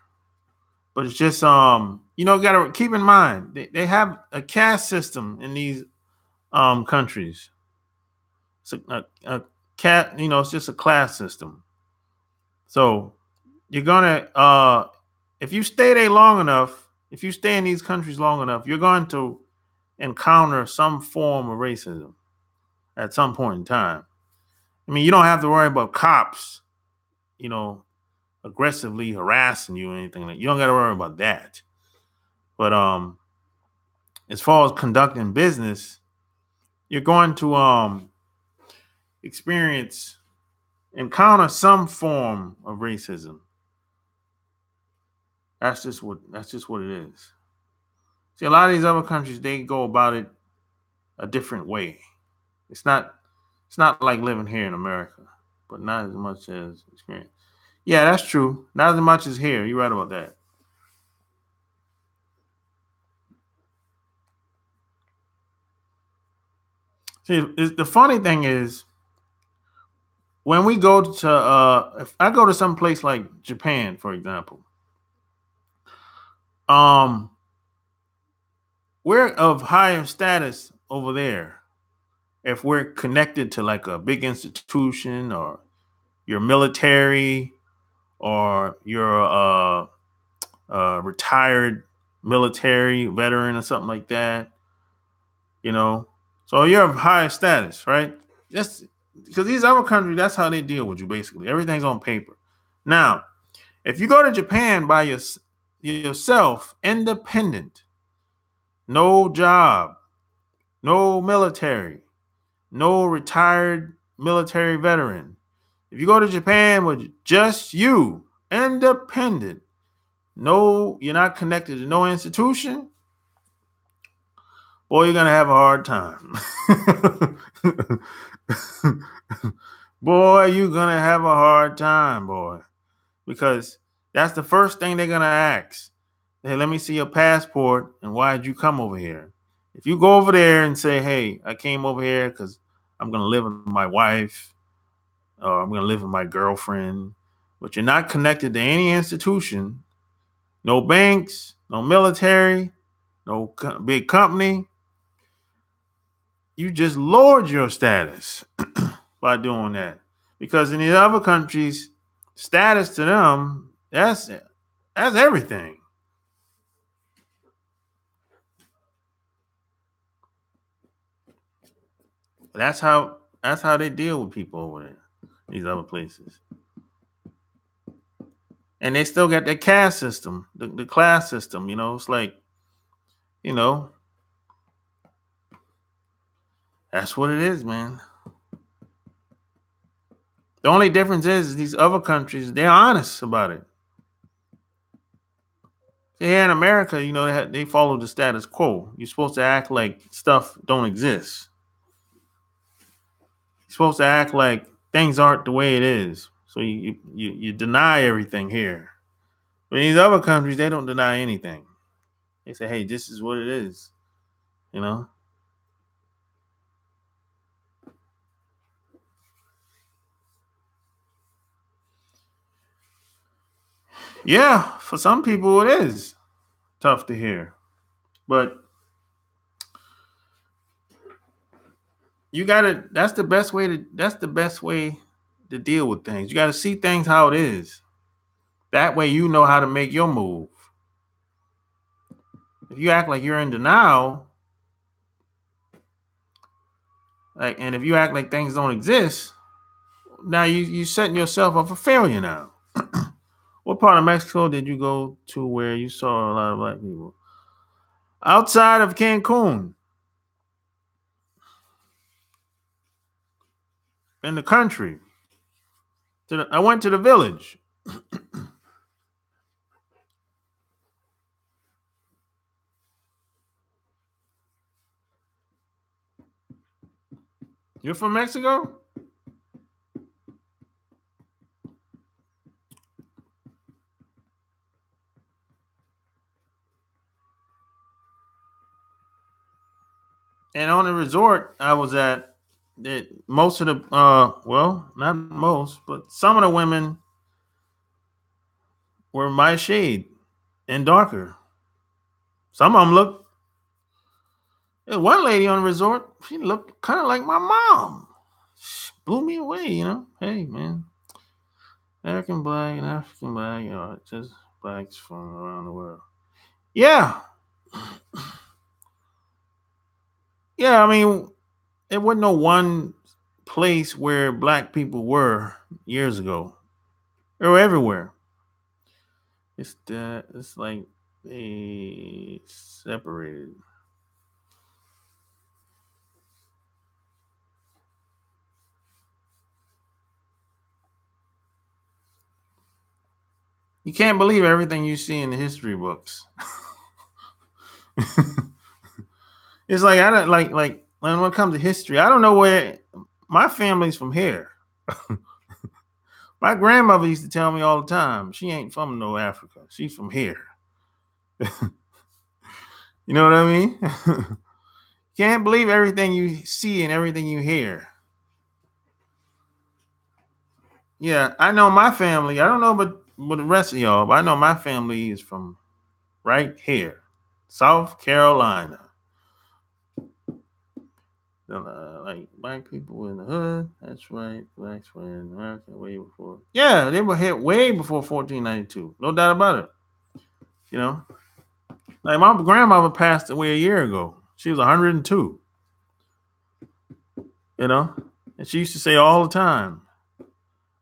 but it's just gotta keep in mind they have a caste system in these countries. It's it's just a class system. So you're gonna if you stay there long enough, if you stay in these countries long enough, you're going to encounter some form of racism at some point in time. I mean, you don't have to worry about cops, aggressively harassing you or anything like. You don't got to worry about that. But as far as conducting business, you're going to encounter some form of racism. That's just what it is. See, a lot of these other countries, they go about it a different way. It's not like living here in America, but not as much as experience. Yeah, that's true. Not as much as here. You're right about that. See, the funny thing is, when we go to, if I go to some place like Japan, for example, um, we're of higher status over there if we're connected to like a big institution or your military or you're retired military veteran or something like that, So you're of higher status, right? Just because these other countries, that's how they deal with you. Basically, everything's on paper. Now, if you go to Japan by yourself, independent, no job, no military, no retired military veteran. If you go to Japan with just you, independent, no, you're not connected to no institution, boy, you're gonna have a hard time. Boy, you're gonna have a hard time, boy. Because that's the first thing they're gonna ask. Hey, let me see your passport and why did you come over here? If you go over there and say, hey, I came over here because I'm gonna live with my wife or I'm gonna live with my girlfriend, but you're not connected to any institution, no banks, no military, no big company, you just lowered your status by doing that. Because in the other countries, status to them, that's everything. That's how they deal with people over there, these other places. And they still got that caste system, the class system. It's like You know, that's what it is, man. The only difference is these other countries, they're honest about it. Here in America, they follow the status quo. You're supposed to act like stuff don't exist. You're supposed to act like things aren't the way it is. So you deny everything here. But in these other countries, they don't deny anything. They say, hey, this is what it is. You know? Yeah, for some people it is tough to hear. But you gotta that's the best way to deal with things. You gotta see things how it is. That way you know how to make your move. If you act like you're in denial, and if you act like things don't exist, now you setting yourself up for failure now. What part of Mexico did you go to where you saw a lot of black people? Outside of Cancun, in the country. I went to the village. You're from Mexico? And on the resort I was at, most of the well, not most, but some of the women were my shade and darker. Some of them looked. There was one lady on the resort. She looked kind of like my mom. She blew me away. Hey man, American black and African black. Just blacks from around the world. Yeah, yeah. I mean, there wasn't no one place where black people were years ago. They were everywhere. It's like they separated. You can't believe everything you see in the history books. It's like I don't like when it comes to history. I don't know where my family's from here. My grandmother used to tell me all the time, she ain't from no Africa. She's from here. You know what I mean? Can't believe everything you see and everything you hear. Yeah, I know my family. I don't know but the rest of y'all, but I know my family is from right here, South Carolina. Like black people in the hood. That's right. Blacks were in America way before. Yeah, they were here way before 1492. No doubt about it. You know, like my grandmother passed away a year ago. She was 102. You know, and she used to say all the time,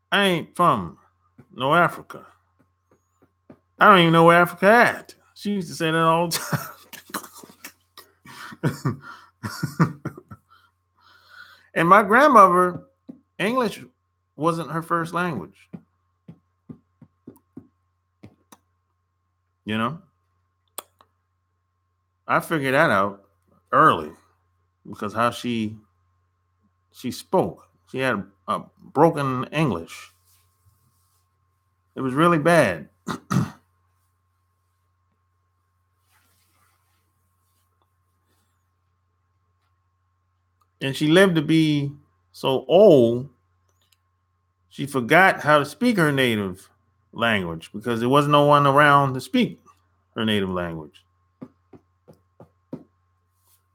"I ain't from no Africa. I don't even know where Africa at." She used to say that all the time. And my grandmother, English wasn't her first language. You know, I figured that out early because how she spoke. She had a broken English. It was really bad. And she lived to be so old, she forgot how to speak her native language because there was no one around to speak her native language.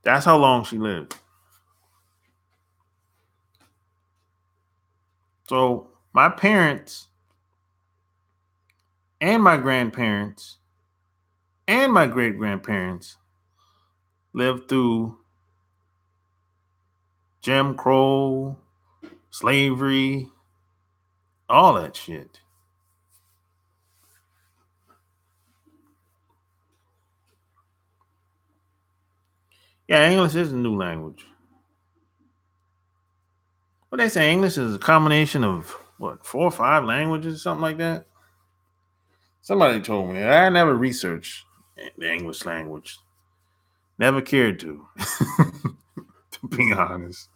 That's how long she lived. So my parents and my grandparents and my great grandparents lived through Jim Crow, slavery, all that shit. Yeah, English is a new language. What they say, English is a combination of what, 4 or 5 languages, something like that. Somebody told me. I never researched the English language. Never cared to. To be honest.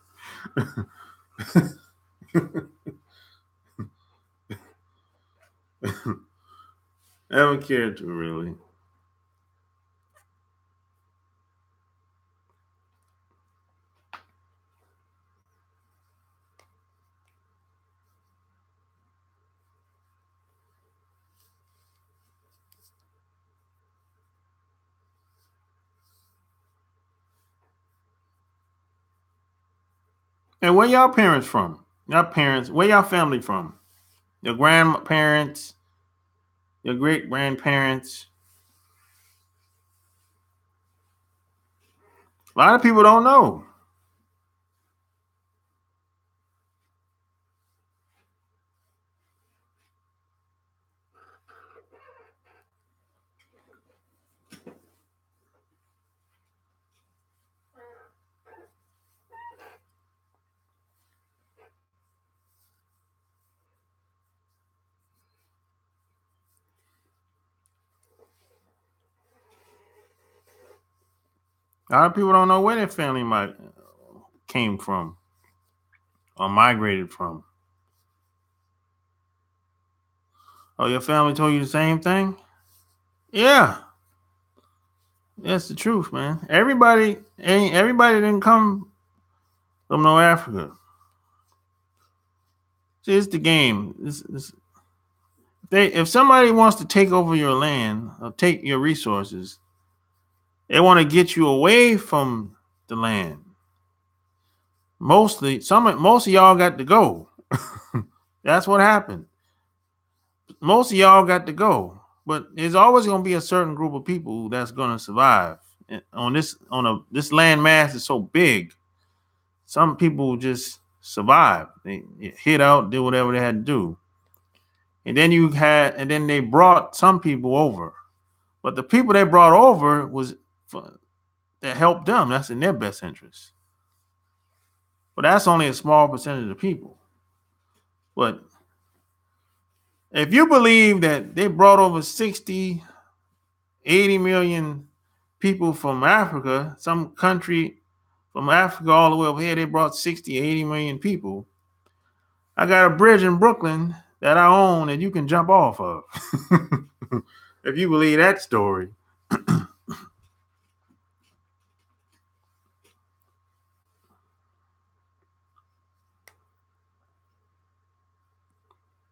Never cared to really. And where y'all parents from? Y'all parents, where y'all family from? Your grandparents, your great grandparents. A lot of people don't know. A lot of people don't know where their family might came from or migrated from. Oh, your family told you the same thing? Yeah, that's the truth, man. Everybody didn't come from no Africa. See, it's the game. If somebody wants to take over your land or take your resources, they want to get you away from the land. Most of y'all got to go. That's what happened. Most of y'all got to go, but there's always going to be a certain group of people that's going to survive. This land mass is so big. Some people just survive. They hit out, did whatever they had to do, and then they brought some people over. But the people they brought over that helped them. That's in their best interest. But that's only a small percentage of people. But if you believe that they brought over 60, 80 million people from Africa, some country from Africa all the way over here, they brought 60, 80 million people. I got a bridge in Brooklyn that I own that you can jump off of. If you believe that story.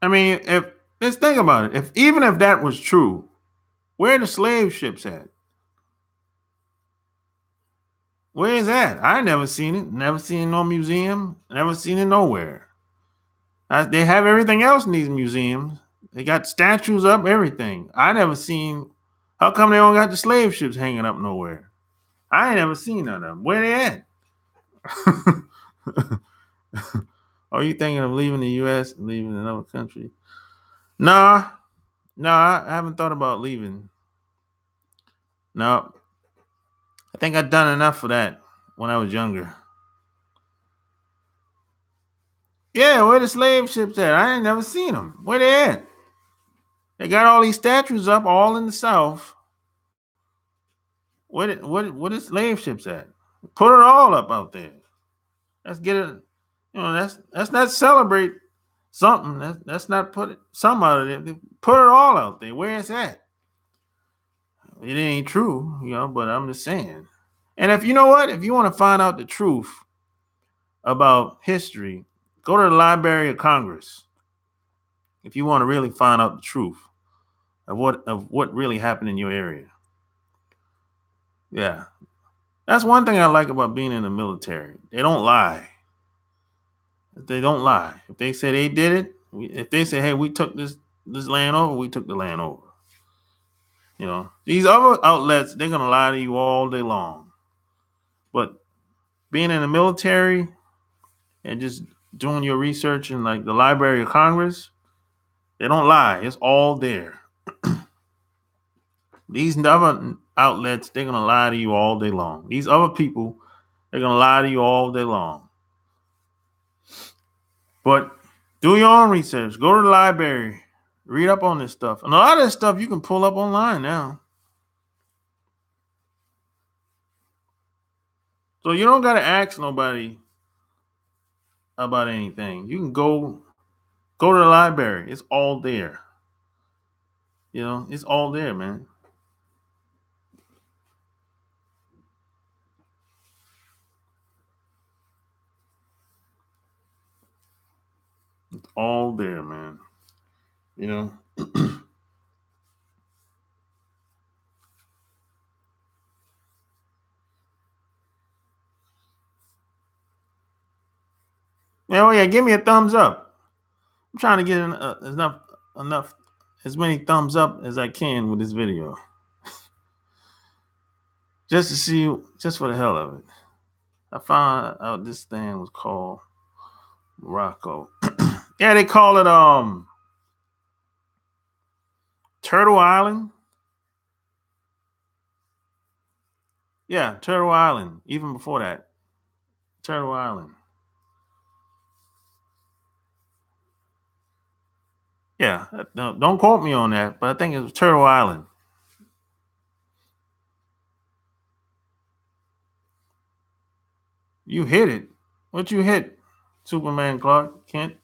I mean, let's think about it. Even if that was true, where are the slave ships at? Where is that? I never seen it. Never seen it in no museum. Never seen it nowhere. They have everything else in these museums. They got statues up, everything. I never seen. How come they don't got the slave ships hanging up nowhere? I ain't never seen none of them. Where they at? Are you thinking of leaving the U.S. and leaving another country? Nah, I haven't thought about leaving. No, I think I've done enough for that when I was younger. Yeah, where the slave ships at? I ain't never seen them. Where they at? They got all these statues up, all in the South. What the slave ships at? Put it all up out there. Let's get it. Let's not celebrate something. Let's not put some out of it. Put it all out there. Where it's at. It ain't true, but I'm just saying. And if you know what, if you want to find out the truth about history, go to the Library of Congress. If you want to really find out the truth of what really happened in your area. Yeah. That's one thing I like about being in the military. They don't lie. They don't lie. If they say they did it, if they say, hey, we took this land over, we took the land over. These other outlets, they're going to lie to you all day long. But being in the military and just doing your research in like the Library of Congress, they don't lie. It's all there. These other outlets, they're gonna lie to you all day long. These other people, they're gonna lie to you all day long. But do your own research. Go to the library. Read up on this stuff. And a lot of this stuff you can pull up online now. So you don't gotta ask nobody about anything. You can go to the library. It's all there. You know, it's all there, man. It's all there, man. You know. Oh yeah, give me a thumbs up. I'm trying to get enough as many thumbs up as I can with this video. Just to see, just for the hell of it. I found out this thing was called Morocco. Yeah, they call it Turtle Island. Yeah, Turtle Island. Even before that, Turtle Island. Yeah, don't quote me on that, but I think it was Turtle Island. You hit it. What you hit, Superman Clark Kent?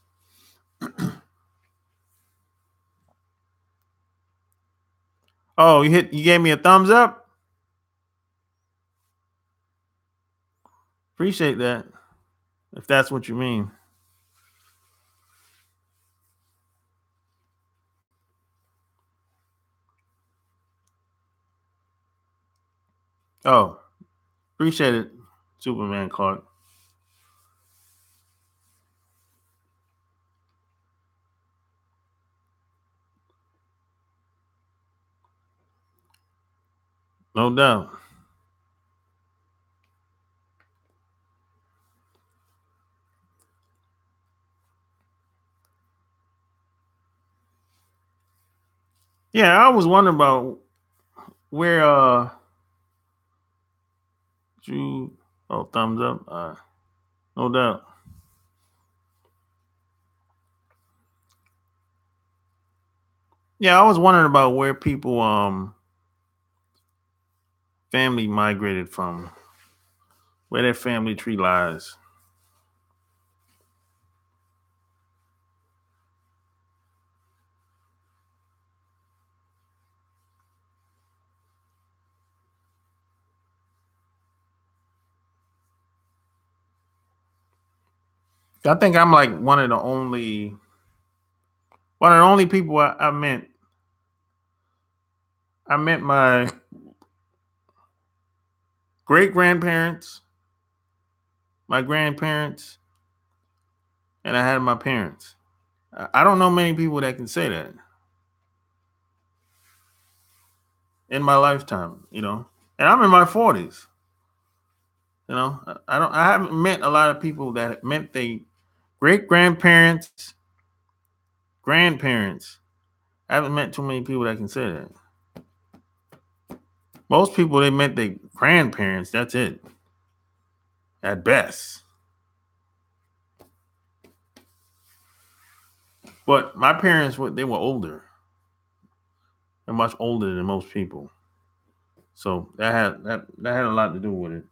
Oh, you gave me a thumbs up? Appreciate that. If that's what you mean. Oh, appreciate it, Superman Clark. No doubt. Yeah, I was wondering about where you thumbs up. No doubt. Yeah, I was wondering about where people family migrated from, where their family tree lies. I think I'm like one of the only people I met. I met my great grandparents, my grandparents, and I had my parents. I don't know many people that can say that in my lifetime, you know. And I'm in my 40s. You know, I haven't met a lot of people that met their great grandparents, grandparents. I haven't met too many people that can say that. Most people, they met their grandparents. That's it. At best. But my parents, they were older. They're much older than most people. So that had a lot to do with it.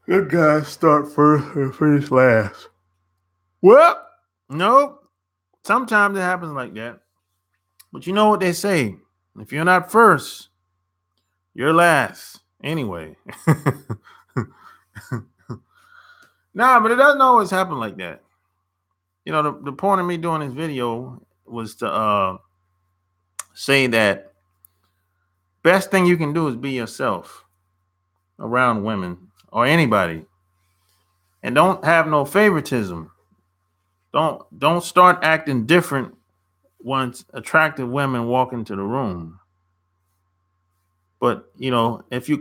Good guys start first and finish last. Well, nope. Sometimes it happens like that. But you know what they say? If you're not first, you're last. Anyway. Nah, but it doesn't always happen like that. You know, the point of me doing this video was to say that best thing you can do is be yourself around women or anybody. And don't have no favoritism. Don't start acting different once attractive women walk into the room. But you know, if you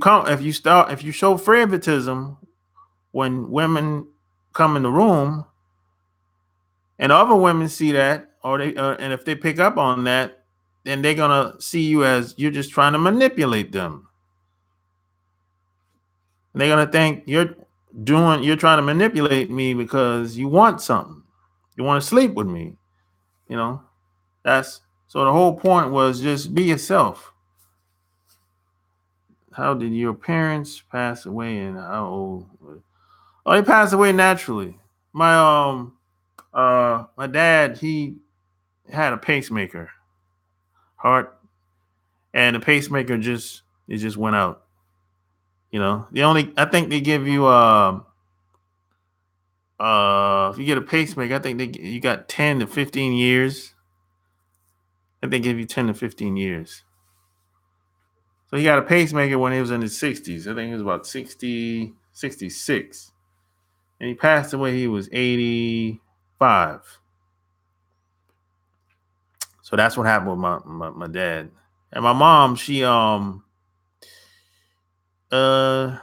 show favoritism when women come in the room, and other women see that, or and if they pick up on that, then they're gonna see you as you're just trying to manipulate them. And they're gonna think you're trying to manipulate me because you want something. You want to sleep with me. You know, that's so the whole point was just be yourself. How did your parents pass away and how old? Oh, they passed away naturally. My dad, he had a pacemaker, heart, and the pacemaker just went out. I think they give you if you get a pacemaker, I think you got 10 to 15 years. I think they give you 10 to 15 years. So he got a pacemaker when he was in his 60s. I think he was about 60, 66. And he passed away, he was 85. So that's what happened with my dad. And my mom, uh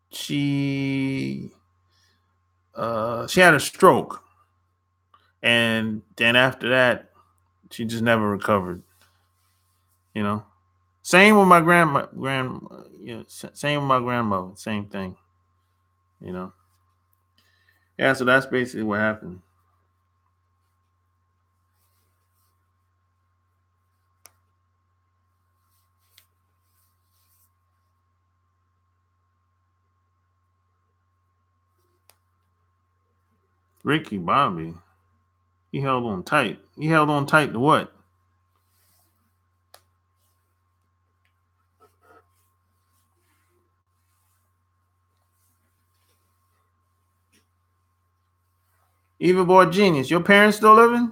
she she had a stroke. And then after that, she just never recovered. You know? Same with my same with my grandmother, same thing. You know. Yeah, so that's basically what happened. Ricky Bobby, he held on tight. He held on tight to what? Evil Boy Genius. Your parents still living?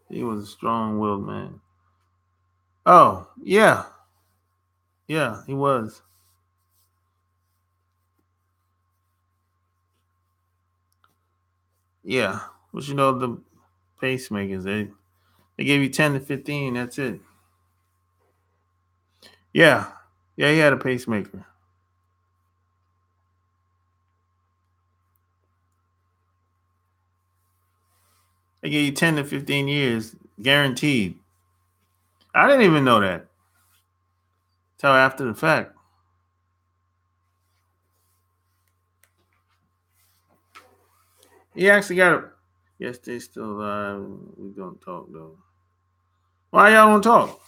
He was a strong-willed man. Oh, yeah. Yeah, he was. Yeah. But the pacemakers, they gave you 10 to 15, that's it. Yeah. Yeah, he had a pacemaker. They gave you 10 to 15 years, guaranteed. I didn't even know that till after the fact. He actually got a. Yes, they still alive. We don't talk though. Why y'all don't talk?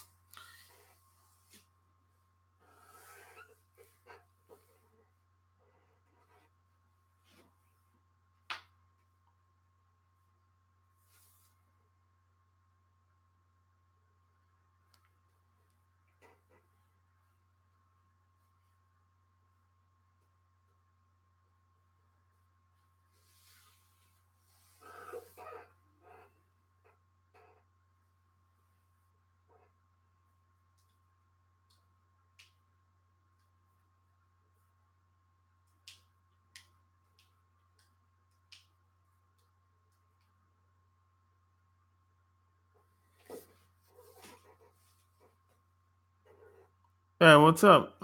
Yeah, what's up?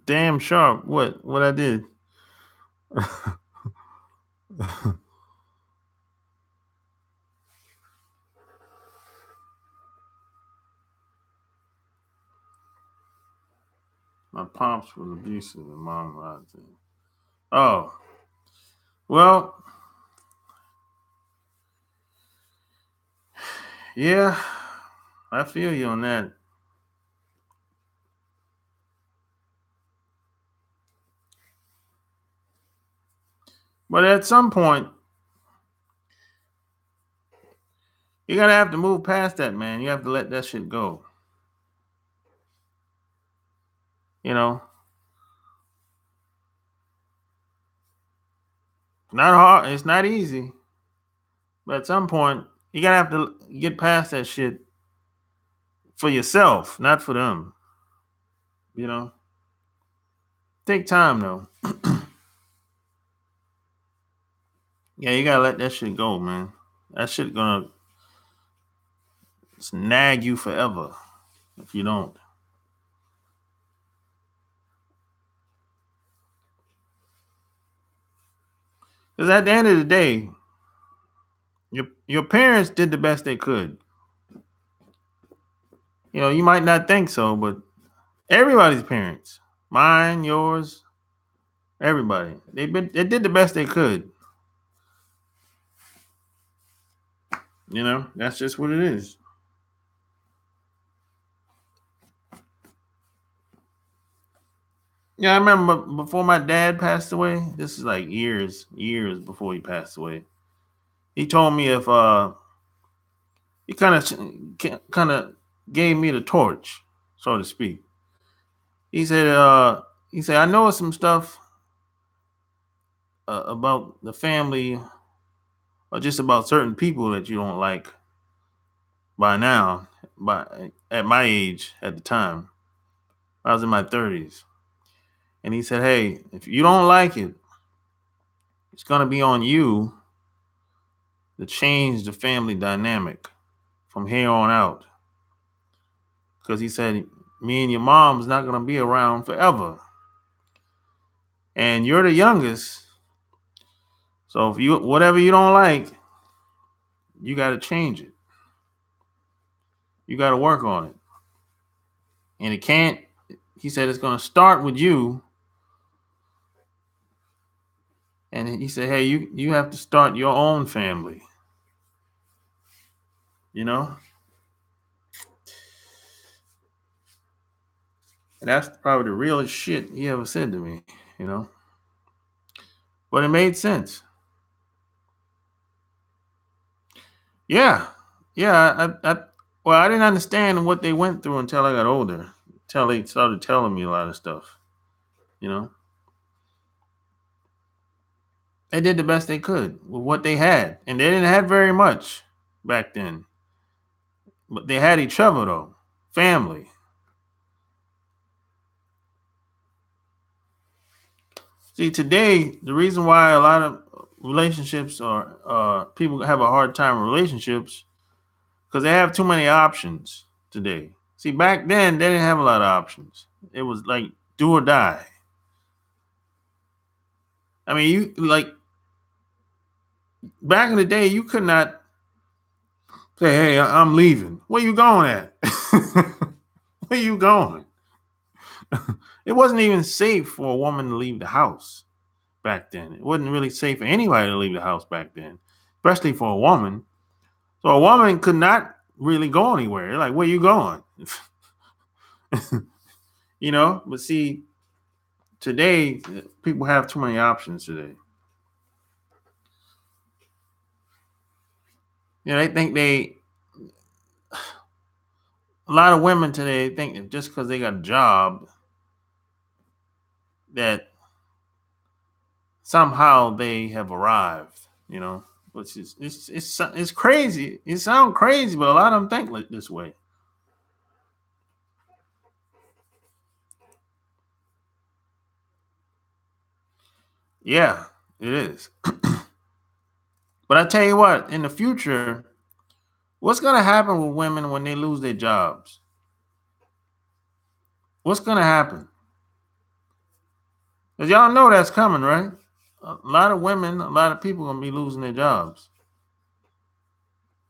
Damn sharp. What? What I did? My pops was abusive and mom lied to me. Oh, well, yeah, I feel you on that. But at some point, you gotta have to move past that, man. You have to let that shit go. You know, not hard. It's not easy. But at some point, you gotta have to get past that shit for yourself, not for them. You know, take time though. Yeah, you gotta let that shit go, man. That shit gonna nag you forever if you don't. Because at the end of the day, your parents did the best they could. You know, you might not think so, but everybody's parents, mine, yours, everybody, they did the best they could. You know, that's just what it is. Yeah, I remember before my dad passed away. This is like years before he passed away. He told me if he kind of gave me the torch, so to speak. He said I know some stuff about the family or just about certain people that you don't like by now, by at my age at the time. I was in my 30s. And he said, "Hey, if you don't like it, it's going to be on you to change the family dynamic from here on out." Because he said, "Me and your mom's not going to be around forever. And you're the youngest. So if you whatever you don't like, you got to change it. You got to work on it. And it can't," he said, "it's going to start with you." And he said, "Hey, you have to start your own family." You know? And that's probably the realest shit he ever said to me, you know? But it made sense. Yeah. Yeah. Well, I didn't understand what they went through until I got older, until they started telling me a lot of stuff, you know? They did the best they could with what they had. And they didn't have very much back then. But they had each other, though. Family. See, today, the reason why a lot of relationships or people have a hard time with relationships because they have too many options today. See, back then, they didn't have a lot of options. It was like do or die. I mean, you like back in the day, you could not say, "Hey, I'm leaving." Where you going at? Where you going? It wasn't even safe for a woman to leave the house back then. It wasn't really safe for anybody to leave the house back then, especially for a woman. So a woman could not really go anywhere. They're like, "Where you going?" You know, but see, today people have too many options today. You know, they think a lot of women today think that just because they got a job that somehow they have arrived, you know, which is it's crazy. It sounds crazy, but a lot of them think like this way. Yeah, it is. But I tell you what, in the future, what's gonna happen with women when they lose their jobs? What's gonna happen? Because y'all know that's coming, right? A lot of women, a lot of people gonna be losing their jobs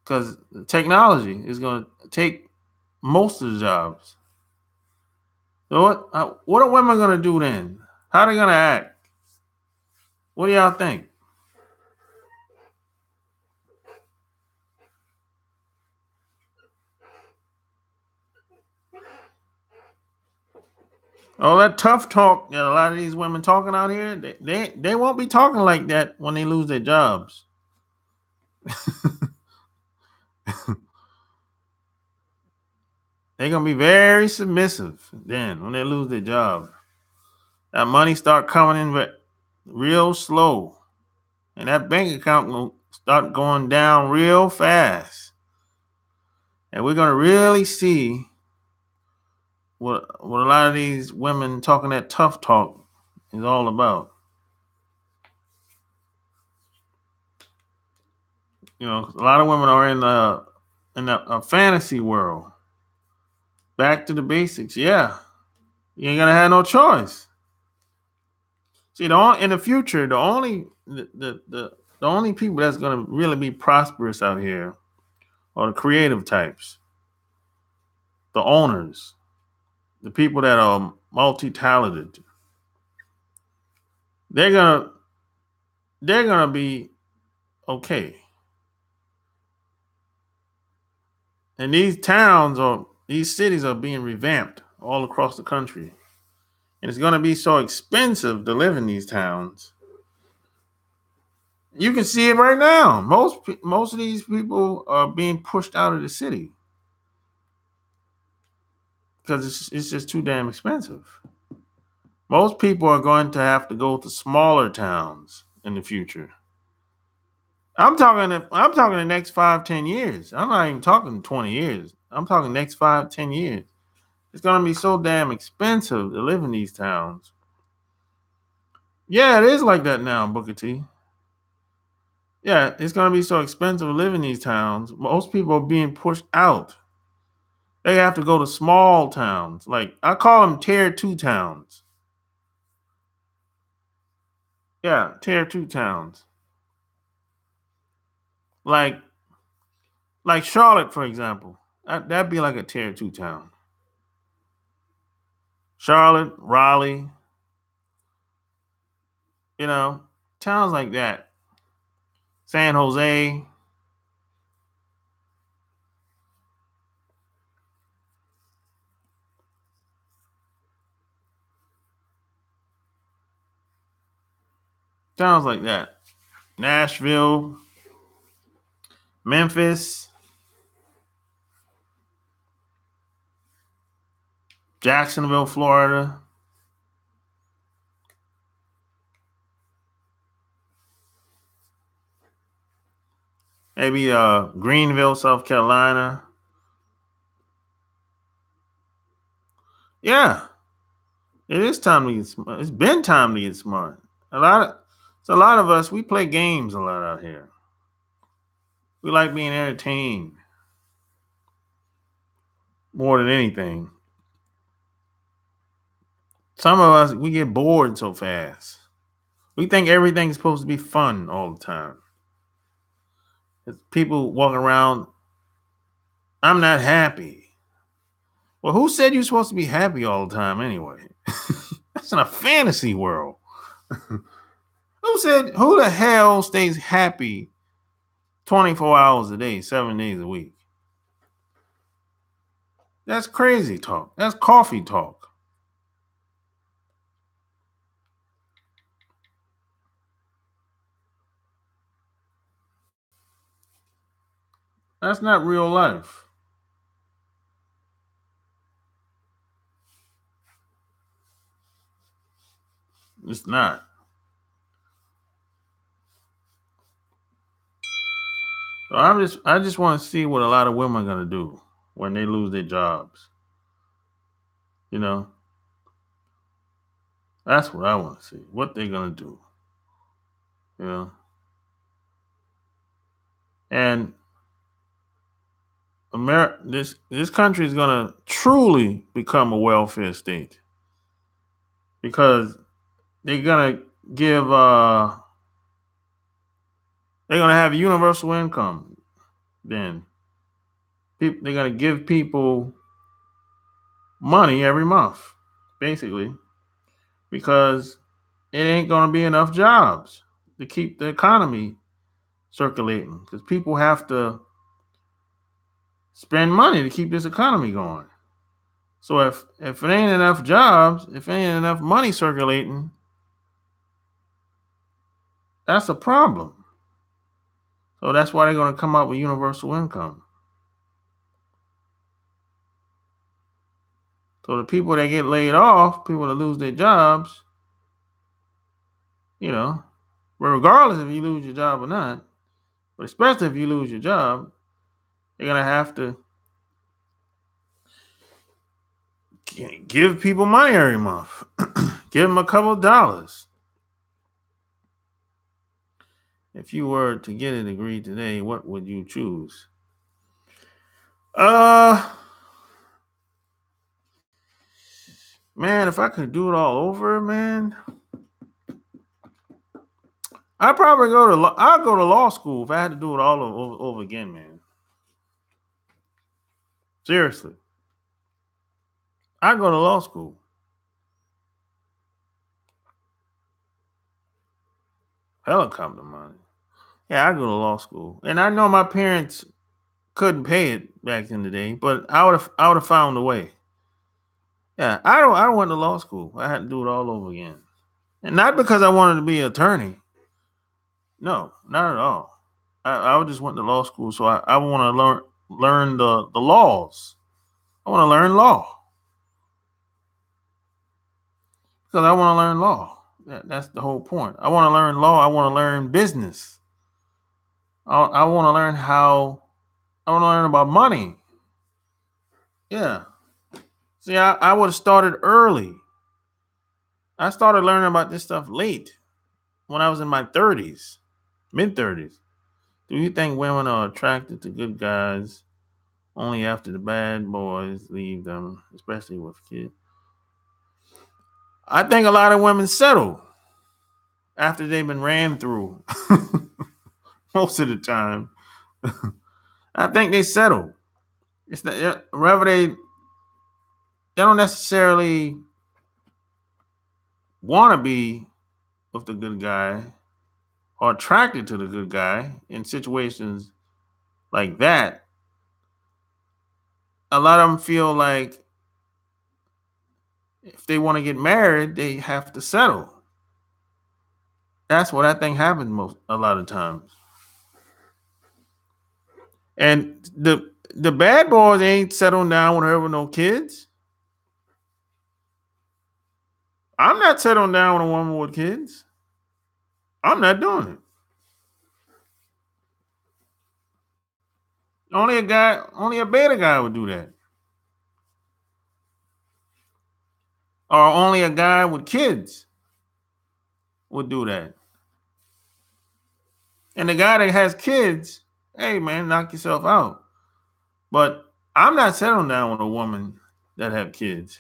because technology is gonna take most of the jobs. So what are women gonna do then? How are they gonna act? What do y'all think? All that tough talk that a lot of these women talking out here, they won't be talking like that when they lose their jobs. They're gonna be very submissive then when they lose their job. That money start coming in real slow, and that bank account will start going down real fast. And we're gonna really see what a lot of these women talking that tough talk is all about. You know, a lot of women are in a fantasy world. Back to the basics. Yeah, you ain't gonna have no choice. See, in the future, the only people that's going to really be prosperous out here are the creative types, the owners, the people that are multi-talented. They're gonna they're gonna be okay. And these cities are being revamped all across the country. And it's gonna be so expensive to live in these towns. You can see it right now. Most of these people are being pushed out of the city because it's just too damn expensive. Most people are going to have to go to smaller towns in the future. I'm talking the next 5, 10 years. I'm not even talking 20 years. I'm talking next 5, 10 years. It's gonna be so damn expensive to live in these towns. Yeah, it is like that now, Booker T. Yeah, it's gonna be so expensive to live in these towns. Most people are being pushed out. They have to go to small towns. Like I call them tier 2 towns. Yeah, tier 2 towns. Like like Charlotte, for example. That'd be like a tier 2 town. Charlotte, Raleigh, you know, towns like that. San Jose. Towns like that. Nashville, Memphis, Jacksonville, Florida. Maybe Greenville, South Carolina. Yeah, it is time to get smart. It's been time to get smart. A lot of us, we play games a lot out here. We like being entertained more than anything. Some of us, we get bored so fast. We think everything's supposed to be fun all the time. People walking around, I'm not happy. Well, who said you're supposed to be happy all the time anyway? That's in a fantasy world. Who the hell stays happy 24 hours a day, 7 days a week? That's crazy talk. That's coffee talk. That's not real life. It's not. So I just want to see what a lot of women are gonna do when they lose their jobs. You know, that's what I want to see. What they're gonna do. You know, and this country is gonna truly become a welfare state because they're gonna give they're gonna have universal income. Then they're gonna give people money every month, basically, because it ain't going to be enough jobs to keep the economy circulating because people have to spend money to keep this economy going. So if it ain't enough jobs, if it ain't enough money circulating, that's a problem. So that's why they're going to come up with universal income. So the people that get laid off, people that lose their jobs, you know, regardless if you lose your job or not, but especially if you lose your job, you're gonna have to give people money every month. Give them a couple of dollars. If you were to get a degree today, what would you choose? Uh Man, if I could do it all over, man, I probably go to I'll go to law school if I had to do it all over again, man. Seriously, I go to law school. Helicopter money. Yeah, I go to law school, and I know my parents couldn't pay it back in the day, but I would have found a way. Yeah, I don't went to law school. I had to do it all over again, and not because I wanted to be an attorney. No, not at all. I just went to law school, so I want to learn the laws. I want to learn law because I want to learn law. That's the whole point. I want to learn law. I want to learn business. I want to learn how. I want to learn about money. Yeah. See, I would have started early. I started learning about this stuff late when I was in my 30s, mid 30s. Do you think women are attracted to good guys only after the bad boys leave them, especially with kids? I think a lot of women settle after they've been ran through most of the time. I think they settle. It's not, whether they don't necessarily want to be with the good guy or attracted to the good guy in situations like that. A lot of them feel like if they want to get married, they have to settle. That's what I think happens a lot of times. And the bad boys ain't settling down with her with no kids. I'm not settling down with a woman with kids. I'm not doing it. Only a beta guy would do that. Or only a guy with kids would do that. And the guy that has kids, hey man, knock yourself out. But I'm not settling down with a woman that have kids.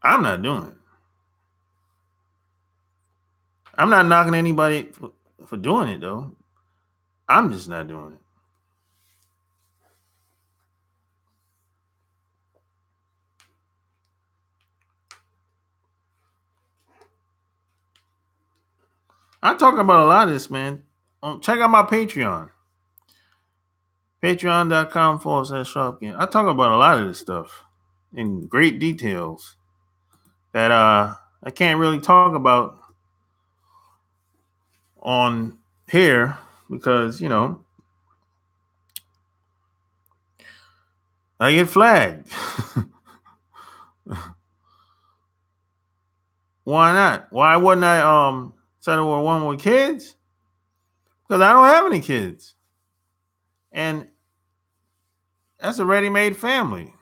I'm not doing it. I'm not knocking anybody for doing it though. I'm just not doing it. I talk about a lot of this, man. Check out my Patreon. Patreon.com/Sharpkin. I talk about a lot of this stuff in great details that I can't really talk about on here because, I get flagged. Why not? Why wouldn't I settle with a woman with kids? Because I don't have any kids. And that's a ready-made family.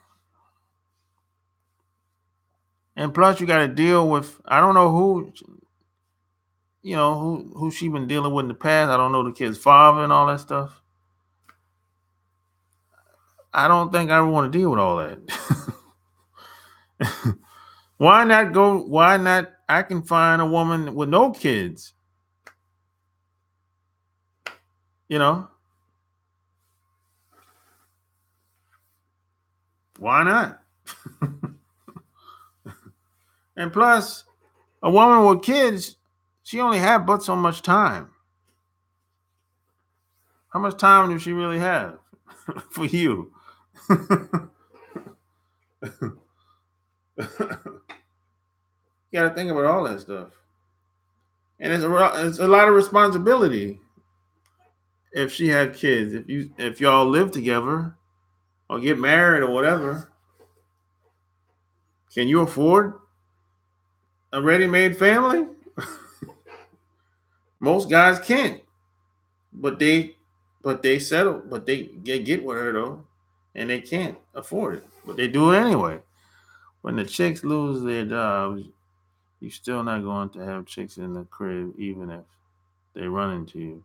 And plus you got to deal with, I don't know who she been dealing with in the past. I don't know the kid's father and all that stuff. I don't think I want to deal with all that. Why not? I can find a woman with no kids. Why not? And plus, a woman with kids, she only have but so much time. How much time does she really have for you? You got to think about all that stuff, and it's a lot of responsibility. If she had kids, if y'all live together or get married or whatever, can you afford a ready-made family? Most guys can't, but they settle, but they get with her though, and they can't afford it, but they do it anyway. When the chicks lose their jobs, you're still not going to have chicks in the crib, even if they run into you.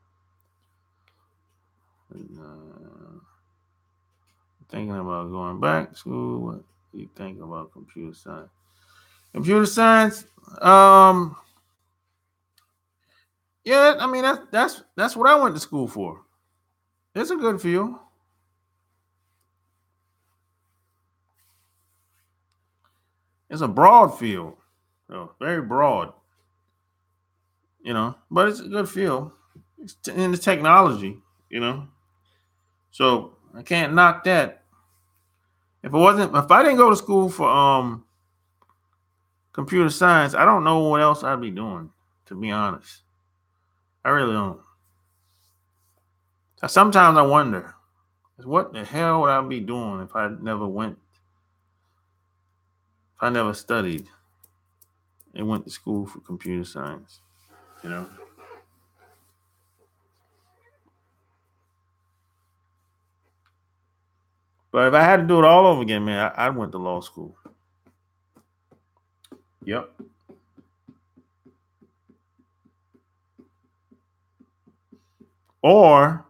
Thinking about going back to school. What do you think about computer science? Computer science, Yeah, I mean that's what I went to school for. It's a good field. It's a broad field, very broad, but it's a good field. It's in the technology, you know. So I can't knock that. If I didn't go to school for computer science, I don't know what else I'd be doing. To be honest, I really don't. Sometimes I wonder, what the hell would I be doing if I never studied and went to school for computer science, you know? But if I had to do it all over again, man, I went to law school. Yep. Or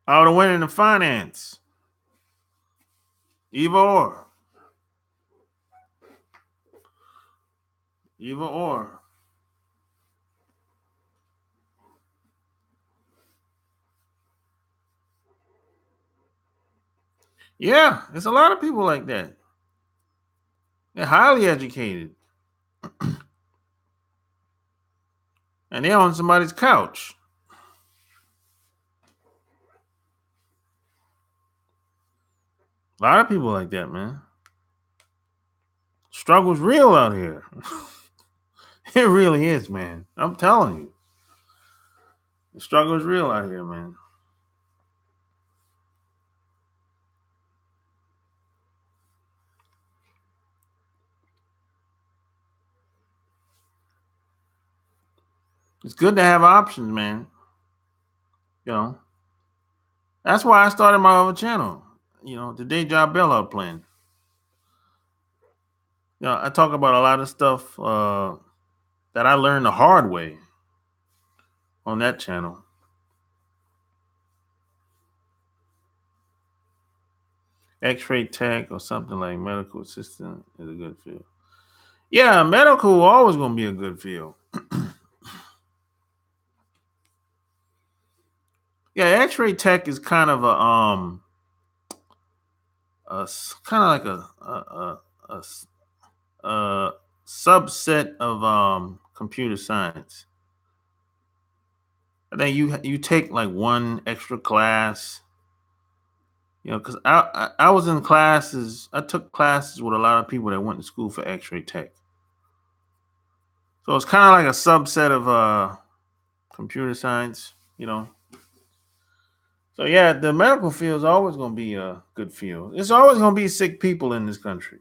I would have went into finance. Either or. Either or. Yeah, there's a lot of people like that. They're highly educated. And they're on somebody's couch. A lot of people like that, man. Struggle's real out here. It really is, man. I'm telling you. The struggle is real out here, man. It's good to have options, man. You know, that's why I started my other channel. The day job bailout plan. I talk about a lot of stuff that I learned the hard way on that channel. X-ray tech or something like medical assistant is a good field. Yeah, medical always gonna be a good field. Yeah, X-ray tech is kind of kind of like a subset of computer science. I think you take like one extra class, because I was in classes. I took classes with a lot of people that went to school for X-ray tech. So it's kind of like a subset of computer science. So yeah, the medical field is always going to be a good field. It's always going to be sick people in this country.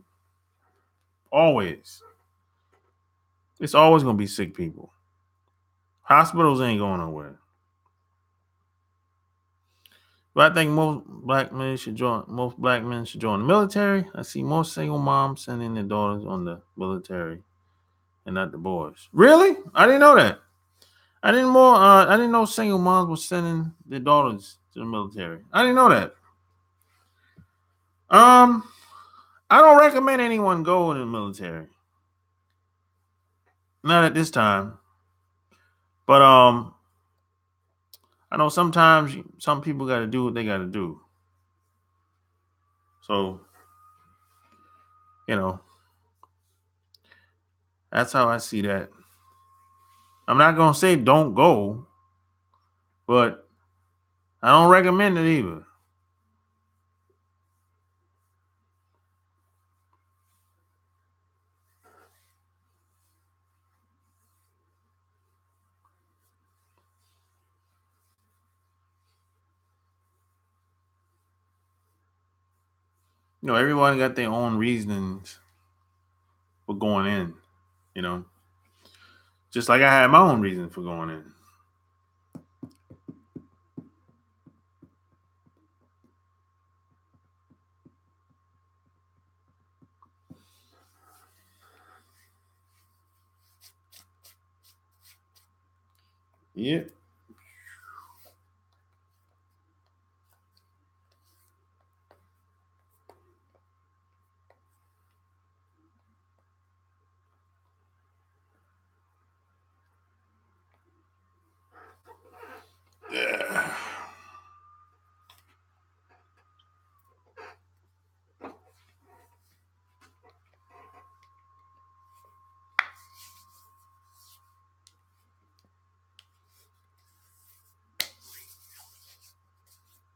Always. It's always going to be sick people. Hospitals ain't going nowhere. But I think most black men should join the military. I see most single moms sending their daughters on the military and not the boys. Really? I didn't know that. I didn't know single moms were sending their daughters to the military. I didn't know that. Um, I don't recommend anyone go in the military. Not at this time. But I know sometimes some people got to do what they got to do. So, you know, that's how I see that. I'm not gonna say don't go, but I don't recommend it either. Everyone got their own reasons for going in. You know, just like I had my own reason for going in. Yeah.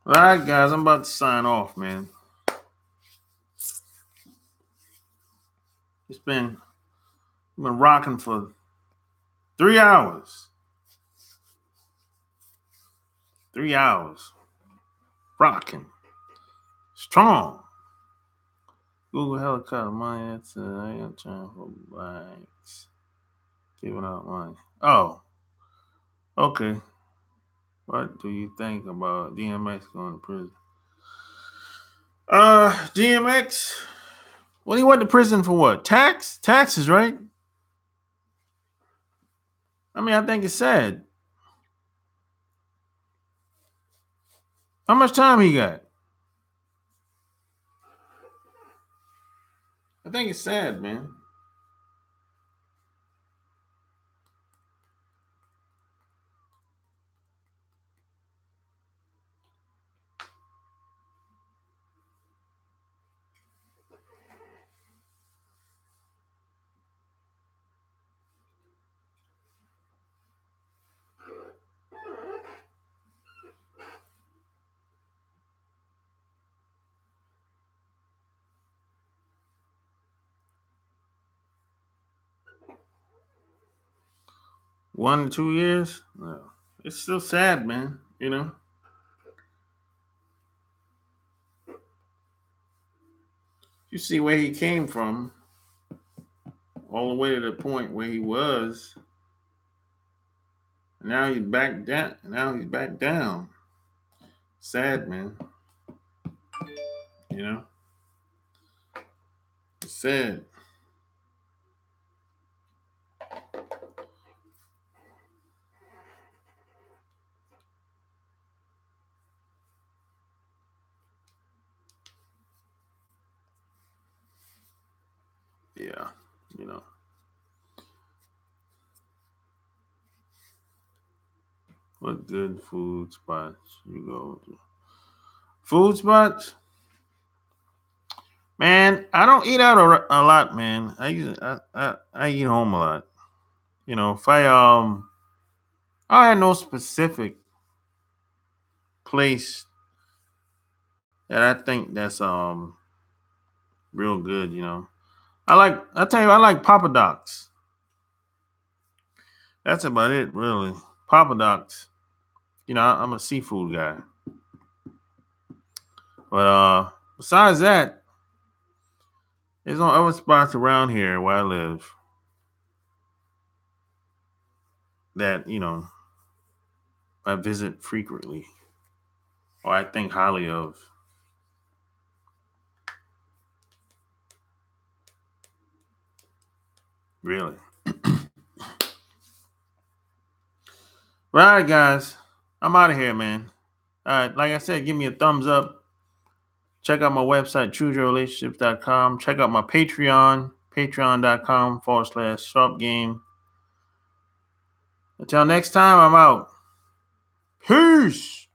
All right, guys, I'm about to sign off, man. It's been rocking for 3 hours. 3 hours. Rocking. Strong. Google helicopter money. That's I ain't trying for bikes. Giving out money. Oh, okay. What do you think about DMX going to prison? DMX. Well, he went to prison for what? Taxes, right? I mean, I think it's sad. How much time he got? I think it's sad, man. One to 2 years? No. It's still sad, man. You know? You see where he came from, all the way to the point where he was. Now he's back down. Now he's back down. Sad, man. You know? It's sad. Yeah. You know. What good food spots you go to? Food spots? Man, I don't eat out a lot, man. I eat home a lot. You know, if I had no specific place that I think that's real good, you know. I like Papa Docs. That's about it, really. Papa Docs. You know, I'm a seafood guy. But besides that, there's no other spots around here where I live that, you know, I visit frequently or I think highly of. Really. All right, guys. I'm out of here, man. All right. Like I said, give me a thumbs up. Check out my website, chooseyourrelationships.com. Check out my Patreon, patreon.com/sharp game. Until next time, I'm out. Peace.